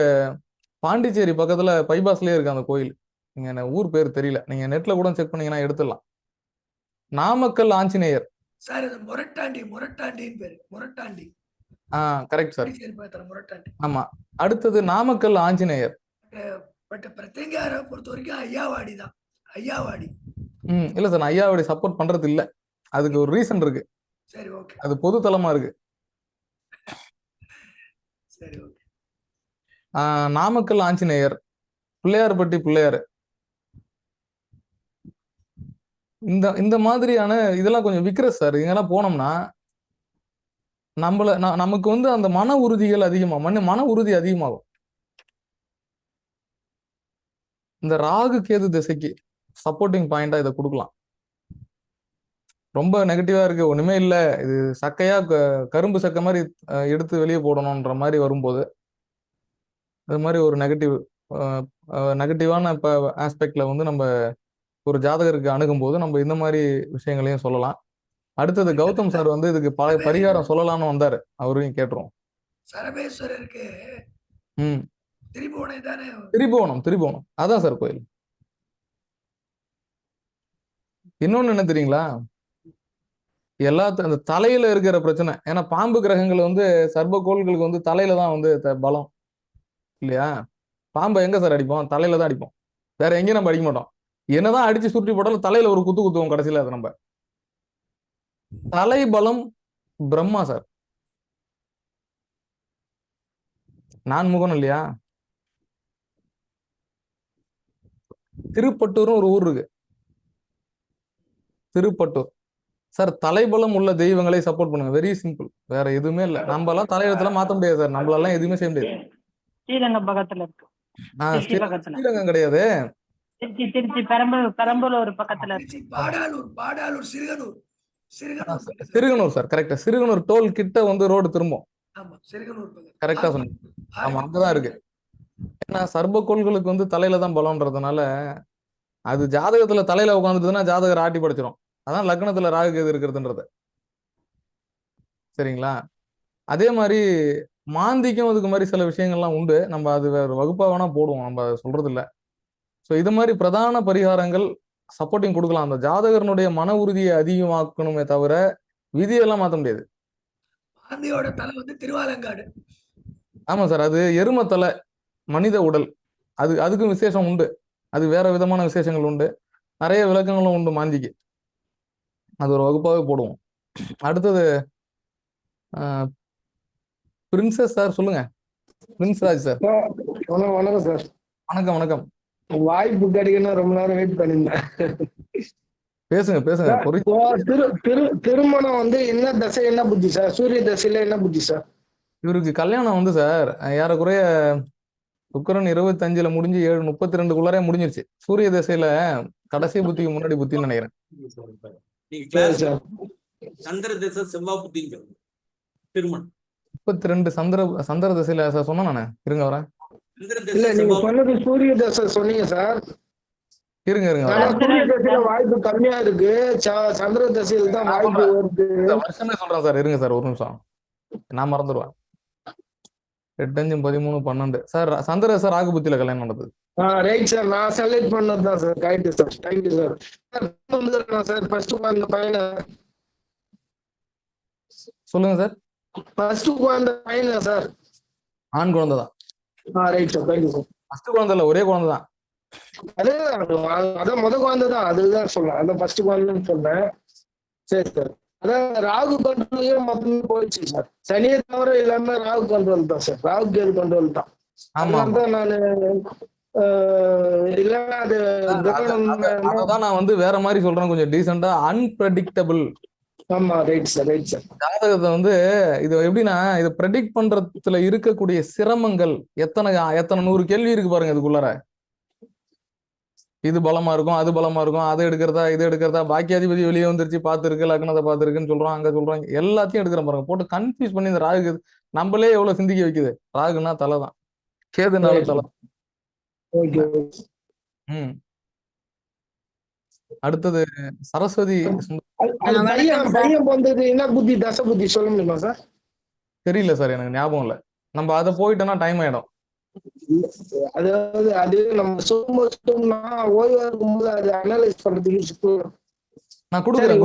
பாண்டிச்சேரி பக்கத்துல பைபாஸ்லயே இருக்கு அந்த கோயில். நீங்க ஊர் பேர் தெரியல, நீங்க நெட்ல கூட செக் பண்ணீங்கன்னா எடுத்துடலாம். நாமக்கல் ஆஞ்சநேயர் சார், இது முரட்டாண்டின்னு பேரு. முரட்டாண்டி. Correct sir. முரட்டாண்டி. ஆமா, அடுத்தது நாமக்கல் ஆஞ்சநேயர். பட் பிரத்யங்கார பொறுத்த வரைக்கும் ஐயாவாடி தான். ஐயாவாடி. இல்ல சார், நான் ஐயாவாடி சப்போர்ட் பண்றது இல்ல. அதுக்கு ஒரு ரீசன் இருக்கு. சரி, ஓகே. அது பொது தளமா இருக்கு. சரி, ஓகே. நாமக்கல் ஆஞ்சநேயர், பிள்ளையார்பட்டி பிள்ளையார், இந்த மாதிரியான இதெல்லாம் கொஞ்சம் விக்ரஸ் சார். இங்கெல்லாம் போனோம்னா நமக்கு வந்து அந்த மன உறுதிகள் அதிகமாகும், மன உறுதி அதிகமாகும். இந்த ராகு கேது திசைக்கு சப்போர்ட்டிங் பாயிண்டா இதை கொடுக்கலாம். ரொம்ப நெகட்டிவா இருக்கு, ஒண்ணுமே இல்ல, இது சக்கையா கரும்பு சக்கை மாதிரி எடுத்து வெளியே போடணும்ன்ற மாதிரி வரும்போது அது மாதிரி ஒரு நெகட்டிவான ஆஸ்பெக்ட்ல வந்து நம்ம ஒரு ஜாதகருக்கு அணுகும் போது நம்ம இந்த மாதிரி விஷயங்களையும் சொல்லலாம். அடுத்தது கௌதம் சார் வந்து இதுக்கு பரிகாரம் சொல்லலாம்னு வந்தாரு, அவரையும் கேட்டுருவோம். சரபேஸ்வரருக்கு திரிபுவனம் அதான் சார் கோயில். இன்னொன்னு என்ன தெரியுங்களா, அந்த தலையில இருக்கிற பிரச்சனை. ஏன்னா பாம்பு கிரகங்கள் வந்து சர்ப கோள்களுக்கு வந்து தலையில தான் வந்து பலம் இல்லையா? பாம்பை எங்க சார் அடிப்போம்? தலையில தான் அடிப்போம், வேற எங்கேயும் நம்ம அடிக்க மாட்டோம். என்னதான் அடிச்சு சுற்றி போட்டாலும் தலையில ஒரு குத்துவோம் கடைசியில. அது நம்ம தலை பலம் பிரம்மா சார். நான் முகன் இல்லையா? திருப்பட்டூர்னு ஒரு ஊர் இருக்கு, திருப்பட்டூர். சார் தலைபலம் உள்ள தெய்வங்களை சப்போர்ட் பண்ணுங்க. Very simple. வேற எதுவுமே இல்ல. நம்ம எல்லாம் தலையெழுத்தெல்லாம் மாத்த முடியாது சார். நம்மளால எதுவுமே செய்ய முடியாது. ஸ்ரீரங்கம் பக்கத்துல இருக்கு. திருச்சி பக்கத்துல. ஸ்ரீரங்கம் கிடையாது. திருச்சி பெரம்பலூர் பக்கத்துல இருக்கு. திருச்சி பாடாலூர் சிறுகனூர் சிறுகனூர் சார், கரெக்டா. சிறுகனூர் டோல் கிட்ட வந்து ரோடு திரும்பும். ஆமா, சிறுகனூர் பக்கம். கரெக்டா சொன்னீங்க. ஆமா, அங்கதான் இருக்கு. ஏன்னா சர்பக்கோள்களுக்கு வந்து தலையில தான் பலம்ன்றதுனால அது ஜாதகத்துல தலையில உட்காந்துட்டுதுன்னா ஜாதகர் ஆட்டி படைச்சிரும். அதான் லக்னத்துல ராகு கேது இருக்கிறதுன்றது. சரிங்களா? அதே மாதிரி மாந்திக்கும் அதுக்கு மாதிரி சில விஷயங்கள்லாம் உண்டு. நம்ம அது வேற வகுப்பா வேணா போடுவோம், நம்ம அதை சொல்றது இல்ல. ஸோ இது மாதிரி பிரதான பரிகாரங்கள் சப்போர்ட்டிங் கொடுக்கலாம். அந்த ஜாதகரனுடைய மன உறுதியை அதிகமாக்கணுமே தவிர விதியெல்லாம் மாற்ற முடியாது. மாந்தியோட தலை வந்து திருவாலங்காடு. ஆமா சார், அது எரும தலை, மனித உடல். அதுக்கும் விசேஷம் உண்டு. அது வேற விதமான விசேஷங்கள் உண்டு. நிறைய விளக்கங்களும் உண்டு மாந்திக்கு. அது ஒரு வகுப்பாவே போடுவோம். அடுத்தது பிரின்சஸ் சார், சொல்லுங்க. Prince Raj sir. வணக்கம் சார். வணக்கம் வணக்கம். வாய்ப்பு கிடைக்கணும், ரொம்ப நேரம் வெயிட் பண்ணிருந்தேன். பேசுங்க. திருமணம் வந்து என்ன தசை, என்ன புத்தி சார்? சூரிய தசையில என்ன புத்தி சார்? இவருக்கு கல்யாணம் வந்து சார் ஏறக்குறைய சுக்கிரன் 25 முடிஞ்சு 7:32 முடிஞ்சிருச்சு. சூரிய தசையில கடைசி புத்திக்கு முன்னாடி புத்தின்னு நினைக்கிறேன். நீங்க கிளாஸ் சந்திர திசை செவ்வாய் புத்திங்க திருமணம் 32 சந்திர தசையில சார் சொன்னா நானு. இருங்க வரேன். இல்ல, நீங்க சொன்னது சூரிய தசை சொன்னீங்க சார். இருங்க சூரிய தசையில வாய்ப்பு கம்மியா இருக்கு, சந்திர தசையில தான் வாய்ப்பு வருது. வருஷமே சொல்றேன் சார். இருங்க சார், ஒரு நிமிஷம், நான் மறந்துடுவேன். 8, 5, 13, 12 சார். சந்திர சார் ராகு புத்தியில கல்யாணம் நடந்தது. ரைட் சார், நான் செலக்ட் பண்ணதுதான் சார். Correct sir, thank you sir. Sir first அந்த பையனை சொல்லுங்க சார். ஃபர்ஸ்ட் குழந்தை பையனா சார்? ஆண் குழந்தை தான். Right sir, thank you sir. First குழந்தை இல்ல, ஒரே குழந்தை தான். அதான் முதல் குழந்தை தான், அதுதான் சொல்றேன். அதான் ஃபர்ஸ்ட் குழந்தைன்னு சொன்னேன். சரி சார். அதான் ராகு கண்ட்ரோல் மொத்தமே போயிடுச்சு சார். சனியை தவிர எல்லாமே ராகு கண்ட்ரோல் தான் சார். ராகு கேது கண்ட்ரோல் தான். அதனாலதான் நானு இல்லைன்னா அது அதான் நான் வந்து வேற மாதிரி சொல்றேன், கொஞ்சம் டீசெண்டா. அன்பிரடிக்டபிள். ஆமா, ரைட் சார், ரைட் சார். ஜாதகத்தை வந்து இது எப்படின்னா, இதை ப்ரெடிக்ட் பண்றதுல இருக்கக்கூடிய சிரமங்கள் எத்தனை 100 கேள்வி இருக்கு பாருங்க இதுக்குள்ளார. இது பலமா இருக்கும், அது பலமா இருக்கும், அதை எடுக்கிறதா, இது எடுக்கிறதா, பாக்கியாதிபதி வெளியே வந்துருச்சு, பார்த்துருக்கு, லக்னத்தை பார்த்துருக்குன்னு சொல்றோம், அங்க சொல்றோம், எல்லாத்தையும் எடுக்கிற பாருங்க. போட்டு கன்ஃபியூஸ் பண்ணி இந்த ராகு நம்மளே எவ்வளவு சிந்திக்க வைக்குது. ராகுனா தலை தான், கேதுனால தலை. அடுத்தது சரஸ்வதி. பையன் வந்தது என்ன புத்தி, தசை புத்தி சொல்ல முடியுமா சார்? தெரியல சார், எனக்கு ஞாபகம் இல்ல. நம்ம அதை போயிட்டோம்னா டைம் ஆயிடும். அதாவது அது நம்ம சொல்லும்போது ஓய்வா இருக்கும்போது அதை அனலைஸ் பண்றதுக்கு நான் கொடுக்குறேன்,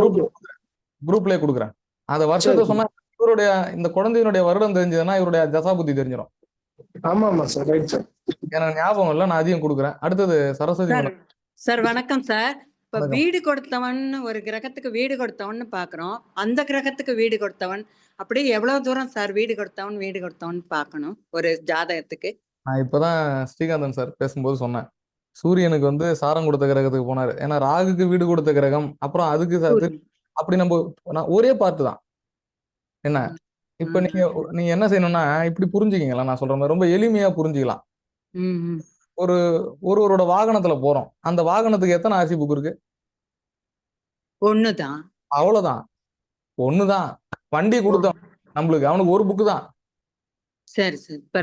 குரூப்லயே கொடுக்குறேன். அந்த வருஷத்தை சொன்னா இவருடைய இந்த குழந்தையினுடைய வருடம் தெரிஞ்சதுன்னா இவருடைய தசா புத்தி தெரிஞ்சிடும். ஆமா ஆமா சார், ரைட் சார். எனக்கு ஞாபகம் இல்ல, நான் அதையும் கொடுக்குறேன். அடுத்தது சரஸ்வதி. சார் வணக்கம் சார். இப்ப வீடு கொடுத்தவன், ஒரு கிரகத்துக்கு வீடு கொடுத்தவன் பாக்குறோம், அந்த கிரகத்துக்கு வீடு கொடுத்தவன், அப்படியே எவ்வளவு தூரம் சார் வீடு கொடுத்தவன் பாக்கணும் ஒரு ஜாதகத்துக்கு? நான் இப்பதான் ஸ்ரீகாந்தன் சார் பேசும்போது சொன்னேன், சூரியனுக்கு வந்து சாரம் கொடுத்த கிரகத்துக்கு போனாரு. ஏன்னா ராகுக்கு வீடு கொடுத்த கிரகம், அப்புறம் அதுக்கு அப்படி நம்ம ஒரே பார்ட்டு தான். என்ன இப்ப நீங்க என்ன செய்யணும்னா இப்படி புரிஞ்சுக்கீங்களா, நான் சொல்ற மாதிரி ரொம்ப எளிமையா புரிஞ்சுக்கலாம். ஒருவரோட வாகனத்துல போறோம், அந்த வாகனத்துக்கு எத்தனை ஆர்சி புக் இருக்கு? ஒண்ணுதான். அவ்வளவுதான், ஒண்ணுதான். வண்டி கொடுத்தோம் நம்மளுக்கு, அவனுக்கு ஒரு புக்கு தான். சரி சரி. இப்ப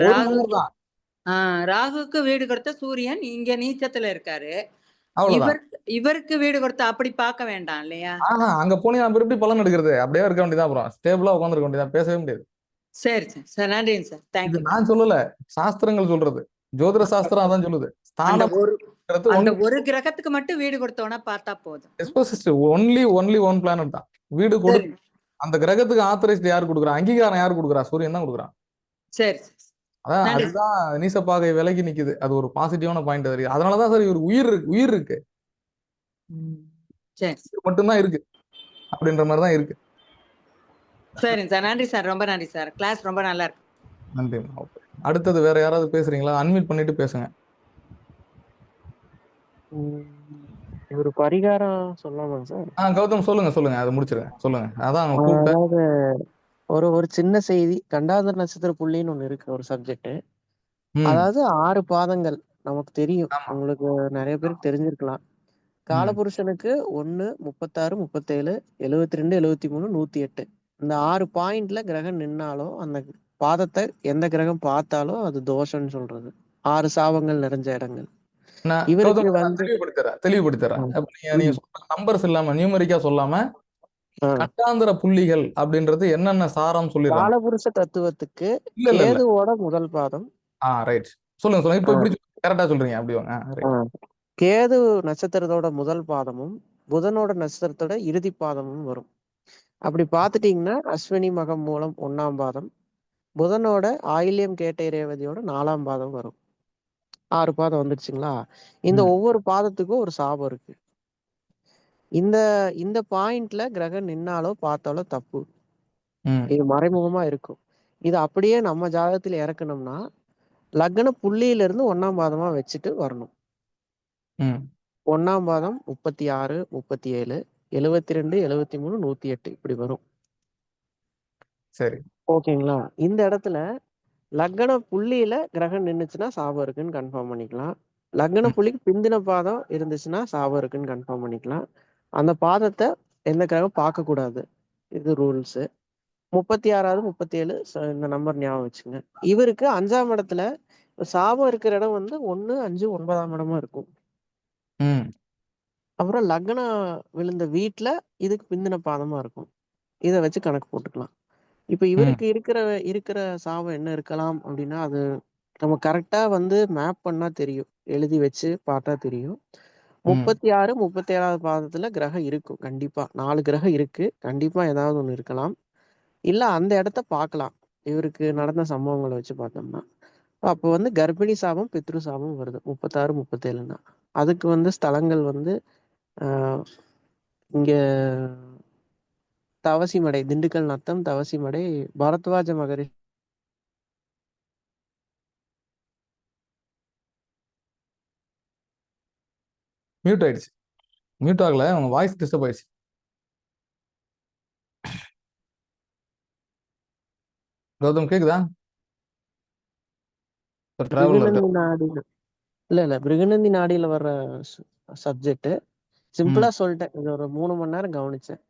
ராகுக்கு வீடு கொடுத்த சூரியன் இங்க நீச்சத்துல இருக்காரு, இவருக்கு வீடு கொடுத்த அப்படி பார்க்க வேண்டாம் இல்லையா? அங்க போனீங்க எப்படி பலன் எடுக்கிறது? அப்படியே இருக்க வேண்டியதான், அப்புறம் ஸ்டேபிளா உட்காந்துருக்க வேண்டியதான், பேசவே முடியாது. சரி சரி சார், நன்றிங்க சார், தேங்க்யூ. நான் சொல்லல, சாஸ்திரங்கள் சொல்றது, ஜோதிட சாஸ்திரம் அதான் சொல்லுது. அந்த ஒரு கிரகத்துக்கு மட்டும் வீடு கொடுத்தவனா பார்த்தா போதும். ஒன்லி ஒன் பிளானட் தான் வீடு கொடு. அந்த கிரகத்துக்கு ஆத்தரைஸ்ட் யார் கொடுக்குறா, அங்கீகாரம் யார் கொடுக்குறா? சூரியன் தான் கொடுக்குறான். சரி அதான் அதுதான் நீசப்பாகை விலகி நிக்குது. அது ஒரு பாசிட்டிவான பாயிண்ட் தெரியுது. அதனாலதான் சார் இவர் உயிர் இருக்கு மட்டும்தான் இருக்கு அப்படின்ற மாதிரி தான் இருக்கு. சரிங்க சார், நன்றி சார், ரொம்ப நன்றி சார். கிளாஸ் ரொம்ப நல்லா இருக்கு. நன்றி. அடுத்தது வேற யாராவது பேசுறீங்களா? அன்மியூட் பண்ணிட்டு பேசுங்க. ஒரு பரிகாரம் சொல்லலாமாங்க சார்? கௌதம் சொல்லுங்க சொல்லுங்க, அதை முடிச்சிருங்க, சொல்லுங்க. அதான் கூப்பிட்டேன். அதாவது ஒரு ஒரு சின்ன செய்தி, கண்டாந்தர நட்சத்திர புள்ளின்னு ஒண்ணு இருக்கு, ஒரு சப்ஜெக்ட். அதாவது 6 பாதங்கள் நமக்கு தெரியும், ஆமா. உங்களுக்கு நிறைய பேருக்கு தெரிஞ்சிருக்கலாம். காலபுருஷனுக்கு 1, 36, 37, 72, 73, 108. இந்த 6 பாயிண்ட்ல கிரகம் நின்னாலும் அந்த பாதத்தை எந்த கிரகம் பார்த்தாலும் அது தோஷம்னு சொல்றது. 6 சாபங்கள் நிறைஞ்ச இடங்கள். இவருக்கு கௌதம், நான் வந்து தெளிவுபடுத்துறேன். அப்ப நீங்க சொல்ற நம்பர்ஸ் இல்லாம, நியூமரிக்கா சொல்லாம, கண்டாந்திர புள்ளிகள் அப்படின்றது என்னென்ன சாரம் சொல்லிடுறாங்க. காலபுருஷ தத்துவத்துக்கு இல்ல. கேதுவோட முதல் பாதம். ரைட், சொல்லுங்க. இப்ப எப்படி கரெக்டா சொல்றீங்க, அப்படி வாங்க. கேது நட்சத்திரத்தோட முதல் பாதமும் புதனோட நட்சத்திரத்தோட இறுதி பாதமும் வரும். அப்படி பார்த்துட்டீங்கன்னா அஸ்வினி மகம் மூலம் 1ஆம் பாதம், புதனோட ஆயில்யம் கேட்டை ரேவதியோட 4ஆம் பாதம் வரும். 6 பாதம் வந்துருச்சுங்களா? இந்த ஒவ்வொரு பாதத்துக்கும் ஒரு சாபம் இருக்கு. இந்த இந்த பாயிண்ட்ல கிரகம் நின்னாலோ பார்த்தாலோ தப்பு. இது மறைமுகமா இருக்கும். இது அப்படியே நம்ம ஜாதகத்துல இறக்கணும்னா லக்ன புள்ளியில இருந்து 1ஆம் பாதமா வச்சுட்டு வரணும். 1ஆம் பாதம் 36, 37, 72, 73, 108 இப்படி வரும். சரி, ஓகேங்களா? இந்த இடத்துல லக்ன புள்ளியில கிரகம் நின்னுச்சுன்னா சாபம் இருக்குன்னு கன்ஃபார்ம் பண்ணிக்கலாம். லக்ன புள்ளிக்கு பிந்தின பாதம் இருந்துச்சுன்னா சாபம் இருக்குன்னு கன்ஃபார்ம் பண்ணிக்கலாம். அந்த பாதத்தை எந்த கிரகம் பார்க்க கூடாது, இது ரூல்ஸ். 36, 37 இந்த நம்பர் ஞாபகம் வச்சுங்க. இவருக்கு 5ஆம் இடத்துல சாபம் இருக்கிற இடம் வந்து 1, 5, 9ஆம் இடமா இருக்கும். அப்புறம் லக்னம் விழுந்த வீட்டுல இதுக்கு பிந்தின பாதமா இருக்கும். இதை வச்சு கணக்கு போட்டுக்கலாம். இப்ப இவருக்கு இருக்கிற சாபம் என்ன இருக்கலாம் அப்படின்னா, அது நம்ம கரெக்டா வந்து மேப் பண்ணா தெரியும், எழுதி வச்சு பார்த்தா தெரியும். 36, 37ஆவது பாதத்துல கிரகம் இருக்கும். கண்டிப்பா 4 கிரகம் இருக்கு. கண்டிப்பா ஏதாவது ஒண்ணு இருக்கலாம். இல்ல அந்த இடத்த பார்க்கலாம், இவருக்கு நடந்த சம்பவங்களை வச்சு பார்த்தோம்னா. அப்போ வந்து கர்ப்பிணி சாபம், பித்ரு சாபம் வருது 36, 37ன்னா. அதுக்கு வந்து ஸ்தலங்கள் வந்து இங்க தவசிமடை, திண்டுக்கல் நத்தம் தவசிமடை, பரத்வாஜ மகரிஷி மியூட் ஆயிடுச்சு. மியூட் ஆகல, உங்க வாய்ஸ் டிஸ்டர்ப் ஆயிடுச்சு. கௌதம் கேக்குதா? பிருகுநந்தி நாடியில இல்ல பிருகுநந்தி நாடியில வர்ற சப்ஜெக்ட். சிம்பிளா சொல்லிட்டேன், இது ஒரு 3 மணி நேரம் கவனிச்சேன்.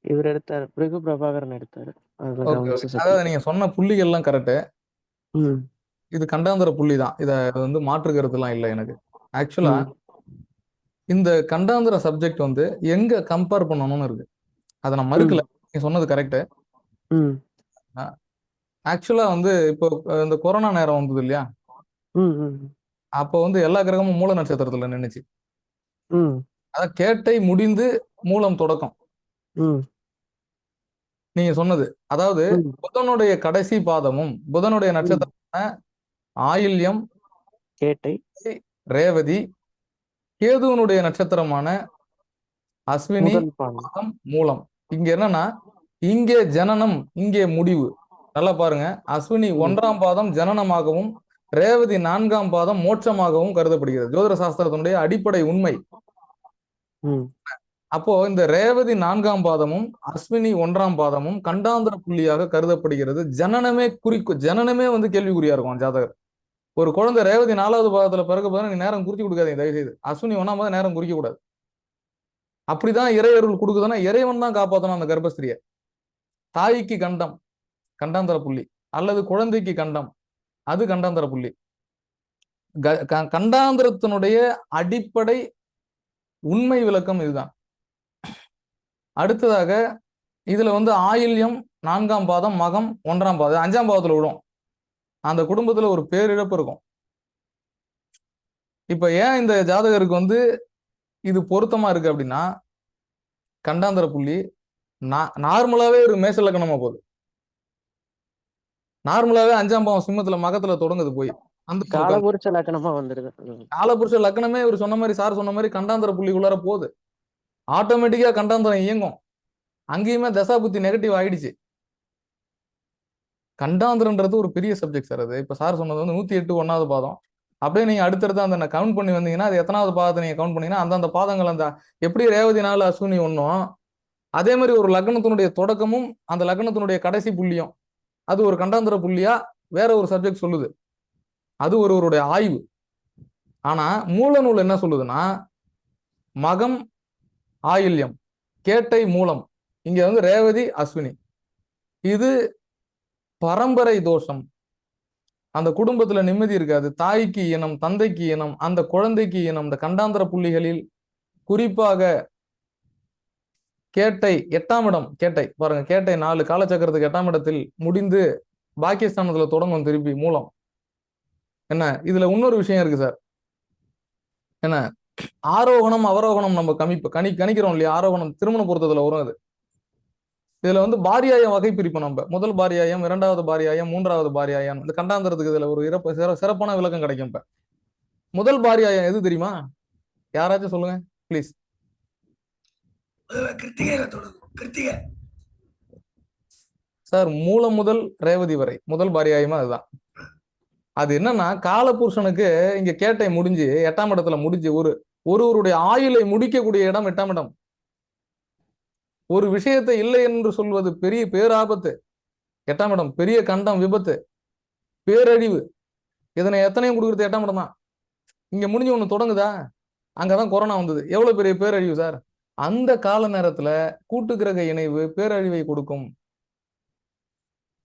இவர் எடுத்தாரு, பிருகு பிரபாகரன் எடுத்தாரு. அதாவது நீங்க சொன்ன புள்ளிகள் எல்லாம் கரெக்ட். இது கண்டாந்திர புள்ளி தான், இத வந்து மாற்றுக்கிறது எல்லாம் இல்லை எனக்கு. ஆக்சுவலா இந்த கண்டாந்திர சப்ஜெக்ட் வந்து எங்க கம்பேர் பண்ணணும்னு இருக்கு, அதை நான் மறுக்கல. நீங்க சொன்னது கரெக்ட். ஆக்சுவலா வந்து இப்போ இந்த கொரோனா நேரம் வந்தது இல்லையா, அப்போ வந்து எல்லா கிரகமும் மூல நட்சத்திரத்துல நின்னுச்சு. அதான் கேட்டை முடிந்து மூலம் தொடக்கம். நீங்க சொன்னது அதாவது புதனுடைய கடைசி பாதமும் புதனுடைய நட்சத்திரமான ஆயில்யம், கேட்டை, ரேவதி, கேதுவனுடைய நட்சத்திரமான அஸ்வினி, பாதம், மூலம். இங்க என்னன்னா, இங்கே ஜனனம், இங்கே முடிவு. நல்லா பாருங்க, அஸ்வினி 1ஆம் பாதம் ஜனனமாகவும் ரேவதி 4ஆம் பாதம் மோட்சமாகவும் கருதப்படுகிறது. ஜோதிட சாஸ்திரத்தினுடைய அடிப்படை உண்மை. அப்போ இந்த ரேவதி 4ஆம் பாதமும் அஸ்வினி 1ஆம் பாதமும் கண்டாந்திர புள்ளியாக கருதப்படுகிறது. ஜனனமே வந்து கேள்விக்குறியா இருக்கும் ஜாதகர். ஒரு குழந்தை ரேவதி 4வது பாதத்துல பிறகு போது நீங்க நேரம் குறிச்சு கொடுக்காதீங்க தயவு செய்து. அஸ்வினி 1ஆம் பாதம் நேரம் குறிக்க கூடாது. அப்படிதான் இறையருள் கொடுக்குதுன்னா இறைவன் தான் காப்பாற்றணும் அந்த கர்ப்பஸ்திரிய. தாய்க்கு கண்டம் கண்டாந்திர புள்ளி, அல்லது குழந்தைக்கு கண்டம், அது கண்டாந்திர புள்ளி. கண்டாந்திரத்தினுடைய அடிப்படை உண்மை விளக்கம் இதுதான். அடுத்ததாக இதுல வந்து ஆயில்யம் 4ஆம் பாதம், மகம் 1ஆம் பாதம் 5ஆம் பாதத்துல விடும். அந்த குடும்பத்துல ஒரு பேரிழப்பு இருக்கும். இப்ப ஏன் இந்த ஜாதகருக்கு வந்து இது பொருத்தமா இருக்கு அப்படின்னா, கண்டாந்திர புள்ளி நார்மலாவே ஒரு மேச லக்னமா போகுது. நார்மலாவே 5ஆம் பாவம் சிம்மத்துல மகத்துல தொடங்குது போய் அந்த காலபுருஷ லக்னமா வந்துருது. காலபுருஷ லக்னமே இவர் சொன்ன மாதிரி, சார் சொன்ன மாதிரி கண்டாந்திர புள்ளிக்குள்ளார போகுது. ஆட்டோமேட்டிக்கா கண்டாந்திரம் இயங்கும். அங்கேயுமே தசாபுத்தி நெகட்டிவ் ஆயிடுச்சு. கண்டாந்திரன்றது ஒரு பெரிய சப்ஜெக்ட் சார். அது இப்ப சார் சொன்னது வந்து 108 1ஆவது பாதம், அப்படியே நீங்க அடுத்தடுத்து அந்த கவுண்ட் பண்ணி வந்தீங்கன்னா அது எத்தனாவது பாதத்தை நீங்க கவுண்ட் பண்ணீங்கன்னா அந்தந்த பாதங்கள் அந்த எப்படி ரேவதி நாள் அஸ்வினி ஒன்றும் அதே மாதிரி ஒரு லக்னத்தினுடைய தொடக்கமும் அந்த லக்னத்தினுடைய கடைசி புள்ளியும் அது ஒரு கண்டாந்திர புள்ளியா வேற ஒரு சப்ஜெக்ட் சொல்லுது. அது ஒருவருடைய ஆய்வு. ஆனா மூல நூல் என்ன சொல்லுதுன்னா மகம் ஆயில்யம் கேட்டை மூலம், இங்க வந்து ரேவதி அஸ்வினி, இது பரம்பரை தோஷம். அந்த குடும்பத்துல நிம்மதி இருக்காது. தாய்க்கு இனம், தந்தைக்கு இனம், அந்த குழந்தைக்கு இனம். இந்த கண்டாந்திர புள்ளிகளில் குறிப்பாக கேட்டை 8ஆம் இடம், கேட்டை பாருங்க, கேட்டை 4 காலச்சக்கரத்துக்கு 8ஆம் இடத்தில் முடிந்து பாகிஸ்தானத்துல தொடங்கும் திருப்பி மூலம். என்ன இதுல இன்னொரு விஷயம் இருக்கு சார். என்ன ஆரோகணம் அவரோகணம் நம்ம கணிக்கிறோம் இல்லையா? ஆரோகணம் திருமண பொருத்தத்துல வரும். அது இதுல வந்து பாரியாயம் வகை பிரிப்போம் நம்ம. முதல் பாரியாயம், 2வது பாரியாயம், 3வது பாரியாயம். இந்த கண்டாந்திரத்துக்கு இதுல ஒரு சிறப்பான விளக்கம் கிடைக்கும். இப்ப முதல் பாரியாயம் எது தெரியுமா? யாராச்சும் சொல்லுங்க ப்ளீஸ். சார் மூலம் முதல் ரேவதி வரை முதல் பாரியாயமா அதுதான். அது என்னன்னா காலபுருஷனுக்கு இங்க கேட்டை முடிஞ்சு 8ஆம் இடத்துல முடிஞ்சு ஒருவருடைய ஆயுளை முடிக்கக்கூடிய இடம் 8ஆம் இடம். ஒரு விஷயத்தை இல்லை என்று சொல்வது பெரிய பேராபத்து. 8ஆம் இடம் பெரிய கண்டம், விபத்து, பேரழிவு. இதனை எத்தனையும் கொடுக்குறது 8ஆம் இடம் தான். இங்க முடிஞ்சு ஒண்ணு தொடங்குதா? அங்கதான் கொரோனா வந்தது. எவ்வளவு பெரிய பேரழிவு சார். அந்த கால நேரத்துல கூட்டு கிரக இணைவு பேரழிவை கொடுக்கும்.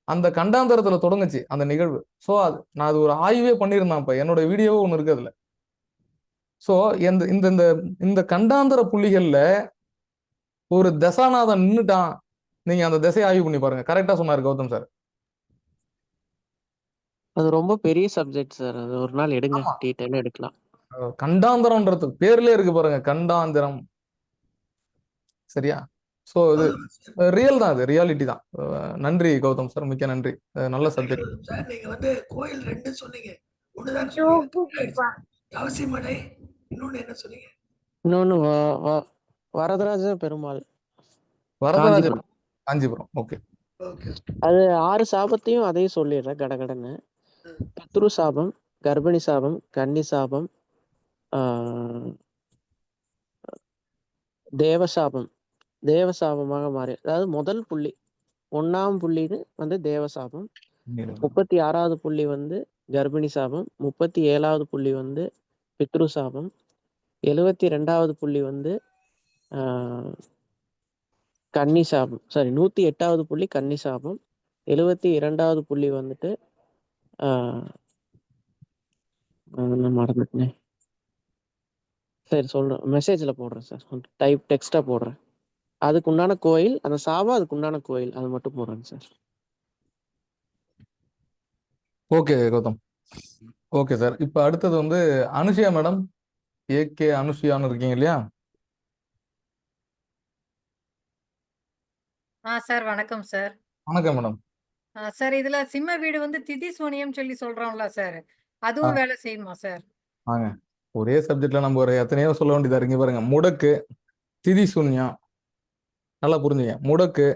அந்த கண்டாந்தரத்துல தொடங்குச்சு அந்த நிகழ்வு. சோ நான் அது ஒரு ஆய்வே பண்ணியிருந்தேன். இப்ப என்னோட வீடியோவே ஒண்ணு இருக்கு அதுல. சோ இந்த கண்டாந்தர புள்ளிகள்ல ஒரு தசாநாதன் நின்னுட்டான், நீங்க அந்த திசையை ஆய்வு பண்ணி பாருங்க. கரெக்டா சொன்னாரு கௌதம் சார். அது ரொம்ப பெரிய சப்ஜெக்ட் சார். அது ஒரு நாள் எடுங்க, டீட்டெயிலா எடுக்கலாம். கண்டாந்திரம்ன்றது பேர்லயே இருக்கு பாருங்க, கண்டாந்திரம். சரியா? சோ இது ரியல் தான், அது ரியாலிட்டி தான். நன்றி கௌதம் சார், மிக்க நன்றி. நல்ல சப்ஜெக்ட் சார். நீங்க வந்து கோயில் 2 சொன்னீங்க. ஒண்ணுதான் சொன்னீங்க அவசியமடை, இன்னொன்னு என்ன சொன்னீங்க? இன்னொன்னு வரதராஜ பெருமாள், வரதராஜ காஞ்சிபுரம். ஓகே, அது 6 சாபத்தையும் அதையும் சொல்லிடுறேன் கடகடன்னு. பத்ரு சாபம், கர்ப்பிணி சாபம், கன்னி சாபம், தேவசாபம். தேவசாபமாக மாறி, அதாவது முதல் புள்ளி 1ஆம் புள்ளின்னு வந்து தேவசாபம், 36வது புள்ளி வந்து கர்ப்பிணி சாபம், 37வது புள்ளி வந்து பித்ரு சாபம், 72வது புள்ளி வந்து கன்னி சாபம், சாரி 108வது புள்ளி கன்னி சாபம், 72வது புள்ளி வந்துட்டு மறந்துட்டேன். சரி சொல்றேன், மெசேஜ்ல போடுறேன் சார், டெக்ஸ்டா போடுறேன். அதுக்கு உண்டான கோயில், அந்த சாபம் அதுக்கு உண்டான கோயில், அது மட்டும் போடுறேங்க sir. Okay Gautham. Okay sir. இப்ப அடுத்தது வந்து அனுஷியா மேடம், ஏகே அனுஷியான்னு இருக்கீங்க இல்லையா? சார் வணக்கம் சார். வணக்கம் மேடம். சார் இதுல சிம்ம வீடு வந்து திதி சூனியம் சொல்லி சொல்றோம்ல சார், அதுவும் வேலை செய்யுமா சார்? வாங்க, ஒரே சப்ஜெக்ட்ல நம்ம ஒரு எத்தனையோ சொல்ல வேண்டியதா இருக்கு. பாருங்க, முடக்கு, திதி சூன்யம், நல்லா புரிஞ்சுங்க. முடக்கு,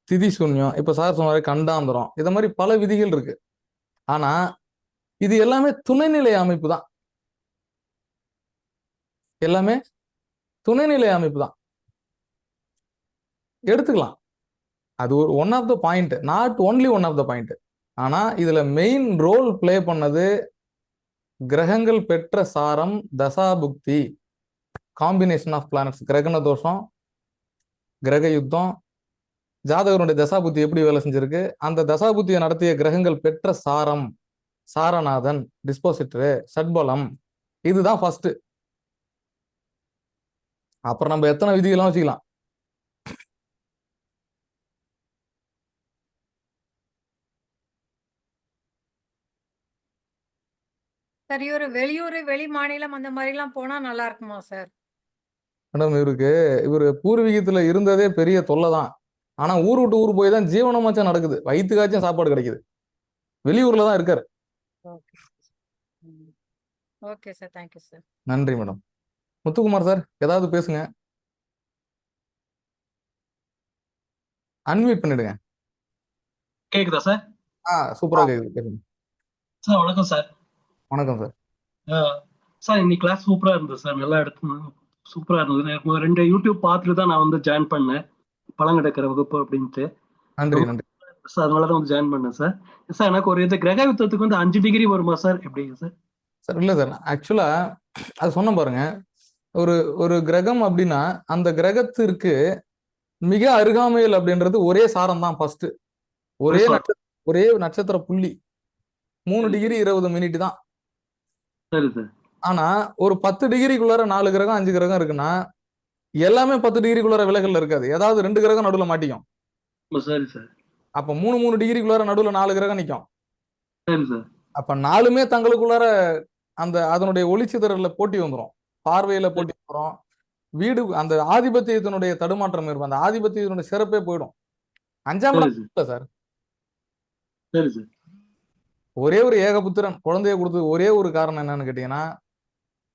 திதி சூன்யம், இப்ப சார் சொன்னாரு கண்டாந்திரம், இத மாதிரி பல விதிகள் இருக்கு. ஆனா இது எல்லாமே துணைநிலை அமைப்பு தான். எல்லாமே துணைநிலை அமைப்பு தான் எடுத்துக்கலாம். அது ஒரு one of the point, not only one of the point. ஆனா இதுல மெயின் ரோல் பிளே பண்ணது கிரகங்கள் பெற்ற சாரம், தசாபுக்தி, காம்பினேஷன் ஆஃப் பிளானட்ஸ், கிரகண தோஷம், கிரக யுத்தம், ஜாதகருடைய தசாபுத்தி எப்படி வேலை செஞ்சிருக்கு, அந்த தசாபுத்தியை நடத்திய கிரகங்கள் பெற்ற சாரம், சாரநாதன், டிஸ்போசிட்டரு, சட்பலம், இதுதான் ஃபர்ஸ்ட். அப்புறம் நம்ம எத்தனை விதிகள்லாம் வச்சுக்கலாம். சார் இவரு வெளியூர், வெளி மாநிலம் அந்த மாதிரி எல்லாம் போனா நல்லா இருக்குமா சார்? மேடம் இவரு பூர்வீகத்துல இருந்ததே பெரிய தொல்லை தான். ஆனா ஊர் விட்டு ஊர் போய் தான் ஜீவனமாச்சும் நடக்குது, வயிற்றுக்காச்சும் சாப்பாடு கிடைக்குது. வெளியூர்ல தான் இருக்காரு. Okay sir, thank you sir. நன்றி மேடம். முத்துக்குமார் சார் ஏதாவது பேசுங்க, அன்மியூட் பண்ணிடுங்க. கேக்குதா சார்? சூப்பரா கேக்குது. சார் வணக்கம் சார். வணக்கம் சார். சார் இன்னைக்கு கிளாஸ் சூப்பரா இருந்தது சார். நல்லா எடுத்து சூப்பரா இருந்தது. எனக்கு 2 யூடியூப் பார்த்துட்டு தான் நான் வந்து ஜாயின் பண்ணேன், பழம் கிடக்கிற வகுப்பு அப்படின்ட்டு. நன்றி நன்றி சார் அதனாலதான் வந்து ஜாயின் பண்ணேன் சார். சார் எனக்கு ஒரு இது கிரக யுத்தத்துக்கு வந்து 5 டிகிரி வருமா சார், எப்படிங்க சார்? சார். இல்லை சார், ஆக்சுவலா அது சொன்ன பாருங்க, ஒரு ஒரு கிரகம் அப்படின்னா அந்த கிரகத்திற்கு மிக அருகாமையில் அப்படின்றது ஒரே சாரம் தான். ஃபர்ஸ்ட் ஒரே நட்சத்திர புள்ளி 3 டிகிரி 20 மினிட் தான். சரி சார். ஆனா ஒரு 10 டிகிரிக்குள்ளார 4 கிரகம் 5 கிரகம் இருக்குன்னா எல்லாமே 10 டிகிரிக்குள்ளார விலகல்ல இருக்காது. ஏதாவது 2 கிரகம் நடுவுல மாட்டிக்கும். சரி சார். அப்ப 3 டிகிரிக்குள்ளார நடுவுல 4 கிரகம் நிக்கும். சரி சார். அப்ப 4மே தங்களுக்குள்ளார அந்த அதனுடைய ஒளிச்சிதறல்ல போட்டி வந்துரும், பார்வையில போட்டி வந்துரும். வீடு அந்த ஆதிபத்தியத்தினுடைய தடுமாற்றம் இருக்கும், அந்த ஆதிபத்தியத்தினுடைய சிறப்பே போயிடும். 5ஆம் இடம் இல்ல சார். சரி சார். ஒரே ஒரு ஏகபுத்திரன் குழந்தைய கொடுத்தது ஒரே ஒரு காரணம் என்னன்னு கேட்டீங்கன்னா,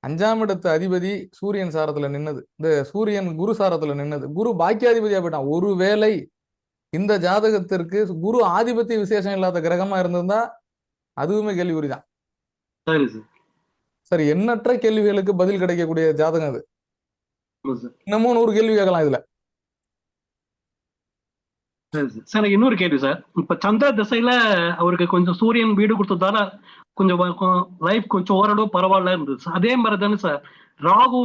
5ஆம் இடத்து அதிபதி சூரியன் சாரத்துல நின்னது, இந்த சூரியன் குரு சாரத்துல நின்னது. குரு பாக்கியாதிபதியா போயிட்டான். ஒருவேளை இந்த ஜாதகத்திற்கு குரு ஆதிபத்திய விசேஷம் இல்லாத கிரகமா இருந்திருந்தா அதுவுமே கேள்விக்குறிதான். சரி சார். சார், எண்ணற்ற கேள்விகளுக்கு பதில் கிடைக்கக்கூடிய ஜாதகம் இது. இன்னமும் 100 கேள்வி கேட்கலாம் இதுல. சரி சார். சார் எனக்கு இன்னொரு கேள்வி சார். இப்ப சந்திர திசையில அவருக்கு கொஞ்சம் சூரியன் வீடு கொடுத்ததால கொஞ்சம் லைஃப் கொஞ்சம் ஓரளவு பரவாயில்ல இருந்தது. அதே மாதிரி தானே சார் ராகு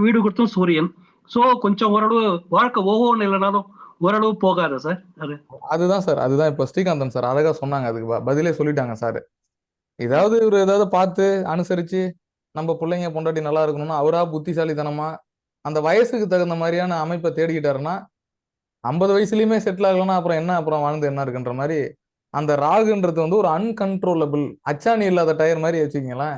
வீடு கொடுத்தும் சூரியன், சோ கொஞ்சம் ஓரளவு வாழ்க்கை ஒவ்வொன்று இல்லைனாலும் ஓரளவு போகாத சார் அது? அதுதான் சார், அதுதான் இப்ப ஸ்ரீகாந்தன் சார் அழகா சொன்னாங்க. அதுக்கு பதிலே சொல்லிட்டாங்க சார். ஏதாவது பார்த்து அனுசரிச்சு நம்ம பிள்ளைங்க பொண்டாட்டி நல்லா இருக்கணும்னா அவரா புத்திசாலித்தனமா அந்த வயசுக்கு தகுந்த மாதிரியான அமைப்பை தேடிக்கிட்டாருன்னா 50 வயசுலயுமே செட்டில் ஆகலன்னா அப்புறம் என்ன, அப்புறம் வாழ்ந்து என்ன இருக்குன்ற மாதிரி. அந்த ராகுன்றது வந்து ஒரு அன்கன்ட்ரோலபிள் அச்சாணி இல்லாத டயர் மாதிரி வச்சுக்கீங்களேன்.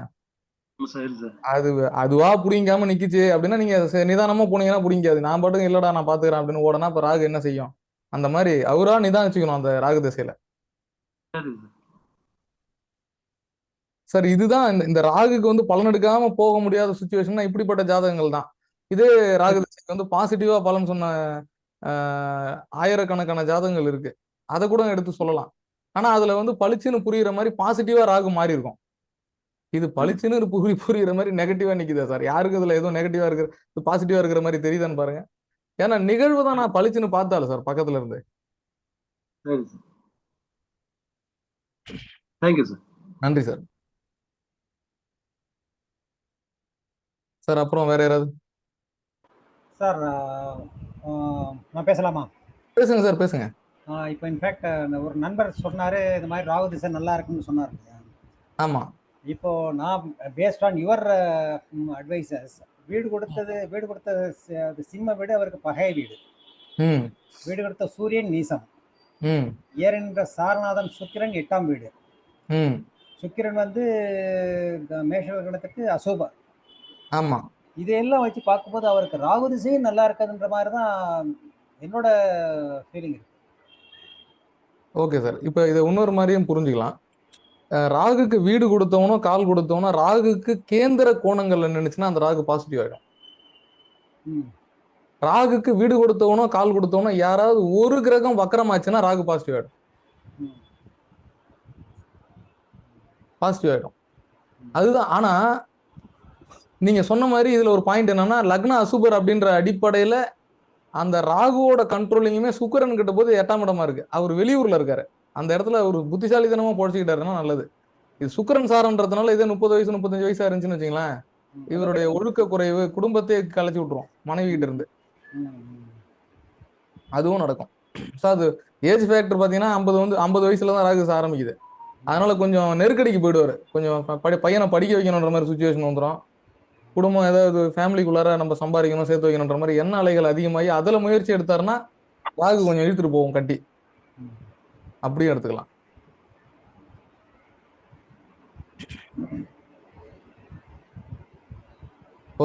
அது அதுவா புடிங்காம நிக்குச்சு அப்படின்னா நீங்க நிதானமா போனீங்கன்னா புடிங்காது. நான் பாட்டுக்கு இல்லடா நான் பாத்துக்கிறேன் அப்படின்னு ஓடனா இப்ப ராகு என்ன செய்யும்? அந்த மாதிரி அவரா நிதானிச்சுக்கணும் அந்த ராகு திசையில. சார், இதுதான் இந்த ராகுக்கு வந்து பலன் எடுக்காம போக முடியாத சுச்சுவேஷன் இப்படிப்பட்ட ஜாதகங்கள் தான். இதே ராகு திசைக்கு வந்து பாசிட்டிவா பலன் சொன்ன ஆயிரக்கணக்கான ஜாதகங்கள் இருக்கு. அதை கூட எடுத்து சொல்லலாம். ஆனா அதுல வந்து பளிச்சுன்னு புரியுற மாதிரி பாசிட்டிவா ராகு மாறி இருக்கும். இது பளிச்சுன்னு புரியுற மாதிரி நெகட்டிவா நிக்குதா சார்? யாருக்கு இதுல ஏதோ நெகட்டிவா இருக்கிற பாசிட்டிவா இருக்கிற மாதிரி தெரியுதான்னு பாருங்க. ஏன்னா நிகழ்வு தான் நான் பளிச்சுன்னு பார்த்தால சார் பக்கத்துல இருந்து. Thank you sir. நன்றி சார். சார் அப்புறம் வேற யாராவது? சார் நான் பேசலாமா? பேசுங்க சார், பேசுங்க. இப்போ இன்ஃபேக்ட் ஒரு நண்பர் சொன்னாரு இந்த மாதிரி ராகு திசை நல்லா இருக்குன்னு சொன்னார். ஆமா. இப்போ நான் பேஸ்ட் ஆன் யுவர் அட்வைசஸ் வீடு கொடுத்தது சிம்ம வீடு அவருக்கு பகை வீடு. வீடு கொடுத்த சூரியன் நீசம். ஏர் என்ற சாரநாதன் சுக்கிரன் 8ஆம் வீடு. சுக்கிரன் வந்து மேஷ லக்னத்துக்கு அசுப. ஆமா. இதையெல்லாம் வச்சு பார்க்கும்போது அவருக்கு ராகு திசையும் நல்லா இருக்காதுன்ற மாதிரி தான் என்னோட ஃபீலிங் இருக்கு. ஓகே சார், இப்போ இதை இன்னொரு மாதிரியும் புரிஞ்சுக்கலாம். ராகுக்கு வீடு கொடுத்தவனோ கால் கொடுத்தவனோ ராகுக்கு கேந்திர கோணங்கள்ல நின்னுச்சுன்னா அந்த ராகு பாசிட்டிவ் ஆயிடும். ராகுக்கு வீடு கொடுத்தவனோ கால் கொடுத்தவனோ யாராவது ஒரு கிரகம் வக்கரமாச்சுன்னா ராகு பாசிட்டிவ் ஆயிடும். பாசிட்டிவ் ஆயிடும். அதுதான். ஆனா நீங்க சொன்ன மாதிரி இதுல ஒரு பாயிண்ட் என்னன்னா, லக்ன அசுபர் அப்படின்ற அடிப்படையில அந்த ராகுவோட கண்ட்ரோலிங்குமே சுக்கிரன் கிட்ட போது 8ஆம் இடமா இருக்கு. அவர் வெளியூர்ல இருக்காரு. அந்த இடத்துல ஒரு புத்திசாலித்தனமா பொழைச்சிக்கிட்டாருன்னா நல்லது. இது சுக்கிரன் சாரன்றதுனால இதே 30 வயசு 35 வயசா இருந்துச்சுன்னு வச்சுங்களேன், இவருடைய ஒழுக்க குறைவு குடும்பத்தையே கலைச்சி விட்டுரும் மனைவி கிட்ட இருந்து. அதுவும் நடக்கும். ஸோ அது ஏஜ் ஃபேக்டர் பார்த்தீங்கன்னா 50 வயசுல தான் ராகு ஆரம்பிக்குது. அதனால கொஞ்சம் நெருக்கடிக்கு போயிடுவாரு. கொஞ்சம் பையனை படிக்க வைக்கணுன்ற மாதிரி சுச்சுவேஷன் வந்துடும். குடும்பம் ஏதாவது ஃபேமிலிக்குள்ளார நம்ம சம்பாதிக்கணும் சேர்த்து வைக்கணுன்ற மாதிரி எண்ண அலைகள் அதிகமாகி அதில் முயற்சி எடுத்தாருன்னா ராகு கொஞ்சம் இழுத்துட்டு போகும் கட்டி. அப்படியே எடுத்துக்கலாம்.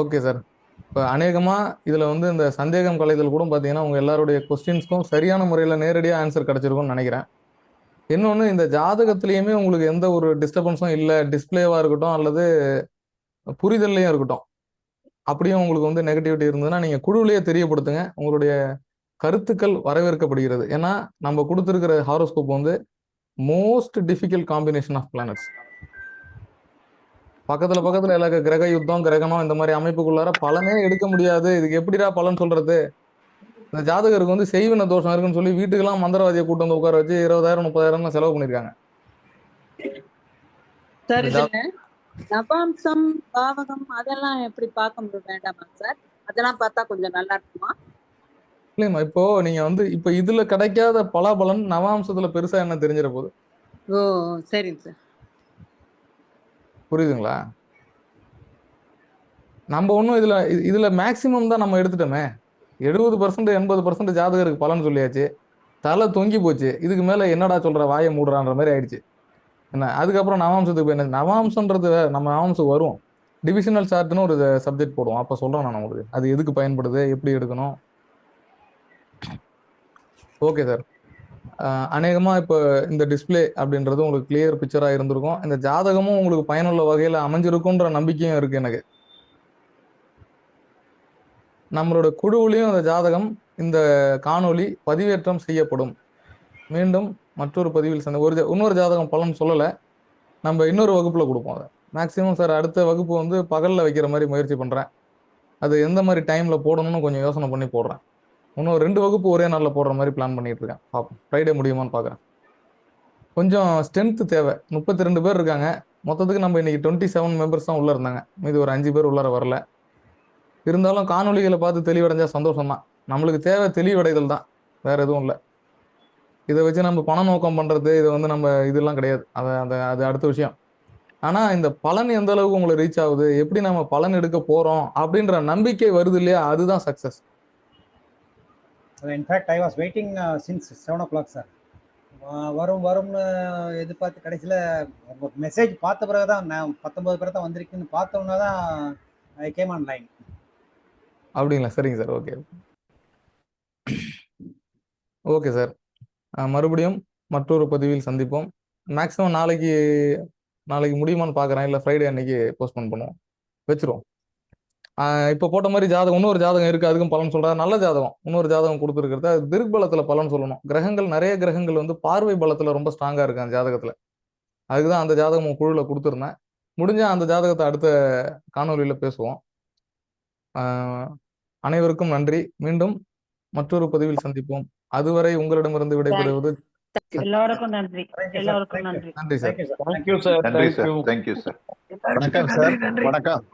Okay sir. இப்போ அநேகமாக இதில் வந்து இந்த சந்தேகம் கலைதல் கூட பார்த்தீங்கன்னா உங்கள் எல்லாருடைய கொஸ்டின்ஸ்க்கும் சரியான முறையில் நேரடியாக ஆன்சர் கிடச்சிருக்கும்னு நினைக்கிறேன். இன்னொன்று, இந்த ஜாதகத்திலையுமே உங்களுக்கு எந்த ஒரு டிஸ்டர்பன்ஸும் இல்லை, டிஸ்பிளேவாக இருக்கட்டும் அல்லது புரிதல்லையும் இருக்கட்டும், அப்படியும் உங்களுக்கு வந்து நெகட்டிவிட்டி இருந்ததுன்னா நீங்கள் குழுவிலேயே தெரியப்படுத்துங்க. உங்களுடைய கருத்துக்கள் வரவேற்கப்படுகிறது. ஏன்னா நம்ம கொடுத்துருக்கிற ஹாரோஸ்கோப் வந்து most difficult combination of planets. பக்கத்துல எல்லா கிரக யுத்தம், கிரகணம் இந்த மாதிரி அமைப்புக்குள்ளார பலனே எடுக்க முடியாது. இதுக்கு எப்படிடா பலன் சொல்றது? இந்த ஜாதகருக்கு வந்து செய்வின தோஷம் இருக்குன்னு சொல்லி வீட்டுக்கெல்லாம் மந்திரவாதியை கூட்டு வந்து உட்கார வச்சு 20,000 30,000 செலவு பண்ணிருக்காங்க. சார் இதுல நவாம்சம் பாவகம் அதெல்லாம் எப்படி பார்க்க வேண்டாமா சார்? அதெல்லாம் பார்த்தா கொஞ்சம் நல்லா இருக்குமா? இல்லைம்மா, இப்போ நீங்க வந்து இப்ப இதுல கிடைக்காத பலாபலன் நவாம்சத்துல பெருசா என்ன தெரிஞ்சிட போகுது? ஓ சரிங்க சார். புரியுதுங்களா? நம்ம ஒன்றும் இதுல மேக்சிமம் தான் நம்ம எடுத்துட்டோமே. 70% 80% ஜாதகருக்கு பலன் சொல்லியாச்சு. தலை தொங்கி போச்சு. இதுக்கு மேல என்னடா சொல்ற, வாயை மூடுறான்ற மாதிரி ஆயிடுச்சு. என்ன அதுக்கப்புறம் நவாம்சத்துக்கு போய் என்ன? நவாம்சம்ன்றது நம்ம நவாம்சம் வரும். டிவிஷனல் சார்ட்னு ஒரு சப்ஜெக்ட் போடுவோம். அப்ப சொல்றேன் நான் உங்களுக்கு அது எதுக்கு பயன்படுது, எப்படி எடுக்கணும். Okay sir. அநேகமா இப்போ இந்த டிஸ்பிளே அப்படின்றது உங்களுக்கு கிளியர் பிக்சரா இருந்திருக்கும். இந்த ஜாதகமும் உங்களுக்கு பயனுள்ள வகையில அமைஞ்சிருக்குன்ற நம்பிக்கையும் இருக்கு எனக்கு. நம்மளோட குழுவிலையும் அந்த ஜாதகம் இந்த காணொளி பதிவேற்றம் செய்யப்படும். மீண்டும் மற்றொரு பதிவில் இன்னொரு ஜாதகம் பலன் சொல்லலை, நம்ம இன்னொரு வகுப்புல கொடுப்போம். அதை மேக்சிமம் சார் அடுத்த வகுப்பு வந்து பகல்ல வைக்கிற மாதிரி முயற்சி பண்றேன். அது எந்த மாதிரி டைம்ல போடணும்னு கொஞ்சம் யோசனை பண்ணி போடுறேன். இன்னும் 2 வகுப்பு ஒரே நாள்ல போடுற மாதிரி பிளான் பண்ணிட்டு இருக்கேன். பார்ப்போம், ஃப்ரைடே முடியுமான்னு பார்க்குறேன். கொஞ்சம் ஸ்ட்ரென்த் தேவை. 32 பேர் இருக்காங்க மொத்தத்துக்கு. நம்ம இன்னைக்கு 27 மெம்பர்ஸ் தான் உள்ள இருந்தாங்க. மீது ஒரு 5 பேர் உள்ளார வரல. இருந்தாலும் காணொலிகளை பார்த்து தெளிவடைஞ்சா சந்தோஷம் தான். நம்மளுக்கு தேவை தெளிவடைதல் தான், வேற எதுவும் இல்லை. இதை வச்சு நம்ம பண நோக்கம் பண்றது இது வந்து நம்ம இதெல்லாம் கிடையாது. அது அடுத்த விஷயம். ஆனா இந்த பலன் எந்த அளவுக்கு உங்களை ரீச் ஆகுது, எப்படி நம்ம பலன் எடுக்க போறோம் அப்படின்ற நம்பிக்கை வருது இல்லையா, அதுதான் success. In fact I was waiting since 7 o'clock sir. வரும்னு எதிர்பார்த்து கடைசியில் மெசேஜ் பார்த்த பிறகு தான் நான் 19 பேர் தான் வந்திருக்குன்னு பார்த்தோன்னா தான் ஐ கேம் ஆன் லைன். அப்படிங்களா? சரிங்க சார். Okay okay sir. மறுபடியும் மற்றொரு பதிவில் சந்திப்போம். மேக்ஸிமம் நாளைக்கு முடியுமான்னு பார்க்குறேன். இல்லை ஃப்ரைடே அன்னைக்கு போஸ்ட்போன் பண்ணுவோம், வச்சிருவோம். இப்போ போட்ட மாதிரி ஜாதகம் இன்னொரு ஜாதகம் இருக்குது, அதுக்கும் பலன் சொல்கிறார். நல்ல ஜாதகம் இன்னொரு ஜாதகம் கொடுத்துருக்கிறது. அது திருப்பலத்தில் பலன் சொல்லணும். நிறைய கிரகங்கள் வந்து பார்வை பலத்தில் ரொம்ப ஸ்ட்ராங்காக இருக்கு அந்த ஜாதகத்தில். அதுக்கு தான் அந்த ஜாதகம் குழுவில் கொடுத்துருந்தேன். முடிஞ்சால் அந்த ஜாதகத்தை அடுத்த காணொலியில் பேசுவோம். அனைவருக்கும் நன்றி. மீண்டும் மற்றொரு பதிவில் சந்திப்போம். அதுவரை உங்களிடமிருந்து விடைபெறுவது எல்லாருக்கும் நன்றி. எல்லாருக்கும் நன்றி. நன்றி சார். நன்றி சார். Thank you sir. வணக்கம் சார். வணக்கம்.